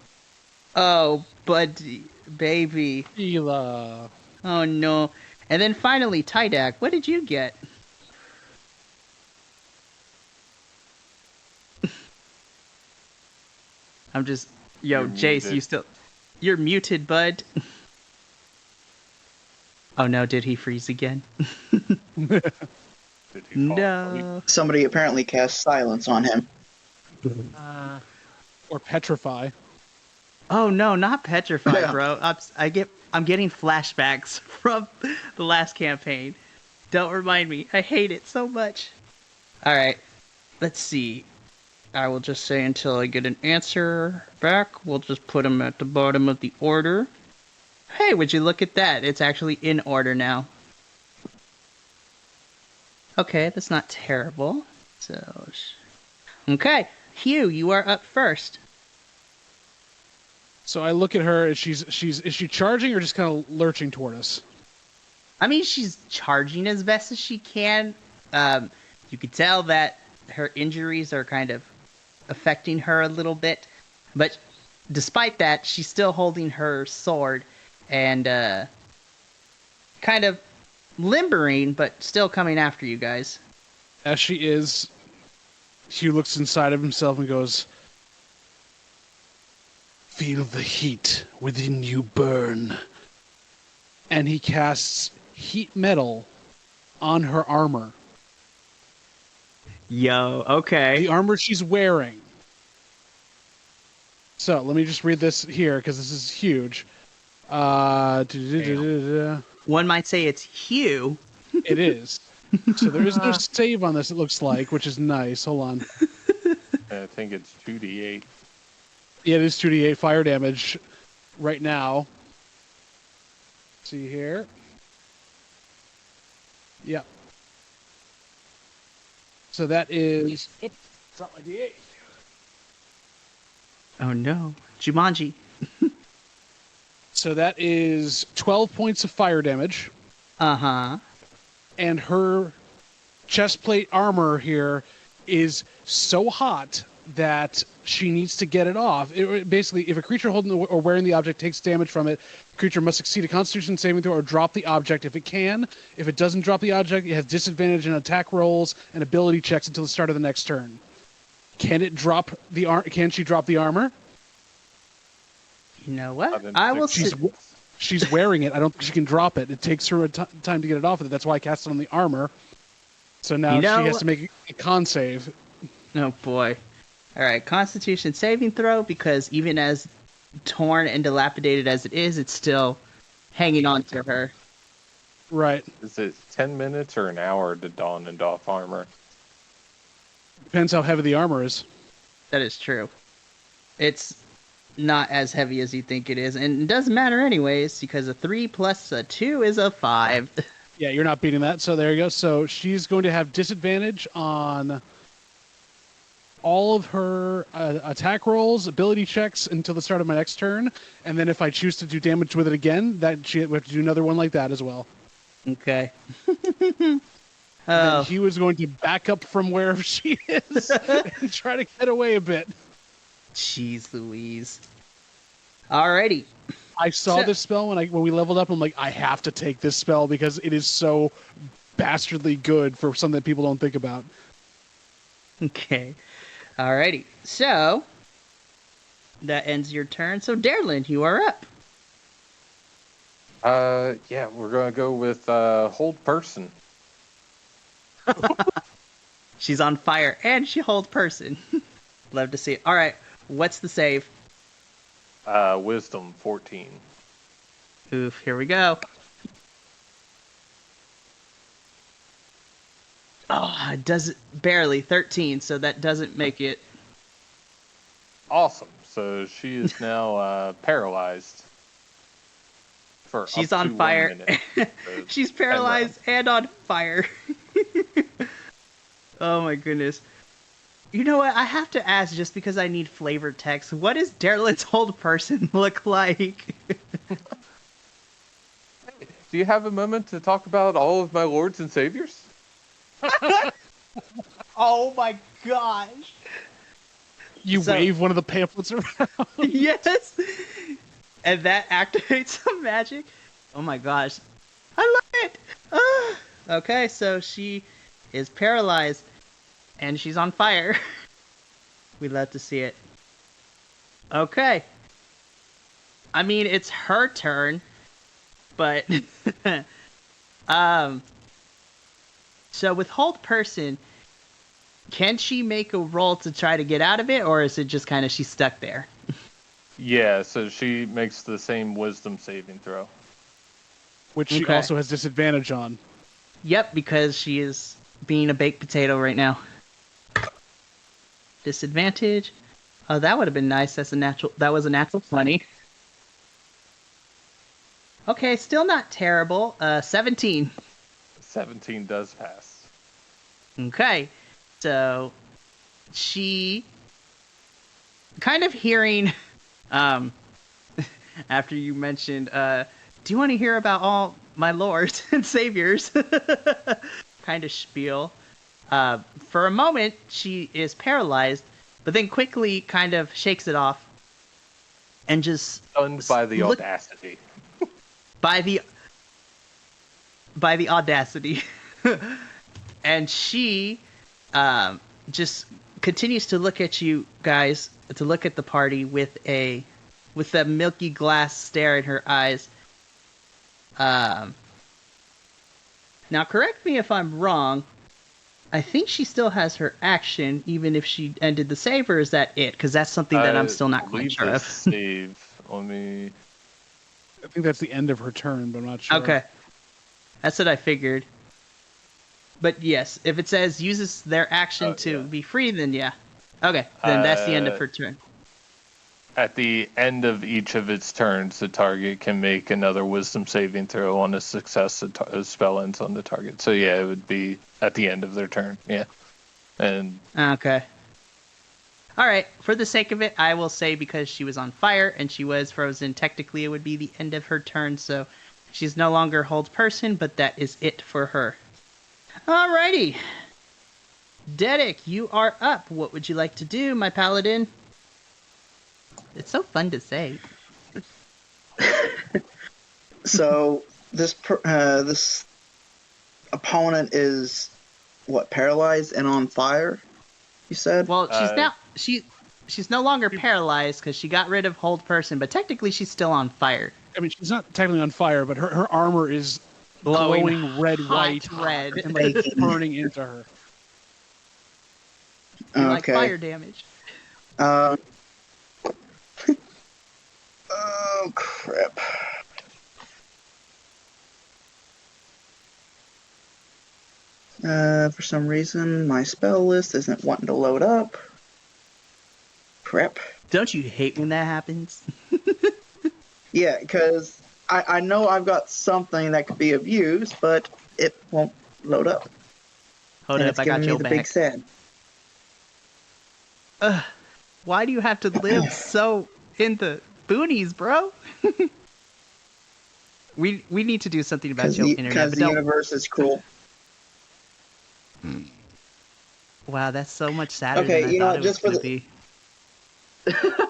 Oh, buddy, baby. Ela. Oh no. And then finally, Tydak, what did you get? I'm just... Yo, You're Jace, muted. You're muted, bud. Oh no, did he freeze again? Did he fall asleep? No. Somebody apparently cast silence on him. Or petrify. Oh no, not petrified, Yeah. bro. I'm getting flashbacks from the last campaign. Don't remind me. I hate it so much. All right, let's see. I will just say until I get an answer back, we'll just put them at the bottom of the order. Hey, would you look at that? It's actually in order now. Okay, that's not terrible. So, okay, Hugh, you are up first. So I look at her, and is she charging or just kind of lurching toward us? I mean, she's charging as best as she can. You could tell that her injuries are kind of affecting her a little bit. But despite that, she's still holding her sword and kind of limbering, but still coming after you guys. As she is, Hugh looks inside of himself and goes, "Feel the heat within you burn." And he casts heat metal on her armor. Yo, okay. The armor she's wearing. So let me just read this here because this is huge. One might say it's Hugh. It is. So there is no save on this, it looks like, which is nice. Hold on. I think it's 2d8. Yeah, it is 2d8 fire damage right now. See here. Yep. So that is... It's not my d8. Oh no, Jumanji. So that is 12 points of fire damage. Uh-huh. And her chest plate armor here is so hot that she needs to get it off. Basically, if a creature holding or wearing the object takes damage from it, the creature must succeed a Constitution saving throw or drop the object if it can. If it doesn't drop the object, it has disadvantage in attack rolls and ability checks until the start of the next turn. Can it drop the Can she drop the armor? You know what? I will. She's wearing it. I don't think she can drop it. It takes her time to get it off of it. That's why I cast it on the armor. So now she has to make a con save. Oh boy. All right, Constitution saving throw, because even as torn and dilapidated as it is, it's still hanging on to her. Right. Is it 10 minutes or an hour to don and doff armor? Depends how heavy the armor is. That is true. It's not as heavy as you think it is, and it doesn't matter anyways, because a 3 plus a 2 is a 5. Yeah, you're not beating that, so there you go. So she's going to have disadvantage on all of her attack rolls, ability checks until the start of my next turn, and then if I choose to do damage with it again, we have to do another one like that as well. Okay. And he was going to back up from wherever she is and try to get away a bit. Jeez Louise. Alrighty. I saw this spell when we leveled up. I'm like, I have to take this spell because it is so bastardly good for something that people don't think about. Okay. Alrighty. So, that ends your turn. So, Darlin, you are up. Yeah, we're going to go with hold person. She's on fire and she holds person. Love to see it. Alright. What's the save? Wisdom 14. Oof, here we go. Oh, it does barely 13, so that doesn't make it. Awesome. So she is now paralyzed. She's on fire. She's paralyzed and on fire. Oh my goodness. You know what? I have to ask, just because I need flavor text, what does Darlin's hold person look like? Do you have a moment to talk about all of my lords and saviors? Oh my gosh. You wave one of the pamphlets around. Yes. And that activates some magic. Oh my gosh. I love it. Okay, so she is paralyzed and she's on fire. We love to see it. Okay. I mean, it's her turn, but so with hold person, can she make a roll to try to get out of it, or is it just kind of she's stuck there? Yeah, so she makes the same wisdom saving throw. Which she also has disadvantage on. Yep, because she is being a baked potato right now. Disadvantage. Oh, that would have been nice. That was a natural 20. Okay, still not terrible. 17. 17 does pass. Okay, so she kind of hearing after you mentioned, do you want to hear about all my lords and saviors? Kind of spiel. For a moment, she is paralyzed, but then quickly kind of shakes it off and just stunned by the audacity. By the audacity. And she just continues to look at you guys, to look at the party with a milky glass stare in her eyes. Now, correct me if I'm wrong. I think she still has her action, even if she ended the save, or is that it? Because that's something that I'm still not quite sure of. Save. Let me. I think that's the end of her turn, but I'm not sure. Okay. That's what I figured. But yes, if it says uses their action to be free, then yeah. Okay, then that's the end of her turn. At the end of each of its turns, the target can make another wisdom saving throw. On a success, a spell ends on the target. So yeah, it would be at the end of their turn. Yeah. And okay. All right. For the sake of it, I will say because she was on fire and she was frozen, technically it would be the end of her turn. So she's no longer hold person, but that is it for her. Alrighty. Dedic, you are up. What would you like to do, my paladin? It's so fun to say. So this opponent is what, paralyzed and on fire? You said? Well, she's no longer paralyzed because she got rid of hold person, but technically she's still on fire. I mean, she's not technically on fire, but her armor is glowing red, white, red, and like burning into her. Okay. Like fire damage. Oh crap. For some reason, my spell list isn't wanting to load up. Crap. Don't you hate when that happens? Yeah, because I know I've got something that could be of use, but it won't load up. Hold and up, I got your back. Big sad. Why do you have to live so in the boonies, bro? we need to do something about your internet. Because the universe is cruel. Wow, that's so much sadder Okay, than you I know, thought just it was for going to be.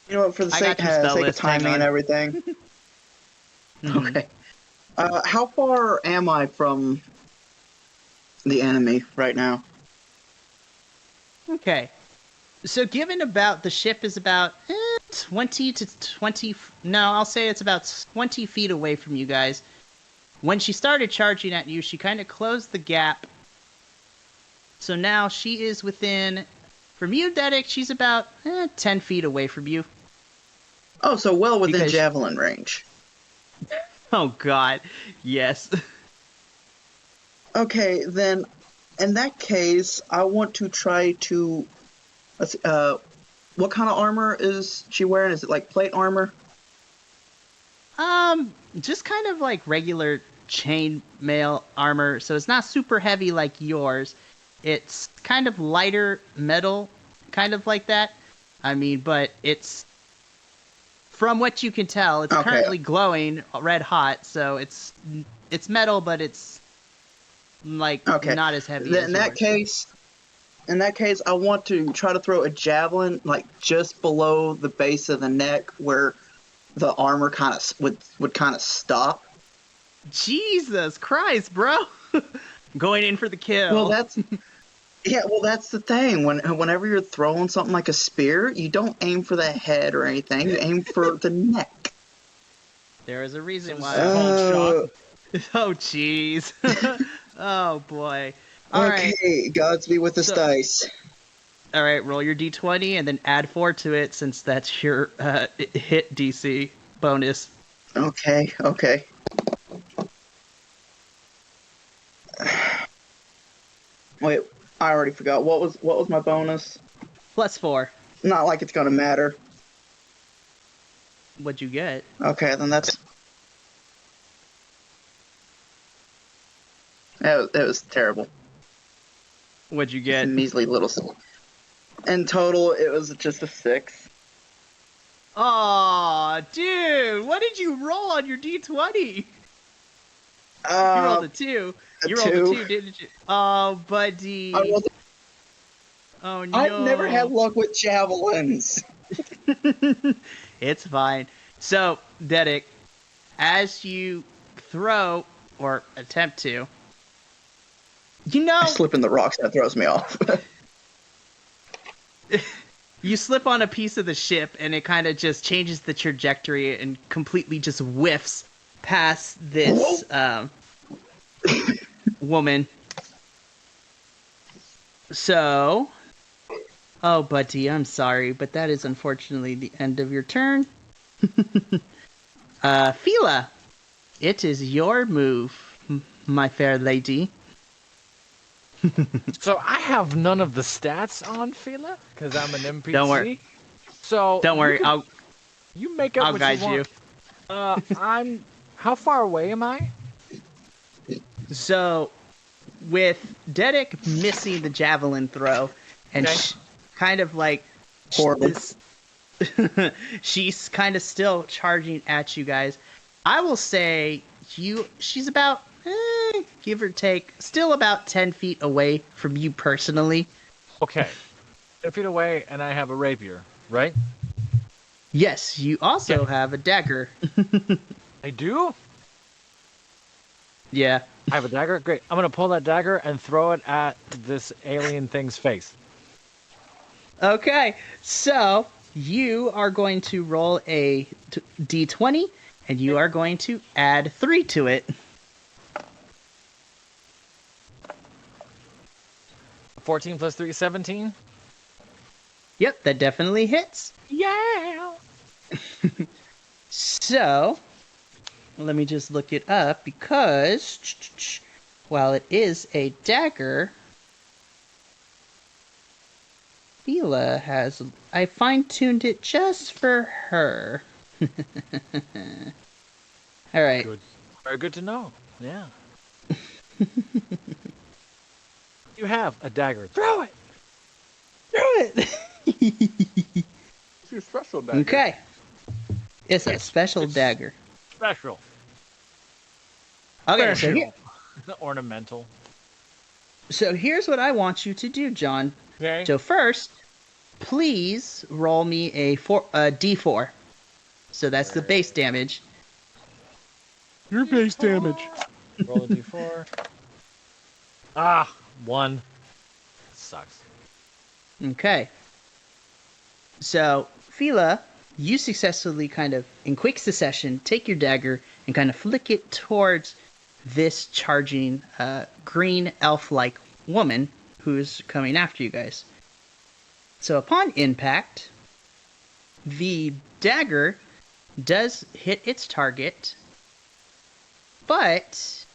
You know what, for the sake of timing and everything. Okay. How far am I from the enemy right now? Okay. So given about the ship is about 20 to 20... No, I'll say it's about 20 feet away from you guys. When she started charging at you, she kind of closed the gap. So now she is within... From you, Dedic, she's about 10 feet away from you. Oh, so well within javelin range. Oh, God. Yes. Okay, then, in that case, I want to try to... what kind of armor is she wearing? Is it like plate armor? Just kind of like regular chainmail armor. So it's not super heavy like yours. It's kind of lighter metal, kind of like that. I mean, but it's... From what you can tell, it's currently glowing red hot, so it's metal, but it's like not as heavy. In that case, I want to try to throw a javelin like just below the base of the neck, where the armor kind of would kind of stop. Jesus Christ, bro! Going in for the kill. Well, that's the thing. Whenever you're throwing something like a spear, you don't aim for the head or anything. You aim for the neck. There is a reason why. Oh, jeez. Oh, boy. All right. Gods be with us dice. All right, roll your d20 and then add 4 to it since that's your hit DC bonus. Okay. Wait. I already forgot. What was my bonus? +4. Not like it's gonna matter. What'd you get? Okay, then that's... It was terrible. What'd you get? It's a measly little... In total, it was just a 6. Aw, dude! What did you roll on your d20? You rolled a 2. You rolled a 2, didn't you? Oh, buddy. Oh, no. I've never had luck with javelins. It's fine. So, Dedic, as you throw, or attempt to, I slip in the rocks, that throws me off. You slip on a piece of the ship, and it kind of just changes the trajectory and completely just whiffs past this woman. So, oh, buddy, I'm sorry, but that is unfortunately the end of your turn. Fila, it is your move, my fair lady. So I have none of the stats on Fila because I'm an NPC. Don't worry. So Don't worry, you make up I'll what guide you want. How far away am I? So, with Dedek missing the javelin throw, and Okay. kind of like Horrible. she's kind of still charging at you guys. I will say she's about, give or take, still about 10 feet away from you personally. Okay. 10 feet away, and I have a rapier, right? Yes, you also have a dagger. I do? Yeah. I have a dagger? Great. I'm going to pull that dagger and throw it at this alien thing's face. Okay, so you are going to roll a d20, and you are going to add 3 to it. 14 plus 3 is 17? Yep, that definitely hits. Yeah! So, let me just look it up because while it is a dagger, Fila has. I fine tuned it just for her. All right. Good. Very good to know. Yeah. You have a dagger. Throw it! Throw it! It's your special dagger. Okay. It's a special dagger. Special. Okay, Special. Ornamental. so here's what I want you to do, John. Okay. So first, please roll me a d4. So that's the base damage. Your base damage. Roll a d4. Ah, 1. Sucks. Okay. So, Fila, you successfully kind of, in quick succession, take your dagger and kind of flick it towards this charging green elf-like woman who's coming after you guys. So upon impact, the dagger does hit its target, but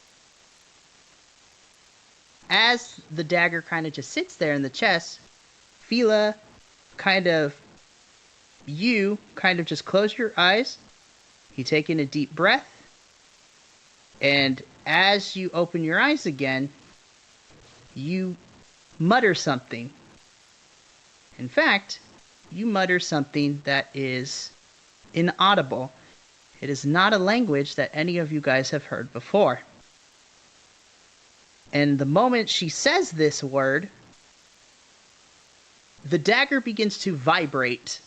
as the dagger kind of just sits there in the chest, Fila you kind of just close your eyes, you take in a deep breath, and as you open your eyes again, you mutter something. In fact, you mutter something that is inaudible. It is not a language that any of you guys have heard before. And the moment she says this word, the dagger begins to vibrate.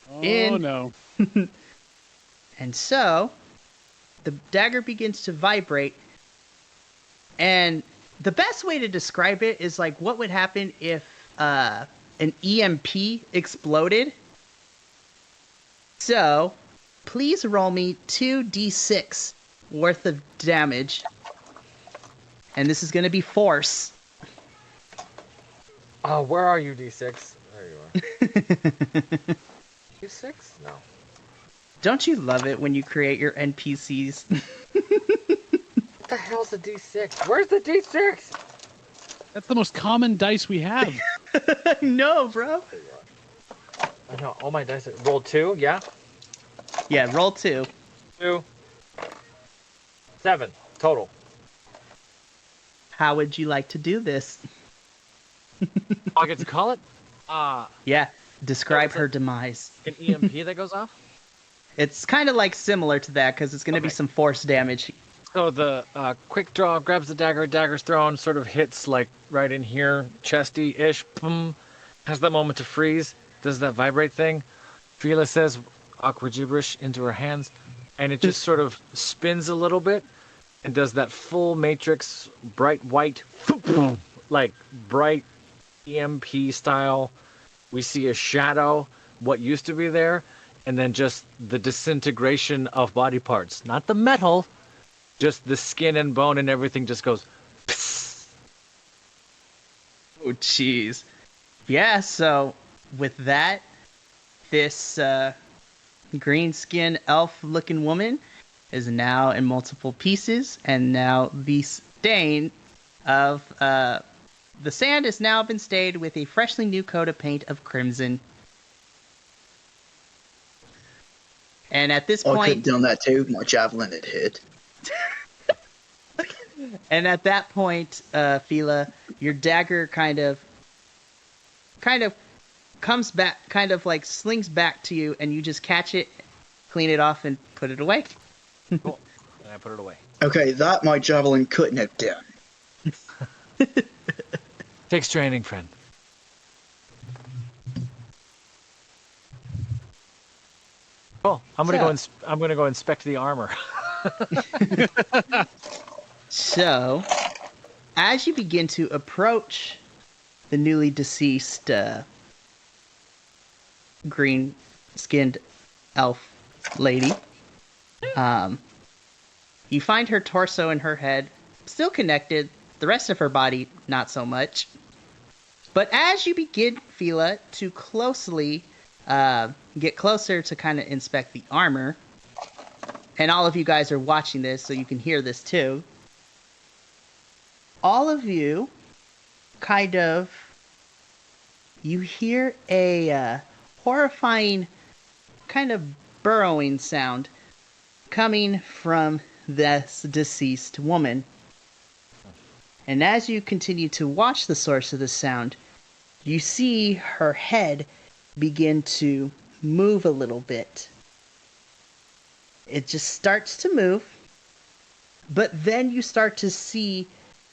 Oh, no. And so, the dagger begins to vibrate, and the best way to describe it is like what would happen if an EMP exploded. So, please roll me 2d6 worth of damage. And this is going to be force. Oh, where are you, D6? There you are. D6? No. Don't you love it when you create your NPCs? What the hell's a D6? Where's the D6? That's the most common dice we have. No, bro. I know, all my dice are... Roll 2, yeah? Yeah, roll 2. 2. 7, total. How would you like to do this? I get to call it? Yeah, describe so- her demise. An EMP that goes off? It's kind of like similar to that because it's going to be Okay. some force damage. So the quick draw grabs the dagger, dagger's thrown, sort of hits like right in here, chesty-ish, boom, has that moment to freeze, does that vibrate thing. Fila says awkward gibberish into her hands, and it just sort of spins a little bit and does that full matrix, bright white, like bright EMP style. We see a shadow, what used to be there, and then just the disintegration of body parts. Not the metal, just the skin and bone and everything just goes. Psst. Oh, jeez. Yeah, so with that, this green skin elf looking woman is now in multiple pieces, and now the stain of The sand has now been stayed with a freshly new coat of paint of crimson. And at this I could have point, done that too. My javelin had hit. and at that point, Fila, your dagger kind of comes back, kind of like slings back to you, and you just catch it, clean it off, and put it away. Cool. And I put it away. Okay, that my javelin couldn't have done. Takes training, friend. Cool. I'm gonna go inspect the armor. So, as you begin to approach the newly deceased green-skinned elf lady, you find her torso and her head still connected. The rest of her body, not so much. But as you begin, Fila, to closely get closer to kind of inspect the armor, and all of you guys are watching this, so you can hear this too. All of you you hear a horrifying kind of burrowing sound coming from this deceased woman. And as you continue to watch the source of the sound, you see her head begin to move a little bit. It just starts to move, but then you start to see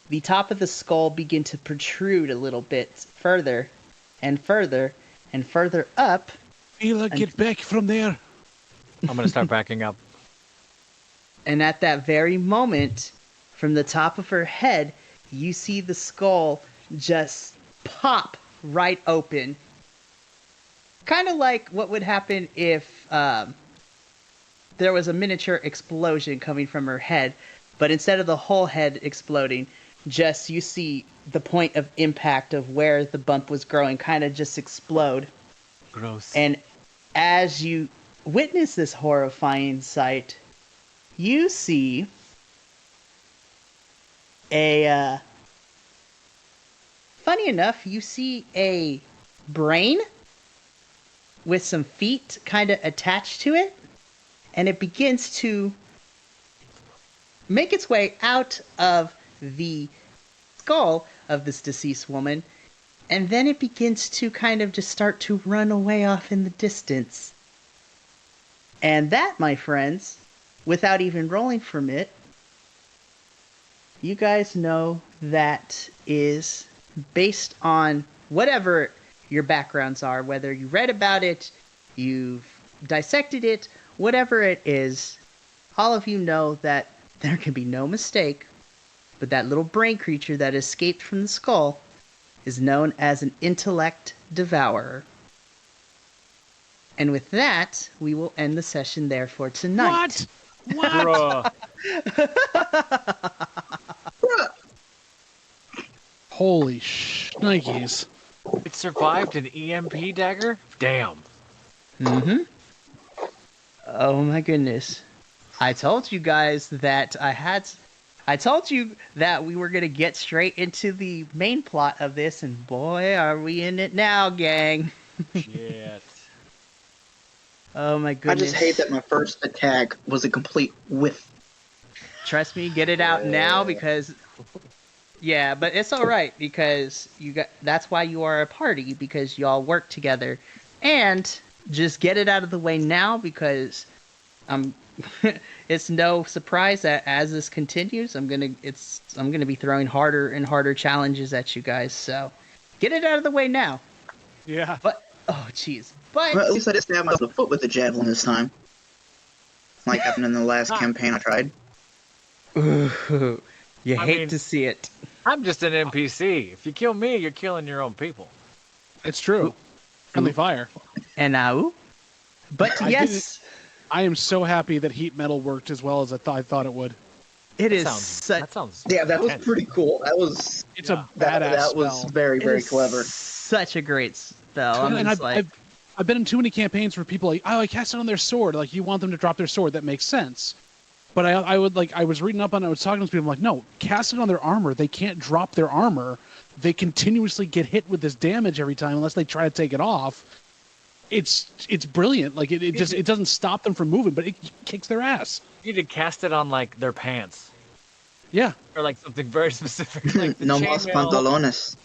the top of the skull begin to protrude a little bit further and further and further up. Fila, get back from there. I'm gonna start backing up. And at that very moment, from the top of her head, you see the skull just pop right open. Kind of like what would happen if there was a miniature explosion coming from her head, but instead of the whole head exploding, just you see the point of impact of where the bump was growing kind of just explode. Gross. And as you witness this horrifying sight, you see funny enough, you see a brain with some feet kind of attached to it, and it begins to make its way out of the skull of this deceased woman, and then it begins to kind of just start to run away off in the distance. And that, my friends, without even rolling from it, you guys know that is based on whatever your backgrounds are, whether you read about it, you've dissected it, whatever it is, all of you know that there can be no mistake, but that little brain creature that escaped from the skull is known as an intellect devourer. And with that, we will end the session there for tonight. What? Holy shnikes. It survived an EMP dagger? Damn. Mm-hmm. Oh my goodness. I told you guys that I told you that we were going to get straight into the main plot of this, and boy, are we in it now, gang. Shit. Oh my I goodness. just hate that my first attack was a complete whiff. Trust me, get it out now because... Yeah, but it's all right because that's why you are a party, because y'all work together. And just get it out of the way now because it's no surprise that as this continues, I'm gonna be throwing harder and harder challenges at you guys. So get it out of the way now. Yeah. But oh jeez. But Well, at least I didn't stab myself in the foot with the javelin this time. Like happened in the last campaign I tried. Ooh, you I hate mean- to see it. I'm just an NPC. If you kill me, you're killing your own people. It's true. Friendly fire. And now, but I yes, I am so happy that heat metal worked as well as I thought it would. it is That sounds. Yeah, that was intense. pretty cool. That was It's a that badass was spell. very, it very is clever. Such a great spell. I'm And just like, I've been in too many campaigns where people are like, oh, I cast it on their sword. Like, you want them to drop their sword. That makes sense. But I was reading up on it. I was talking to people. I'm like, no, cast it on their armor. They can't drop their armor they continuously get hit with this damage every time unless they try to take it off. It's brilliant. Like it doesn't stop them from moving, but it kicks their ass. You need to cast it on like their pants. Yeah. Or like something very specific, like the No más chainmail. pantalones.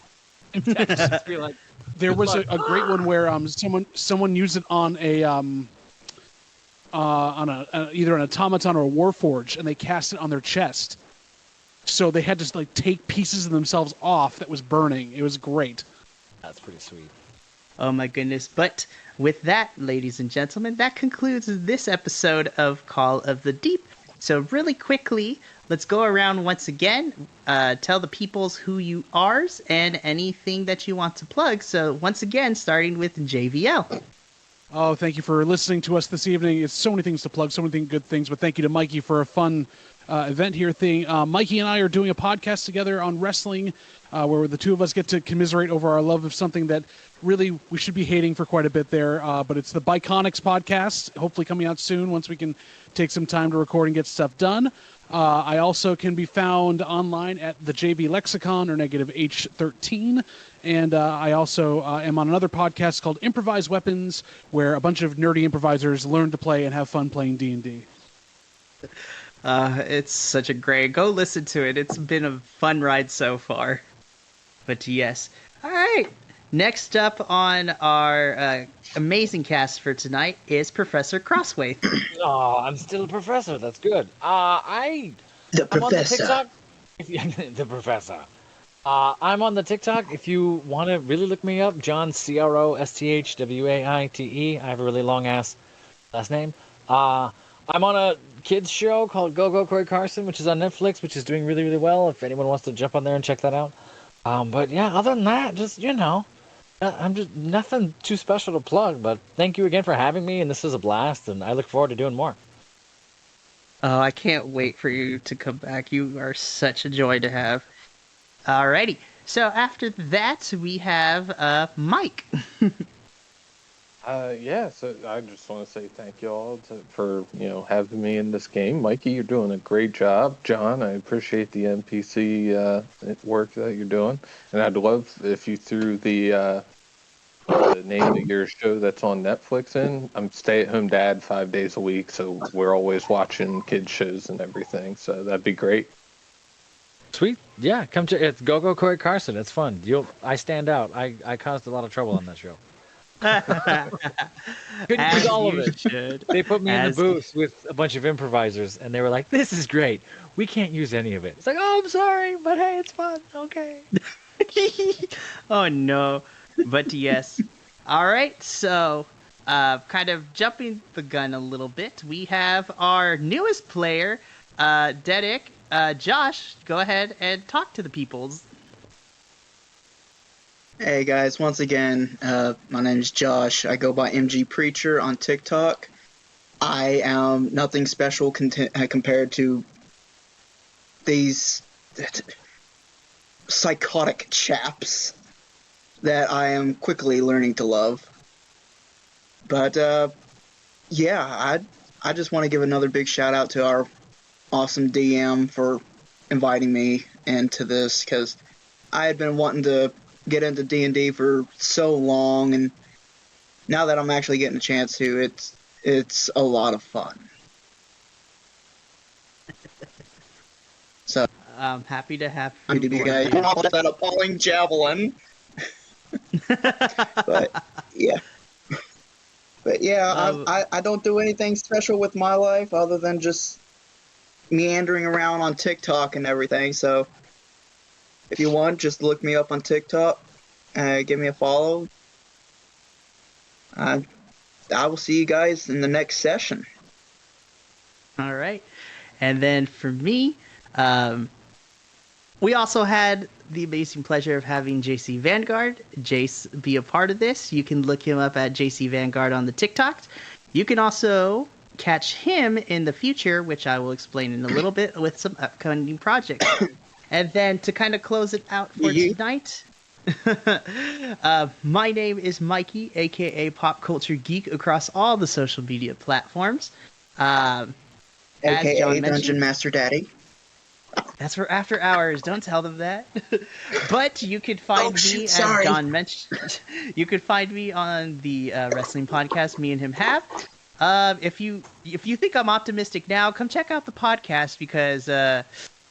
Just be like, There was a great one where someone used it on a either an automaton or a warforge, and they cast it on their chest. So they had to like take pieces of themselves off that was burning. It was great. that's pretty sweet. Oh my goodness. But with that, ladies and gentlemen, that concludes this episode of Call of the Deep. So really quickly, let's go around once again, tell the peoples who you are and anything that you want to plug. So once again, starting with JVL. Oh, thank you for listening to us this evening. It's so many things to plug, so many good things. But thank you to Mikey for a fun event here thing. Mikey and I are doing a podcast together on wrestling, where the two of us get to commiserate over our love of something that really we should be hating for quite a bit there. But it's the Biconics podcast, hopefully coming out soon once we can take some time to record and get stuff done. I also can be found online at the JV Lexicon or negative H13. And I also am on another podcast called Improvised Weapons, where a bunch of nerdy improvisers learn to play and have fun playing D&D. It's such a great... Go listen to it. It's been a fun ride so far. But yes. All right. Next up on our amazing cast for tonight is Professor Crossway. Oh, I'm still a professor. That's good. I'm on the TikTok. The professor. I'm on the TikTok. If you want to really look me up, John CROSTHWAITE. I have a really long ass last name. I'm on a kids show called Go Go Corey Carson, which is on Netflix, which is doing really, really well. If anyone wants to jump on there and check that out. But yeah, other than that, just, I'm just nothing too special to plug. But thank you again for having me, and this is a blast, and I look forward to doing more. Oh, I can't wait for you to come back. You are such a joy to have. Alrighty. So after that, we have Mike. So I just want to say thank you all for having me in this game. Mikey, you're doing a great job. John, I appreciate the NPC work that you're doing, and I'd love if you threw the name of your show that's on Netflix in. I'm stay-at-home dad 5 days a week, so we're always watching kids shows and everything. So that'd be great. Sweet. Yeah, come to it's Go Go Corey Carson. It's fun. I stand out. I caused a lot of trouble on that show. Couldn't use all of it. Should. They put me in the booth with a bunch of improvisers, and they were like, "This is great. We can't use any of it." It's like, "Oh, I'm sorry, but hey, it's fun. Okay." Oh no, but yes. All right, so kind of jumping the gun a little bit, we have our newest player, Dedic. Josh, go ahead and talk to the peoples. Hey guys, once again, my name is Josh. I go by MG Preacher on TikTok. I am nothing special compared to these psychotic chaps that I am quickly learning to love. But I just want to give another big shout out to our awesome DM for inviting me into this, because I had been wanting to get into D&D for so long, and now that I'm actually getting a chance to, it's a lot of fun. So I'm happy to have you guys that appalling javelin. but yeah, I don't do anything special with my life other than just meandering around on TikTok and everything. So if you want, just look me up on TikTok, give me a follow. I will see you guys in the next session. All right. And then for me, we also had the amazing pleasure of having JC Vanguard. Jace be a part of this. You can look him up at JC Vanguard on the TikTok. You can also catch him in the future, which I will explain in a little bit, with some upcoming projects. And then to kind of close it out for tonight, my name is Mikey, a.k.a. Pop Culture Geek, across all the social media platforms. A.k.a. Dungeon Master Daddy. That's for after hours. Don't tell them that. But you could find me, as sorry. John mentioned, you could find me on the wrestling podcast me and him have. If you think I'm optimistic now, come check out the podcast because I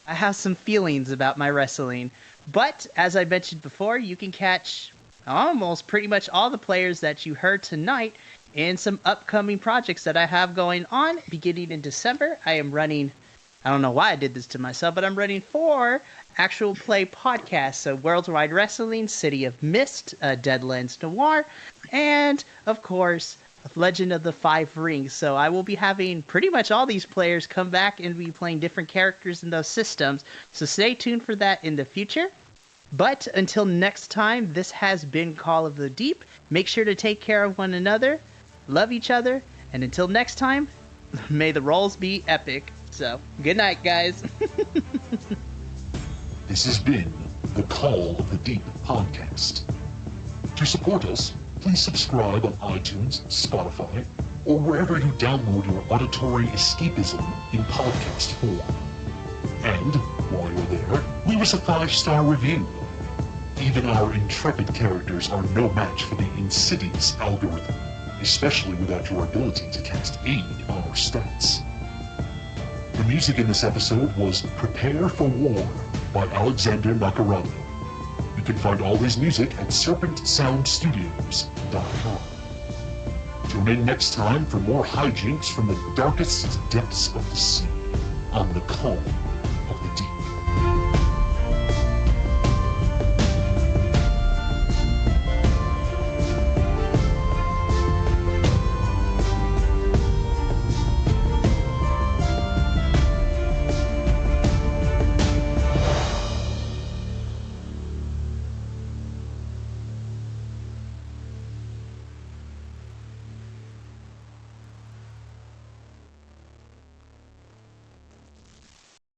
have some feelings about my wrestling. But as I mentioned before, you can catch almost pretty much all the players that you heard tonight in some upcoming projects that I have going on beginning in December. I am running, I don't know why I did this to myself, but I'm running 4 actual play podcasts. So Worldwide Wrestling, City of Mist, Deadlands Noir, and of course, Legend of the Five Rings. So I will be having pretty much all these players come back and be playing different characters in those systems. So stay tuned for that in the future. But until next time, this has been Call of the Deep. Make sure to take care of one another, love each other, and until next time, may the rolls be epic. So, good night, guys. This has been the Call of the Deep podcast. To support us, please subscribe on iTunes, Spotify, or wherever you download your auditory escapism in podcast form. And, while you're there, leave us a 5-star review. Even our intrepid characters are no match for the insidious algorithm, especially without your ability to cast aid on our stats. The music in this episode was Prepare for War by Alexander Nakarado. You can find all his music at serpentsoundstudios.com. Tune in next time for more hijinks from the darkest depths of the sea on the Call